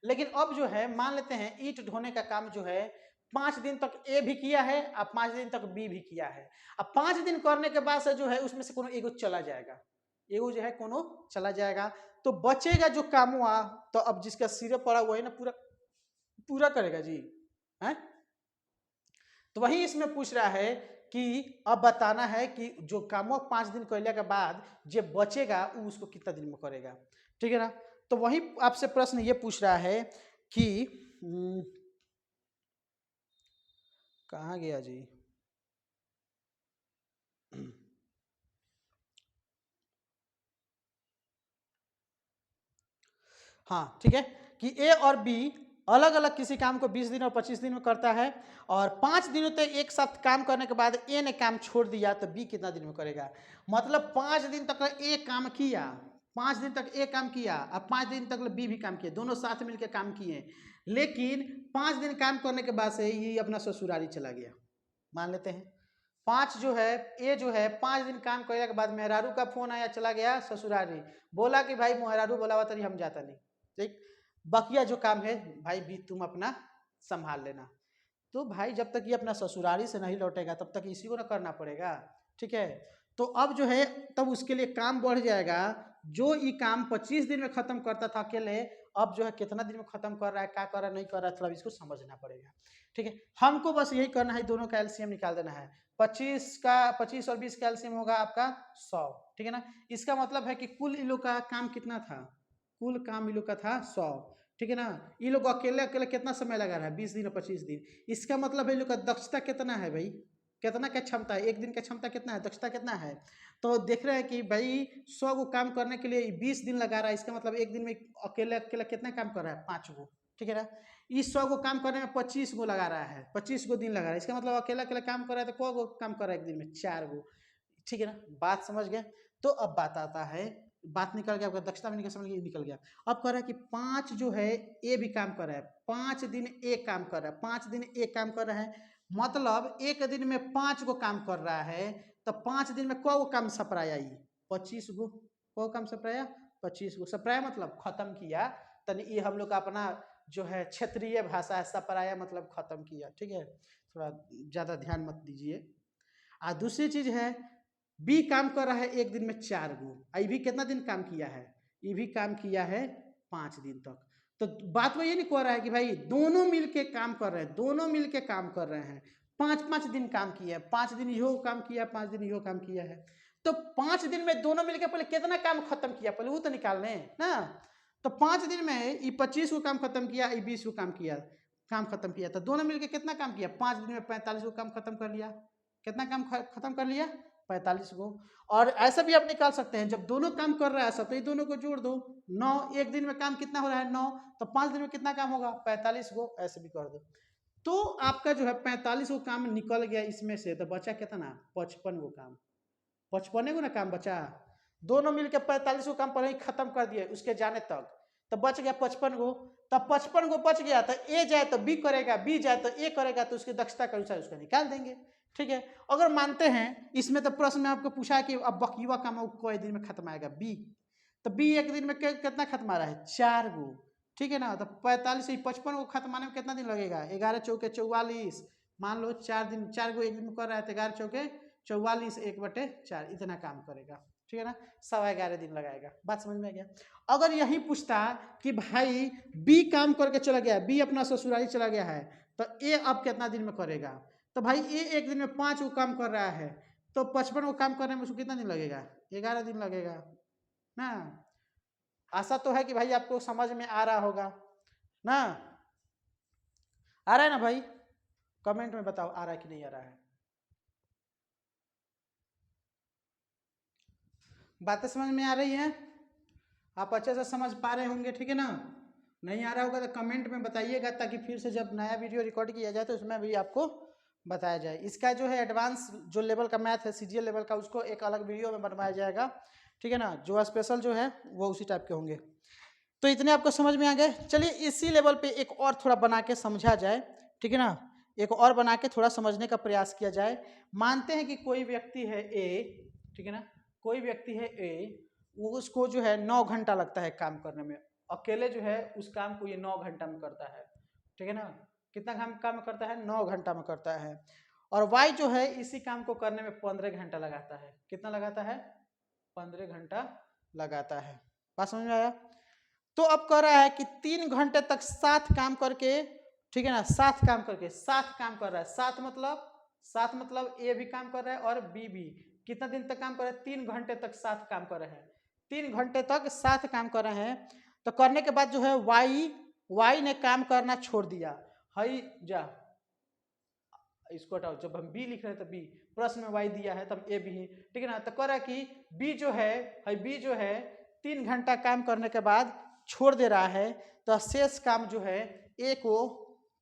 लेकिन अब जो है मान लेते हैं ईंट ढोने का काम जो है 5 दिन तक ए भी किया है और 5 दिन तक बी भी किया है। अब 5 दिन करने के बाद से जो है उसमें से कोनो एगो चला जाएगा, एगो जो है कोनो चला जाएगा, तो बचेगा जो काम हुआ, तो अब जिसका सिरे पड़ा हुआ है ना पूरा पूरा करेगा जी, है। तो वही इसमें पूछ रहा है कि अब बताना है कि जो काम 5 दिन करने के बाद जो बचेगा वो उसको कितना दिन में करेगा, ठीक है ना। तो वही आपसे प्रश्न ये पूछ रहा है कि कहाँ गया जी, हाँ ठीक है, कि ए और बी अलग अलग किसी काम को 20 दिन और 25 दिन में करता है, और 5 दिनों तक एक साथ काम करने के बाद ए ने काम छोड़ दिया तो बी कितना दिन में करेगा। मतलब 5 दिन तक ए काम किया, 5 दिन तक ए काम किया, अब 5 दिन तक बी भी काम किया, दोनों साथ मिलकर काम किए, लेकिन 5 दिन काम करने के बाद से ये अपना ससुरारी चला गया, मान लेते हैं। 5 जो है ए जो है 5 दिन काम करने के बाद मेहरारू का फोन आया, चला गया ससुरारी, बोला कि भाई मेहरारू बोला तरी हम जाता नहीं, ठीक, बकिया जो काम है भाई भी तुम अपना संभाल लेना। तो भाई जब तक ये अपना ससुरारी से नहीं लौटेगा तब तक इसी को ना करना पड़ेगा, ठीक है। तो अब जो है तब उसके लिए काम बढ़ जाएगा, जो ये काम 25 दिन में खत्म करता था अकेले, अब जो है कितना दिन में खत्म कर रहा है, क्या कर रहा है, नहीं कर रहा है, थोड़ा इसको समझना पड़ेगा। ठीक है, हमको बस यही करना है, दोनों का एलसीएम निकाल देना है। 25 और 20 का एलसीएम होगा आपका 100। ठीक है ना, इसका मतलब है कि कुल इन लोग का काम कितना था, कुल काम इन लोग का था 100। ठीक है ना, ये लोग अकेले अकेले कितना समय लगा रहा है, 20 दिन और 25 दिन। इसका मतलब इन लोग का दक्षता कितना है भाई, कितना का क्षमता है, एक दिन का क्षमता कितना है, दक्षता कितना है। तो देख रहे हैं कि भाई 100 को काम करने के लिए 20 दिन लगा रहा है, इसका मतलब एक दिन में अकेले अकेले कितना काम कर रहा है, 5 गो। ठीक है ना, इस 100 को काम करने में 25 गो लगा रहा है, 25 गो दिन लगा रहा है, इसका मतलब अकेला अकेला काम कर रहा है तो को गो काम कर रहा है एक दिन में, 4 गो। ठीक है ना, बात समझ गए। तो अब बात आता है, बात निकल गया आपका, दक्षता भी निकल गया। अब कह रहा है कि 5 जो है ए भी काम कर रहा है, 5 दिन ए काम कर रहा है, 5 दिन ए काम कर रहा है, मतलब एक दिन में 5 गो काम कर रहा है, तो 5 दिन में को काम सपराया, 25 गो। को काम सपराया, 25 गो सपराया मतलब खत्म किया। तनी ये हम लोग का अपना जो है क्षेत्रीय भाषा है, सपराया मतलब खत्म किया। ठीक है, थोड़ा ज़्यादा ध्यान मत दीजिए। दूसरी चीज है, बी काम कर रहा है एक दिन में 4 गो, ये भी कितना दिन काम किया है, ये भी काम किया है 5 दिन तक। तो बात वो ये नहीं कह रहा है कि भाई दोनों मिलके काम कर रहे हैं, दोनों मिलके काम कर रहे हैं, 5-5 दिन काम किया है, 5 दिन यो काम किया, 5 दिन यो काम किया है। तो 5 दिन में दोनों मिलके पहले कितना काम खत्म किया, पहले वो तो निकालने ना। तो 5 दिन में ये 25 को काम खत्म किया, ये 20 को काम किया, काम खत्म किया, तो दोनों मिलके कितना काम किया, 5 दिन में 45 को काम खत्म कर लिया। कितना काम खत्म कर लिया, 45 गो। और ऐसा भी आप निकाल सकते हैं, जब दोनों काम कर रहा है सब तो ये दोनों को जोड़ दो, 9। एक दिन में काम कितना हो रहा है, 9, तो 5 दिन में कितना काम होगा, 45 गो, ऐसे भी कर दो। तो आपका जो है 45 गो काम निकल गया इसमें से, तो बचा कितना, 55 गो काम, 55 गो ना काम बचा। दोनों मिलकर 45 गो काम पहले ही खत्म कर दिए उसके जाने तक, तो बच गया 55 गो। तब 55 गो बच गया, तो ए जाए तो बी करेगा, बी जाए तो ए करेगा, तो उसकी दक्षता के अनुसार उसका निकाल देंगे। ठीक है, अगर मानते हैं इसमें, तो प्रश्न में आपको पूछा कि अब बकीवा काम कोई दिन में खत्म आएगा, बी, तो बी एक दिन में कितना खत्म आ रहा है, 4 गो। ठीक है ना, तो 45 से 55 को खत्म आने में कितना दिन लगेगा, 11 चौके 44, मान लो 4 दिन, 4 गो एक दिन में कर रहा है, तो 11 चौके 44, 1/4 इतना काम करेगा। ठीक है ना, 11.25 दिन लगाएगा। बात समझ में आ गया। अगर यही पूछता कि भाई बी काम करके चला गया, बी अपना ससुराली चला गया है, तो ए अब कितना दिन में करेगा, तो भाई ए एक दिन में 5 को काम कर रहा है, तो 55 को काम करने में उसको कितना दिन लगेगा, 11 दिन लगेगा ना। आशा तो है कि भाई आपको समझ में आ रहा होगा ना, आ रहा है ना भाई, कमेंट में बताओ आ रहा है कि नहीं आ रहा है। बातें समझ में आ रही हैं, आप अच्छे से समझ पा रहे होंगे। ठीक है ना, नहीं आ रहा होगा तो कमेंट में बताइएगा, ताकि फिर से जब नया वीडियो रिकॉर्ड किया जाए तो उसमें भी आपको बताया जाए। इसका जो है एडवांस जो लेवल का मैथ है, सीजीएल लेवल का, उसको एक अलग वीडियो में बनवाया जाएगा। ठीक है ना, जो स्पेशल जो है वो उसी टाइप के होंगे। तो इतने आपको समझ में आ गए। चलिए इसी लेवल पे एक और थोड़ा बना के समझा जाए। ठीक है ना, एक और बना के थोड़ा समझने का प्रयास किया जाए। मानते हैं कि कोई व्यक्ति है ए, ठीक है ना, कोई व्यक्ति है ए, वो उसको जो है 9 घंटा लगता है काम करने में, अकेले जो है उस काम को ये 9 घंटा में करता है। ठीक है ना, कितना काम करता है, 9 घंटा में करता है। और वाई जो है इसी काम को करने में 15 घंटा लगाता है। कितना लगाता है, 15 घंटा लगाता है। बात समझ में आया। तो अब कह रहा है कि 3 घंटे तक साथ काम करके, ठीक है ना, साथ काम करके, साथ काम कर रहा है, साथ मतलब ए भी काम कर रहा है और बी भी। कितना दिन तक काम कर रहे हैं, 3 घंटे तक साथ काम कर रहे हैं, 3 घंटे तक साथ काम कर रहे हैं। तो करने के बाद जो है वाई ने काम करना छोड़ दिया, हई जा इसको हटाओ, जब हम बी लिख रहे हैं तो बी, प्रश्न में वाई दिया है तब ए भी है। ठीक है ना, तो कह रहा है कि बी जो है 3 घंटा काम करने के बाद छोड़ दे रहा है, तो शेष काम जो है ए को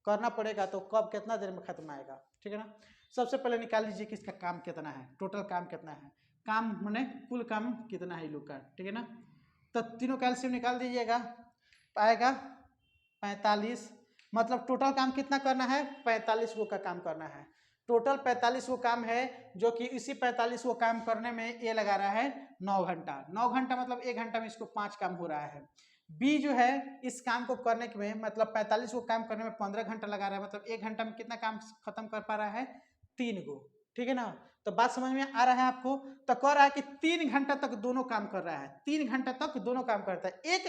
करना पड़ेगा, तो कब कितना देर में खत्म आएगा। ठीक है ना, सबसे पहले निकाल लीजिए कि इसका काम कितना है, टोटल काम कितना है, काम माने कुल काम कितना है लोग का। ठीक है ना, तो तीनों कैल्शियम निकाल दीजिएगा, आएगा 45, मतलब टोटल काम कितना करना है, 45 गो का काम करना है। टोटल 45 गो काम है, जो कि इसी 45 गो काम करने में ये लगा रहा है 9 घंटा। 9 घंटा मतलब 1 घंटा में इसको 5 काम हो रहा है। बी जो है इस काम को करने में, मतलब 45 गो काम करने में 15 घंटा लगा रहा है, मतलब 1 घंटा में कितना काम खत्म कर पा रहा है, 3 गो। ठीक है ना। तो बात समझ में आ रहा है आपको। तो कह रहा है कि 3 घंटा तक दोनों काम कर रहा है, 3 घंटा तक दोनों काम करता है। 1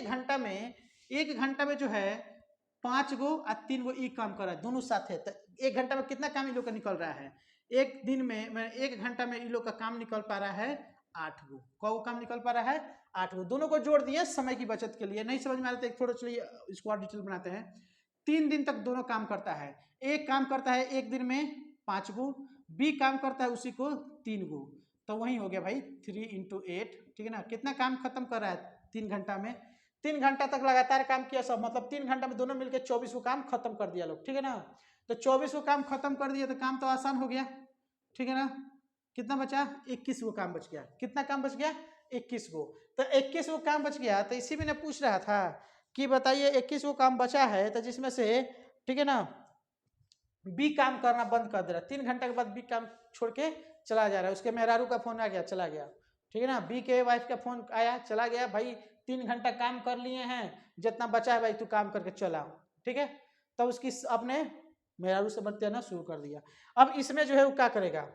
घंटा में जो है 5 गो और 3 गो ई काम कर रहा है दोनों साथ है। तो 1 घंटा में कितना काम इन लोग का निकल रहा है? एक दिन में मैं 1 घंटा में इन लोग का काम निकल पा रहा है 8 गो। कौ काम निकल पा रहा है? 8 गो। दोनों को जोड़ दिए समय की बचत के लिए। नहीं समझ में आ रहा तो एक थोड़ा चलिए इसको और डिटेल बनाते हैं। 3 दिन तक दोनों काम करता है। एक काम करता है एक दिन में 5 गो, बी काम करता है उसी को 3 गो। तो वही हो गया भाई 3 × 8, ठीक है ना। कितना काम खत्म कर रहा है 3 घंटा में? 3 घंटा तक लगातार काम किया सब, मतलब 3 घंटा में दोनों मिलकर 24 को काम खत्म कर दिया लोग, ठीक है ना। तो 24 को काम खत्म कर दिया तो काम तो आसान हो गया, ठीक है ना। कितना बचा? 21 को काम बच गया। कितना काम बच गया? 21 को। तो 21 को काम बच गया। तो इसी में मैं पूछ रहा था कि बताइए 21 को काम बचा है तो जिसमें से, ठीक है ना, बी काम करना बंद कर दे रहा है। 3 घंटे के बाद बी काम छोड़ के चला जा रहा है। उसके मेहरारू का फोन आ गया, चला गया, ठीक है ना। बी के वाइफ का फोन आया, चला गया। भाई 3 घंटा काम कर लिए हैं, जितना बचा है भाई तू काम करके चला, ठीक है। तब उसकी अपने मेहरारू से बतियाना शुरू कर दिया। अब इसमें जो है वो क्या करेगा?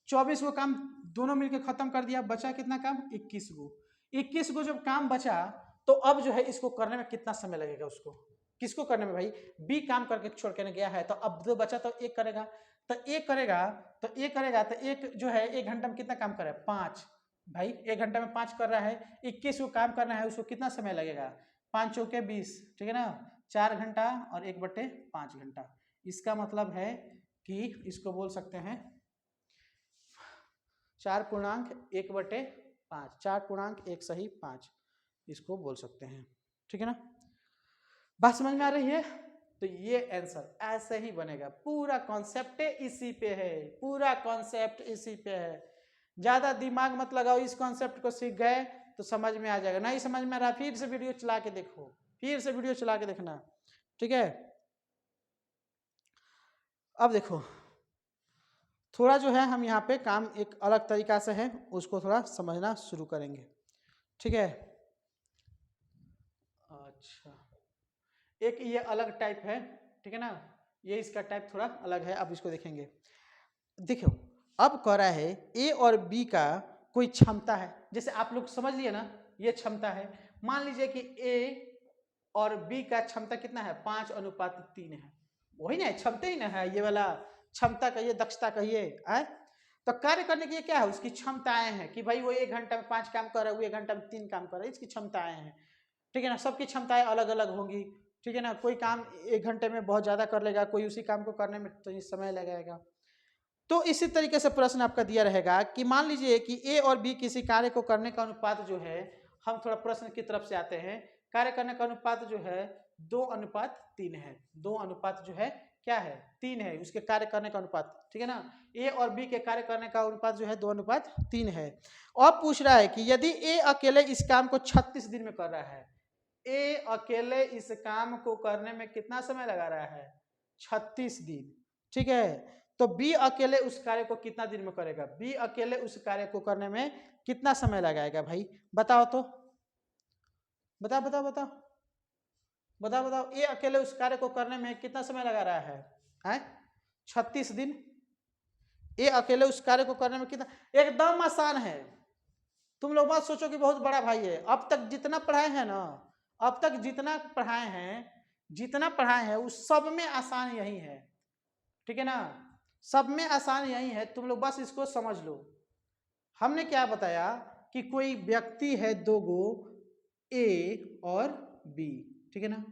24 को काम दोनों मिलकर खत्म कर दिया। बचा कितना काम? 21 गो। 21 गो जब काम बचा तो अब जो है इसको करने में कितना समय लगेगा उसको? किसको करने में भाई? बी काम करके छोड़ के गया है। तो अब दो बचा तो एक करेगा। तो एक करेगा तो एक जो है 1 घंटा में कितना काम कर रहा है? 5। भाई 1 घंटा में 5 कर रहा है, 21 को काम करना है, उसको कितना समय लगेगा? 5 चौके 20, ठीक है ना। 4 घंटा और 1/5 घंटा। इसका मतलब है कि इसको बोल सकते हैं 4.1/5, 4.1 इसको बोल सकते हैं, ठीक है ना। बात समझ में आ रही है? तो ये आंसर ऐसे ही बनेगा। पूरा कॉन्सेप्ट इसी पे है, पूरा कॉन्सेप्ट इसी पे है। ज्यादा दिमाग मत लगाओ, इस कॉन्सेप्ट को सीख गए तो समझ में आ जाएगा। नहीं समझ में आ रहा फिर से वीडियो चला के देखो, फिर से वीडियो चला के देखना, ठीक है। अब देखो थोड़ा जो है हम यहाँ पे काम एक अलग तरीका से है उसको थोड़ा समझना शुरू करेंगे, ठीक है। अच्छा, एक ये अलग टाइप है, ठीक है ना। ये इसका टाइप थोड़ा अलग है। अब इसको देखेंगे। देखो अब कह रहा है ए और बी का कोई क्षमता है। जैसे आप लोग समझ लिए ना, ये क्षमता है। मान लीजिए कि ए और बी का क्षमता कितना है? 5:3 है। वही ना क्षमता ही ना है, ये वाला क्षमता कहिए, दक्षता कहिए, आए। तो कार्य करने की क्या है? उसकी क्षमताएं हैं कि भाई वो 1 घंटा में 5 काम कर रहा है, वो 1 घंटा में 3 काम कर रहा है, इसकी क्षमताएं हैं, ठीक है ना। सबकी क्षमताएं अलग अलग होंगी, ठीक है ना। कोई काम 1 घंटे में बहुत ज्यादा कर लेगा, कोई उसी काम को करने में तो समय लगेगा। तो इसी तरीके से प्रश्न आपका दिया रहेगा कि मान लीजिए कि ए और बी किसी कार्य को करने का अनुपात जो है, हम थोड़ा प्रश्न की तरफ से आते हैं। कार्य करने का अनुपात जो है 2:3 है। 2 जो है क्या है? 3 है उसके कार्य करने का अनुपात, ठीक है ना। ए और बी के कार्य करने का अनुपात जो है 2:3 है। और पूछ रहा है कि यदि ए अकेले इस काम को 36 दिन में कर रहा है, ए अकेले इस काम को करने में कितना समय लगा रहा है? 36 दिन, ठीक है। तो बी अकेले उस कार्य को कितना दिन में करेगा? बी अकेले उस कार्य को करने में कितना समय लगाएगा भाई? बताओ तो, बताओ बताओ बताओ बताओ बताओ। ए अकेले उस कार्य को करने में कितना समय लगा रहा है? 36 दिन। ए अकेले उस कार्य को करने में कितना, एकदम आसान है। तुम लोग मत सोचो कि बहुत बड़ा भाई है। अब तक जितना पढ़ाए हैं ना, अब तक जितना पढ़ाए हैं उस सब में आसान यही है, ठीक है ना। सब में आसान यही है, तुम लोग बस इसको समझ लो। हमने क्या बताया कि कोई व्यक्ति है 2 गो, ए और बी, ठीक है ना।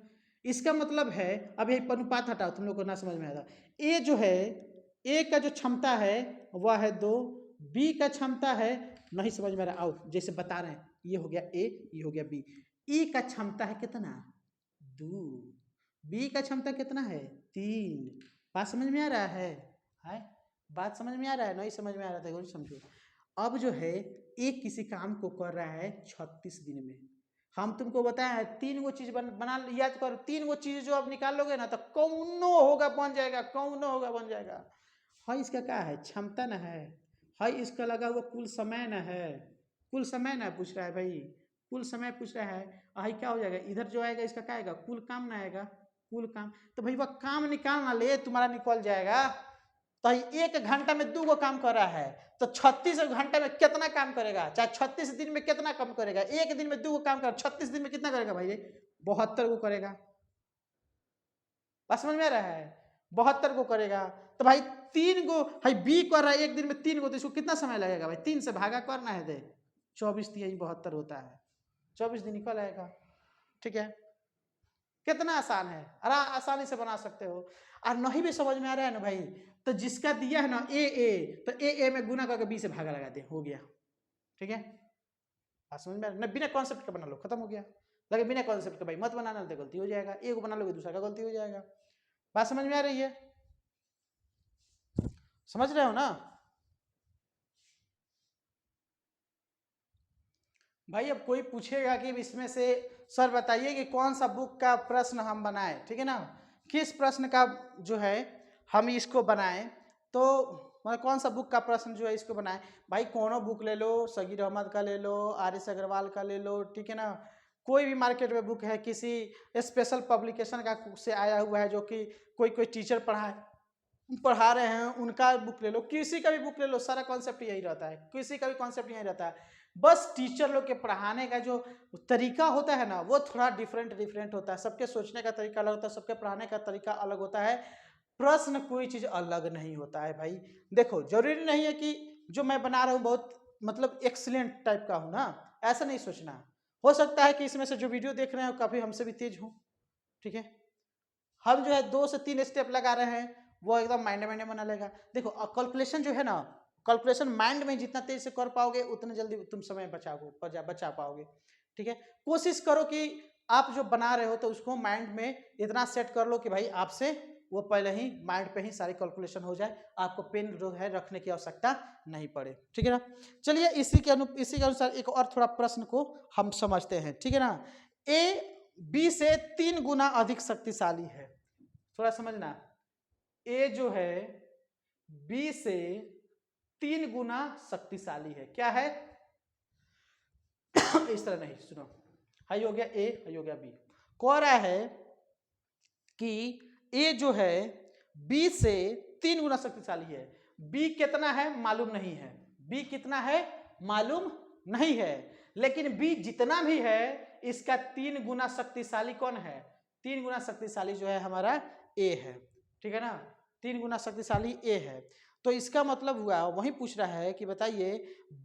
इसका मतलब है, अब ये अनुपात हटाओ, तुम लोग को ना समझ में आएगा। ए जो है, ए का जो क्षमता है वह है 2, बी का क्षमता है, नहीं समझ में आ रहा, आओ जैसे बता रहे हैं, ये हो गया ए, ये हो गया बी। ई का क्षमता है कितना? 2। बी का क्षमता कितना है? 3। बात समझ में आ रहा है? बात समझ में आ रहा है? नहीं समझ में आ रहा था समझो। अब जो है एक किसी काम को कर रहा है 36 दिन में। हम तुमको बताया है 3 गो चीज बना याद करो। 3 गो चीज जो अब निकाल लोगे ना तो कौनो होगा बन जाएगा, कौनो होगा बन जाएगा। हाई इसका क्या है? क्षमता न है। हाई इसका लगा हुआ कुल समय न है। कुल समय ना पूछ रहा है भाई, कुल समय पूछ रहा है। हाई क्या हो जाएगा? इधर जो आएगा इसका क्या आएगा? कुल काम ना आएगा, कुल काम। तो भाई वह काम निकालना ले, तुम्हारा निकल जाएगा। तो एक घंटा में 2 काम कर रहा है, तो 36 घंटे में कितना काम करेगा, चाहे 36 दिन में कितना काम करेगा, एक दिन में 2 काम कर 36 दिन में कितना करेगा भाई, 72 को करेगा। बात समझ में आ रहा है, 72 को करेगा। तो भाई 3 को भाई बी कर रहा है एक दिन में 3 को, तो इसको कितना समय लगेगा भाई, 3 से भागा करना है, दे 24 यही 72 होता है, 24 दिन निकल आएगा। ठीक है, कितना आसान है, आसानी से बना सकते हो। और नहीं भी समझ में आ रहा है ना भाई, तो जिसका दिया है ना ए, तो ए में गुना करके बी से भागा लगा दे, हो गया। ठीक है, समझ में आ रहा है, बिना कॉन्सेप्ट का बना लो, खत्म हो गया। लेकिन बिना कॉन्सेप्ट के भाई मत बनाना, तो गलती हो जाएगा, एक को बना लोगे दूसरा का गलती हो जाएगा। बात समझ में आ रही है, समझ रहे हो ना भाई। अब कोई पूछेगा कि इसमें से सर बताइए कि कौन सा बुक का प्रश्न हम बनाएं, ठीक है ना, किस प्रश्न का जो है हम इसको बनाएं, तो मतलब कौन सा बुक का प्रश्न जो है इसको बनाएं। भाई कोनो बुक ले लो, सगीर अहमद का ले लो, आर.एस. अग्रवाल का ले लो, ठीक है ना, कोई भी मार्केट में बुक है, किसी स्पेशल पब्लिकेशन का से आया हुआ है, जो कि कोई टीचर पढ़ा रहे हैं, उनका बुक ले लो, किसी का भी बुक ले लो, सारा कॉन्सेप्ट यही रहता है, किसी का भी कॉन्सेप्ट यही रहता है। बस टीचर लोग के पढ़ाने का जो तरीका होता है ना, वो थोड़ा डिफरेंट होता है, सबके सोचने का तरीका अलग होता है, सबके पढ़ाने का तरीका अलग होता है, प्रश्न कोई चीज अलग नहीं होता है भाई। देखो जरूरी नहीं है कि जो मैं बना रहा हूँ बहुत मतलब एक्सीलेंट टाइप का हूँ ना, ऐसा नहीं सोचना। हो सकता है कि इसमें से जो वीडियो देख रहे हो काफी हमसे भी तेज हो, ठीक है, हम जो है 2 से 3 स्टेप लगा रहे हैं, वो एकदम माइंड में बना लेगा। देखो कैलकुलेशन जो है ना, कैलकुलेशन माइंड में जितना तेज से कर पाओगे उतने जल्दी तुम समय बचा पाओगे। ठीक है, कोशिश करो कि आप जो बना रहे हो तो उसको माइंड में इतना सेट कर लो कि भाई आपसे वो पहले ही माइंड पे ही सारी कैलकुलेशन हो जाए, आपको पेन जो है रखने की आवश्यकता नहीं पड़े। ठीक है ना, चलिए इसी के अनुसार एक और थोड़ा प्रश्न को हम समझते हैं। ठीक है ना, ए बी से 3 गुना अधिक शक्तिशाली है, थोड़ा समझना, ए जो है बी से 3 गुना शक्तिशाली है, क्या है इस तरह नहीं, सुनो, हाई हो गया ए, हाई हो गया बी, कह रहा है कि ए जो है बी से 3 गुना शक्तिशाली है। बी कितना है मालूम नहीं है, बी कितना है मालूम नहीं है, लेकिन बी जितना भी है इसका 3 गुना शक्तिशाली कौन है, 3 गुना शक्तिशाली जो है हमारा ए है। ठीक है ना, 3 गुना शक्तिशाली ए है। तो इसका मतलब हुआ, वही पूछ रहा है कि बताइए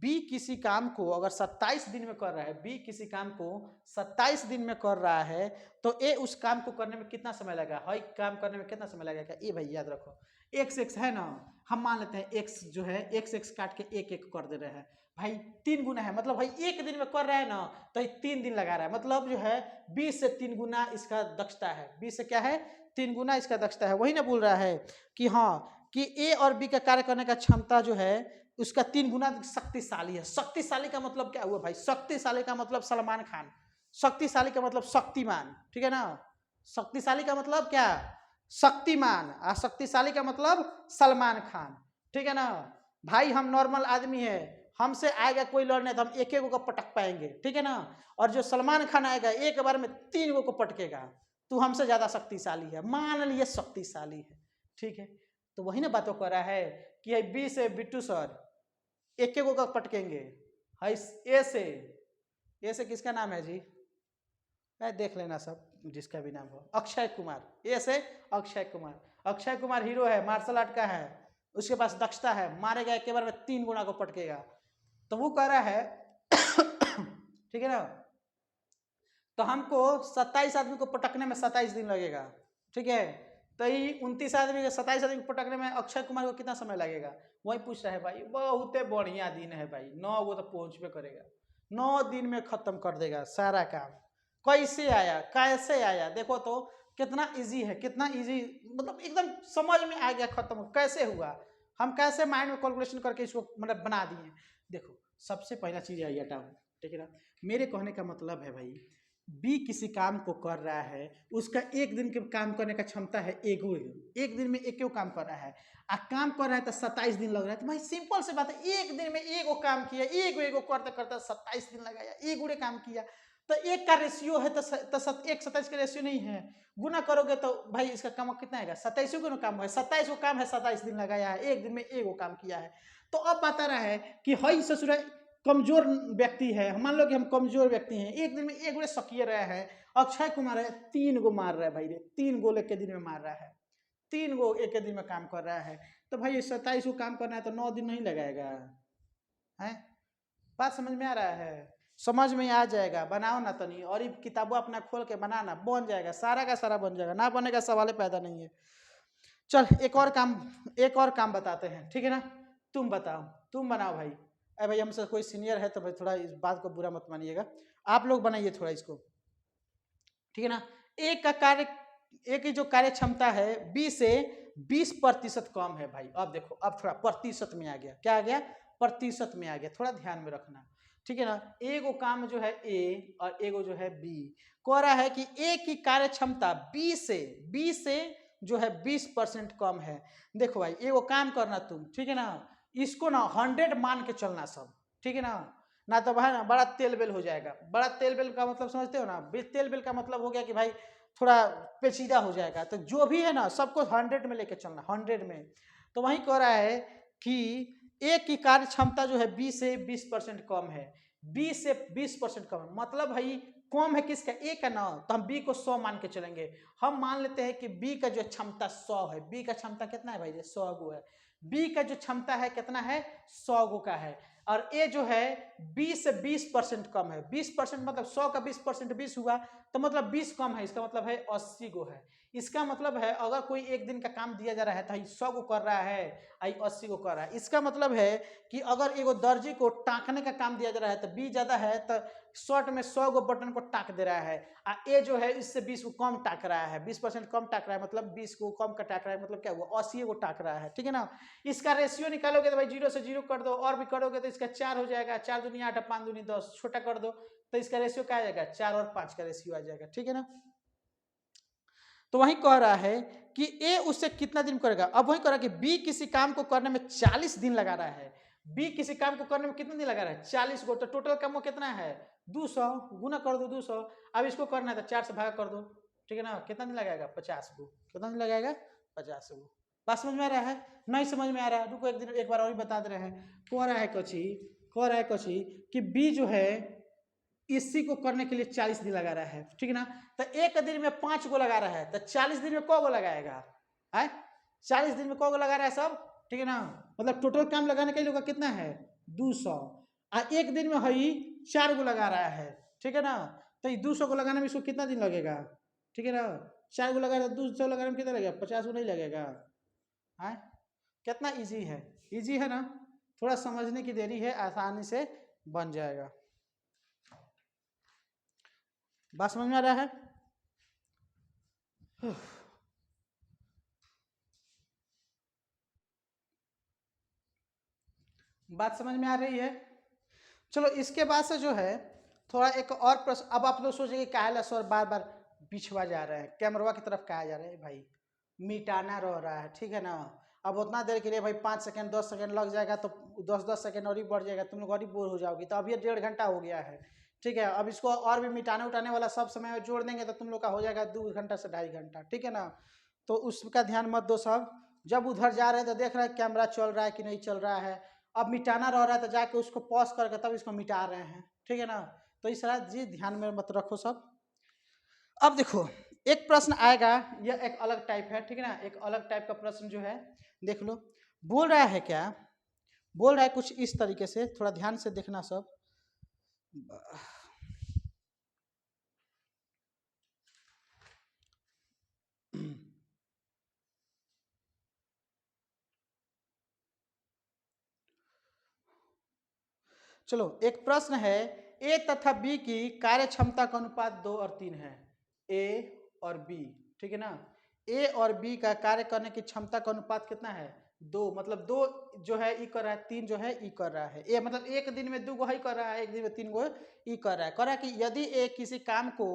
बी किसी काम को अगर 27 दिन में कर रहा है, बी किसी काम को 27 दिन में कर रहा है, तो ए उस काम को करने में कितना समय लगेगा, हर काम करने में कितना समय लगेगा, ए भाई याद रखो, x है ना, हम मान लेते हैं x जो है x काट के एक कर दे रहे हैं, भाई 3 गुना है, मतलब भाई एक दिन में कर रहा है ना, तो 3 दिन लगा रहा है, मतलब जो है 20 से 3 गुना इसका दक्षता है, 20 से क्या है 3 गुना इसका दक्षता है। वही ना बोल रहा है कि हाँ कि ए और बी का कार्य करने का क्षमता जो है उसका 3 गुना शक्तिशाली है। शक्तिशाली का मतलब क्या हुआ भाई, शक्तिशाली का मतलब सलमान खान, शक्तिशाली का मतलब शक्तिमान, ठीक है ना, शक्तिशाली का मतलब क्या शक्तिमान, और शक्तिशाली का मतलब सलमान खान। ठीक है ना भाई, हम नॉर्मल आदमी है, हमसे आएगा कोई लड़ने तो हम एक एक को पटक पाएंगे, ठीक है ना, और जो सलमान खान आएगा एक बार में 3 को पटकेगा, तू हमसे ज्यादा शक्तिशाली है, मान लिए शक्तिशाली है। ठीक है, तो वही ना बातों कर रहा है कि बी से बिट्टू सर एक एक को पटकेंगे, ए से किसका नाम है जी, देख लेना सब जिसका भी नाम हो, अक्षय कुमार, ए से अक्षय कुमार, अक्षय कुमार हीरो है, मार्शल आर्ट का है, उसके पास दक्षता है, मारेगा एक बार में 3 गुना को पटकेगा। तो वो कह रहा है ठीक है ना, तो हमको 27 आदमी को पटकने में 27 दिन लगेगा। ठीक है, तो 29 आदमी के 27 आदमी को पटकने में अक्षय कुमार को कितना समय लगेगा, वही पूछ रहा है भाई। बहुत बढ़िया दिन है भाई, 9 वो तो पहुंचबे करेगा, 9 दिन में खत्म कर देगा सारा काम। कैसे आया कैसे आया, देखो तो कितना इजी है, कितना इजी, मतलब एकदम समझ में आ गया, खत्म कैसे हुआ, हम कैसे माइंड में कैलकुलेशन करके इसको मतलब बना दिए। देखो सबसे पहला चीज आई हटाओ, ठीक है ना, मेरे कहने का मतलब है भाई बी किसी काम को कर रहा है, उसका एक दिन के काम करने का क्षमता है एक दिन में एक काम कर रहा है, काम कर रहा है तो 27 दिन लग रहा है, तो भाई सिंपल से बात है, एक दिन में एक काम किया, एक करते करते 27 दिन लगाया, एक काम किया, तो एक का रेशियो है तो एक 27 का रेशियो नहीं है, गुना करोगे तो भाई इसका काम कितना आएगा, 27 को काम है, 27 को काम है, 27 दिन लगाया है, एक दिन में एक वो काम किया है। तो अब बता रहा है कि हई ससुर कमजोर व्यक्ति है, मान लो कि हम कमजोर व्यक्ति हैं, एक दिन में एक गोले सकिए रहे हैं, अक्षय कुमार है 3 गो मार रहा है भाई रे, 3 गोले के दिन में मार रहा है, 3 गो एक दिन में काम कर रहा है, तो भाई 27 को काम करना है तो 9 दिन नहीं लगाएगा है। बात समझ में आ रहा है, समझ में आ जाएगा, बनाओ ना तनी, और ये किताबों अपना खोल के बनाना, बन जाएगा, सारा का सारा बन जाएगा, ना बनने का सवाल पैदा नहीं है। चल एक और काम बताते हैं, ठीक है ना, तुम बताओ, तुम बनाओ भाई, अरे भाई हमसे कोई सीनियर है तो भाई थोड़ा इस बात को बुरा मत मानिएगा, आप लोग बनाइए थोड़ा इसको, ठीक है ना। एक की जो कार्य क्षमता है 20 से 20% कम है भाई, अब देखो अब थोड़ा प्रतिशत में आ गया, क्या आ गया, प्रतिशत में आ गया, थोड़ा ध्यान में रखना, ठीक है ना। एगो काम जो है ए और एगो जो है बी, कह रहा है कि ए की कार्य क्षमता 20 से जो है 20% कम है। देखो भाई एगो काम करना तुम, ठीक है ना, इसको ना 100 मान के चलना सब, ठीक है ना तो भाई ना बड़ा तेल बेल हो जाएगा। बड़ा तेल बेल का मतलब समझते हो ना, तेल बेल का मतलब हो गया कि भाई थोड़ा पेचीदा हो जाएगा, तो जो भी है ना सबको 100 में लेके चलना, 100 में। तो वही कह रहा है कि एक की कार्य क्षमता जो है 20 से 20% कम है, 20 से 20% कम है, मतलब भाई कम है किसका, ए का ना, तो हम बी को 100 मान के चलेंगे। हम मान लेते हैं कि बी का जो क्षमता 100 है, बी का क्षमता कितना है भाई, 100 गो है, बी का जो क्षमता है कितना है, 100 गो का है, और ए जो है 20 से 20% कम है, 20% मतलब 100 का 20% 20 हुआ, तो मतलब 20 कम है, इसका मतलब है 80 गो है। इसका मतलब है अगर कोई एक दिन का काम दिया जा रहा है तो 100 को कर रहा है, 80 को कर रहा है। इसका मतलब है कि अगर एगो दर्जी को टाँकने का काम दिया जा रहा है तो बी ज्यादा है, तो शर्ट में 100 गो बटन को टाँक दे रहा है, ए जो है इससे 20 को कम टाँक रहा है, 20% कम टाँक रहा है, मतलब 20 को कम का टाँक रहा है, मतलब क्या हुआ, 80 को टाँक रहा है, ठीक है ना। इसका रेशियो निकालोगे तो भाई 0 से 0 कर दो, और भी करोगे तो इसका 4 हो जाएगा, 4 दूनी 8, 5 दूनी 10, छोटा कर दो तो इसका रेशियो क्या आ जाएगा, 4 और 5 का रेशियो आ जाएगा, ठीक है ना। तो वही कह रहा है कि ए उससे कितना दिन करेगा, अब वही कह रहा है कि बी किसी काम को करने में 40 दिन लगा रहा है, बी किसी काम को करने में कितना दिन लगा रहा है, 40 गो, तो टोटल काम कितना है 200, गुना कर दो 200, अब इसको करना है तो 4 से भागा कर दो, ठीक है ना, कितना दिन लगाएगा 50 गो, कितना दिन लगाएगा 50 गो। बात समझ में आ रहा है, नहीं समझ में आ रहा है, रुको एक बार और बता दे रहे हैं। कह रहा है कची कि बी जो है इसी को करने के लिए 40 दिन लगा रहा है, ठीक है ना, तो एक दिन में 5 गो लगा रहा है, तो 40 दिन में क गो लगाएगा है, 40 दिन में क गो लगा रहा है सब, ठीक है ना, मतलब टोटल काम लगाने के लिए कितना है 200, और एक दिन में हई 4 गो लगा रहा है, ठीक है ना, तो 200 को लगाने में इसको कितना दिन लगेगा, ठीक है ना, 4 गो लगा रहा है, 200 लगाने में कितना लगेगा, 50 गो नहीं लगेगा है। कितना इजी है ना, थोड़ा समझने की देरी है, आसानी से बन जाएगा। बात समझ में आ रहा है। बात समझ में आ रही है। चलो इसके बाद से जो है थोड़ा एक और प्रश्न, अब आप लोग सोचेंगे काहे सर बार बार पिछवा जा रहे हैं, कैमरा की तरफ कहा जा रहे हैं, भाई मिटाना रह रहा है, ठीक है ना। अब उतना देर के लिए भाई 5 सेकंड 10 सेकंड लग जाएगा, तो 10 सेकंड और ही बढ़ जाएगा, तुम लोग और ही बोर हो जाओगी, तो अब ये 1.5 घंटा हो गया है, ठीक है। अब इसको और भी मिटाने उठाने वाला सब समय जोड़ देंगे तो तुम लोग का हो जाएगा 2 घंटा से 2.5 घंटा, ठीक है ना। तो उसका ध्यान मत दो सब, जब उधर जा रहे हैं तो देख रहे हैं कैमरा चल रहा है कि नहीं चल रहा है, अब मिटाना रह रहा है तो जाके उसको पॉज करके तब इसको मिटा रहे हैं, ठीक है ना। तो इस तरह जी ध्यान में मत रखो सब। अब देखो एक प्रश्न आएगा, यह एक अलग टाइप है, ठीक है ना, एक अलग टाइप का प्रश्न जो है देख लो, बोल रहा है क्या, बोल रहा है कुछ इस तरीके से, थोड़ा ध्यान से देखना सब। चलो एक प्रश्न है, ए तथा बी की कार्य क्षमता का अनुपात 2 और 3 है, ए और बी, ठीक है ना, ए और बी का कार्य करने की क्षमता का अनुपात कितना है 2, मतलब 2 जो है ई कर रहा है, 3 जो है ई कर रहा है, ए मतलब एक दिन में 2 गो ही कर रहा है, एक दिन में 3 गो ई कर रहा है। कह रहा है कि यदि ए किसी काम को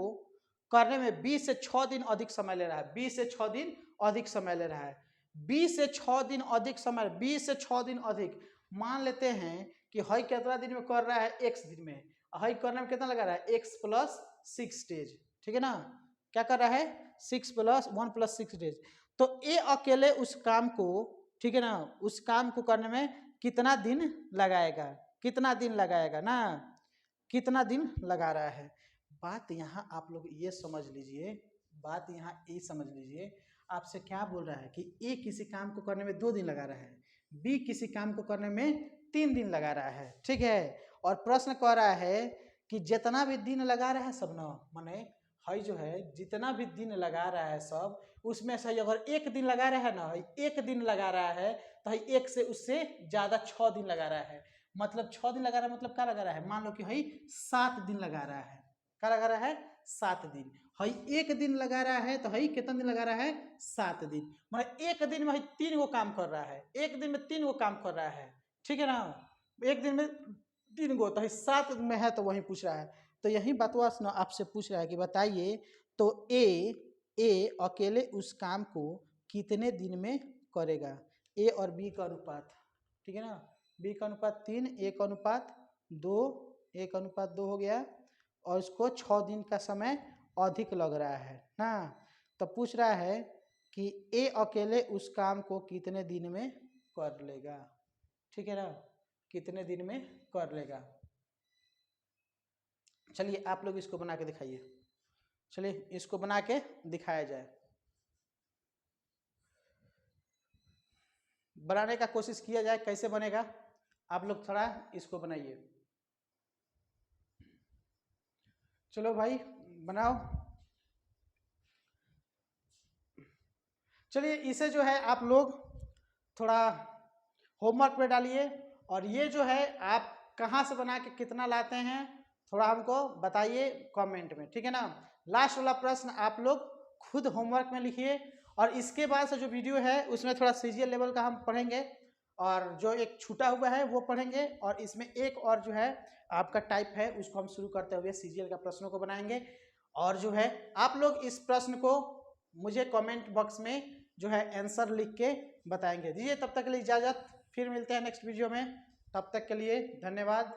करने में 20 से 6 दिन अधिक समय ले रहा है, 20 से 6 दिन अधिक समय ले रहा है, 20 से 6 दिन अधिक समय, 20 से 6 दिन अधिक, मान लेते हैं कि हई कितना दिन में कर रहा है, x दिन में, हाई करने में कितना लगा रहा है, x प्लस 6 डेज, ठीक है ना, क्या कर रहा है 6 प्लस 1 प्लस 6 डेज। तो ए अकेले उस काम को, ठीक है ना, उस काम को करने में कितना दिन लगाएगा, कितना दिन लगाएगा ना, कितना दिन लगा रहा है। बात यहाँ आप लोग ये समझ लीजिए, बात यहाँ ये समझ लीजिए, आपसे क्या बोल रहा है कि ए किसी काम को करने में 2 दिन लगा रहा है, बी किसी काम को करने में 3 दिन लगा रहा है, ठीक है। और प्रश्न कह रहा है कि जितना भी दिन लगा रहा है सब ना, माने हई जो है जितना भी दिन लगा रहा है सब, उसमें से अगर 1 दिन लगा रहा है ना, 1 दिन लगा रहा है तो एक से उससे ज़्यादा 6 दिन लगा रहा है, मतलब 6 दिन लगा रहा है, मतलब क्या लगा रहा है, मान लो कि हई 7 दिन लगा रहा है, क्या लगा रहा है 7 दिन। हई 1 दिन लगा रहा है तो हई कितना दिन लगा रहा है 7 दिन, मतलब 1 दिन में हई 3 गो काम कर रहा है, 1 दिन में 3 गो काम कर रहा है, ठीक है ना, 1 दिन में 3 गो, तो 7 में है तो वही पूछ रहा है। तो यही बतवा सुना आपसे पूछ रहा है कि बताइए तो ए अकेले उस काम को कितने दिन में करेगा, ए और बी का अनुपात, ठीक है ना, बी का अनुपात 3, ए का अनुपात 2, ए का अनुपात 2 हो गया, और इसको 6 दिन का समय अधिक लग रहा है ना। तो पूछ रहा है कि ए अकेले उस काम को कितने दिन में कर लेगा, ठीक है ना, कितने दिन में कर लेगा। चलिए आप लोग इसको बना के दिखाइए, चलिए इसको बना के दिखाया जाए, बनाने का कोशिश किया जाए, कैसे बनेगा आप लोग थोड़ा इसको बनाइए। चलो भाई बनाओ, चलिए इसे जो है आप लोग थोड़ा होमवर्क पे डालिए, और ये जो है आप कहाँ से बना के कितना लाते हैं थोड़ा हमको बताइए कमेंट में, ठीक है ना। लास्ट वाला प्रश्न आप लोग खुद होमवर्क में लिखिए, और इसके बाद से जो वीडियो है उसमें थोड़ा सीजीएल लेवल का हम पढ़ेंगे, और जो एक छूटा हुआ है वो पढ़ेंगे, और इसमें एक और जो है आपका टाइप है उसको हम शुरू करते हुए सीजीएल का प्रश्नों को बनाएंगे। और जो है आप लोग इस प्रश्न को मुझे कमेंट बॉक्स में जो है आंसर लिख के बताएंगे। दीजिए तब तक के लिए इजाज़त, फिर मिलते हैं नेक्स्ट वीडियो में, तब तक के लिए धन्यवाद।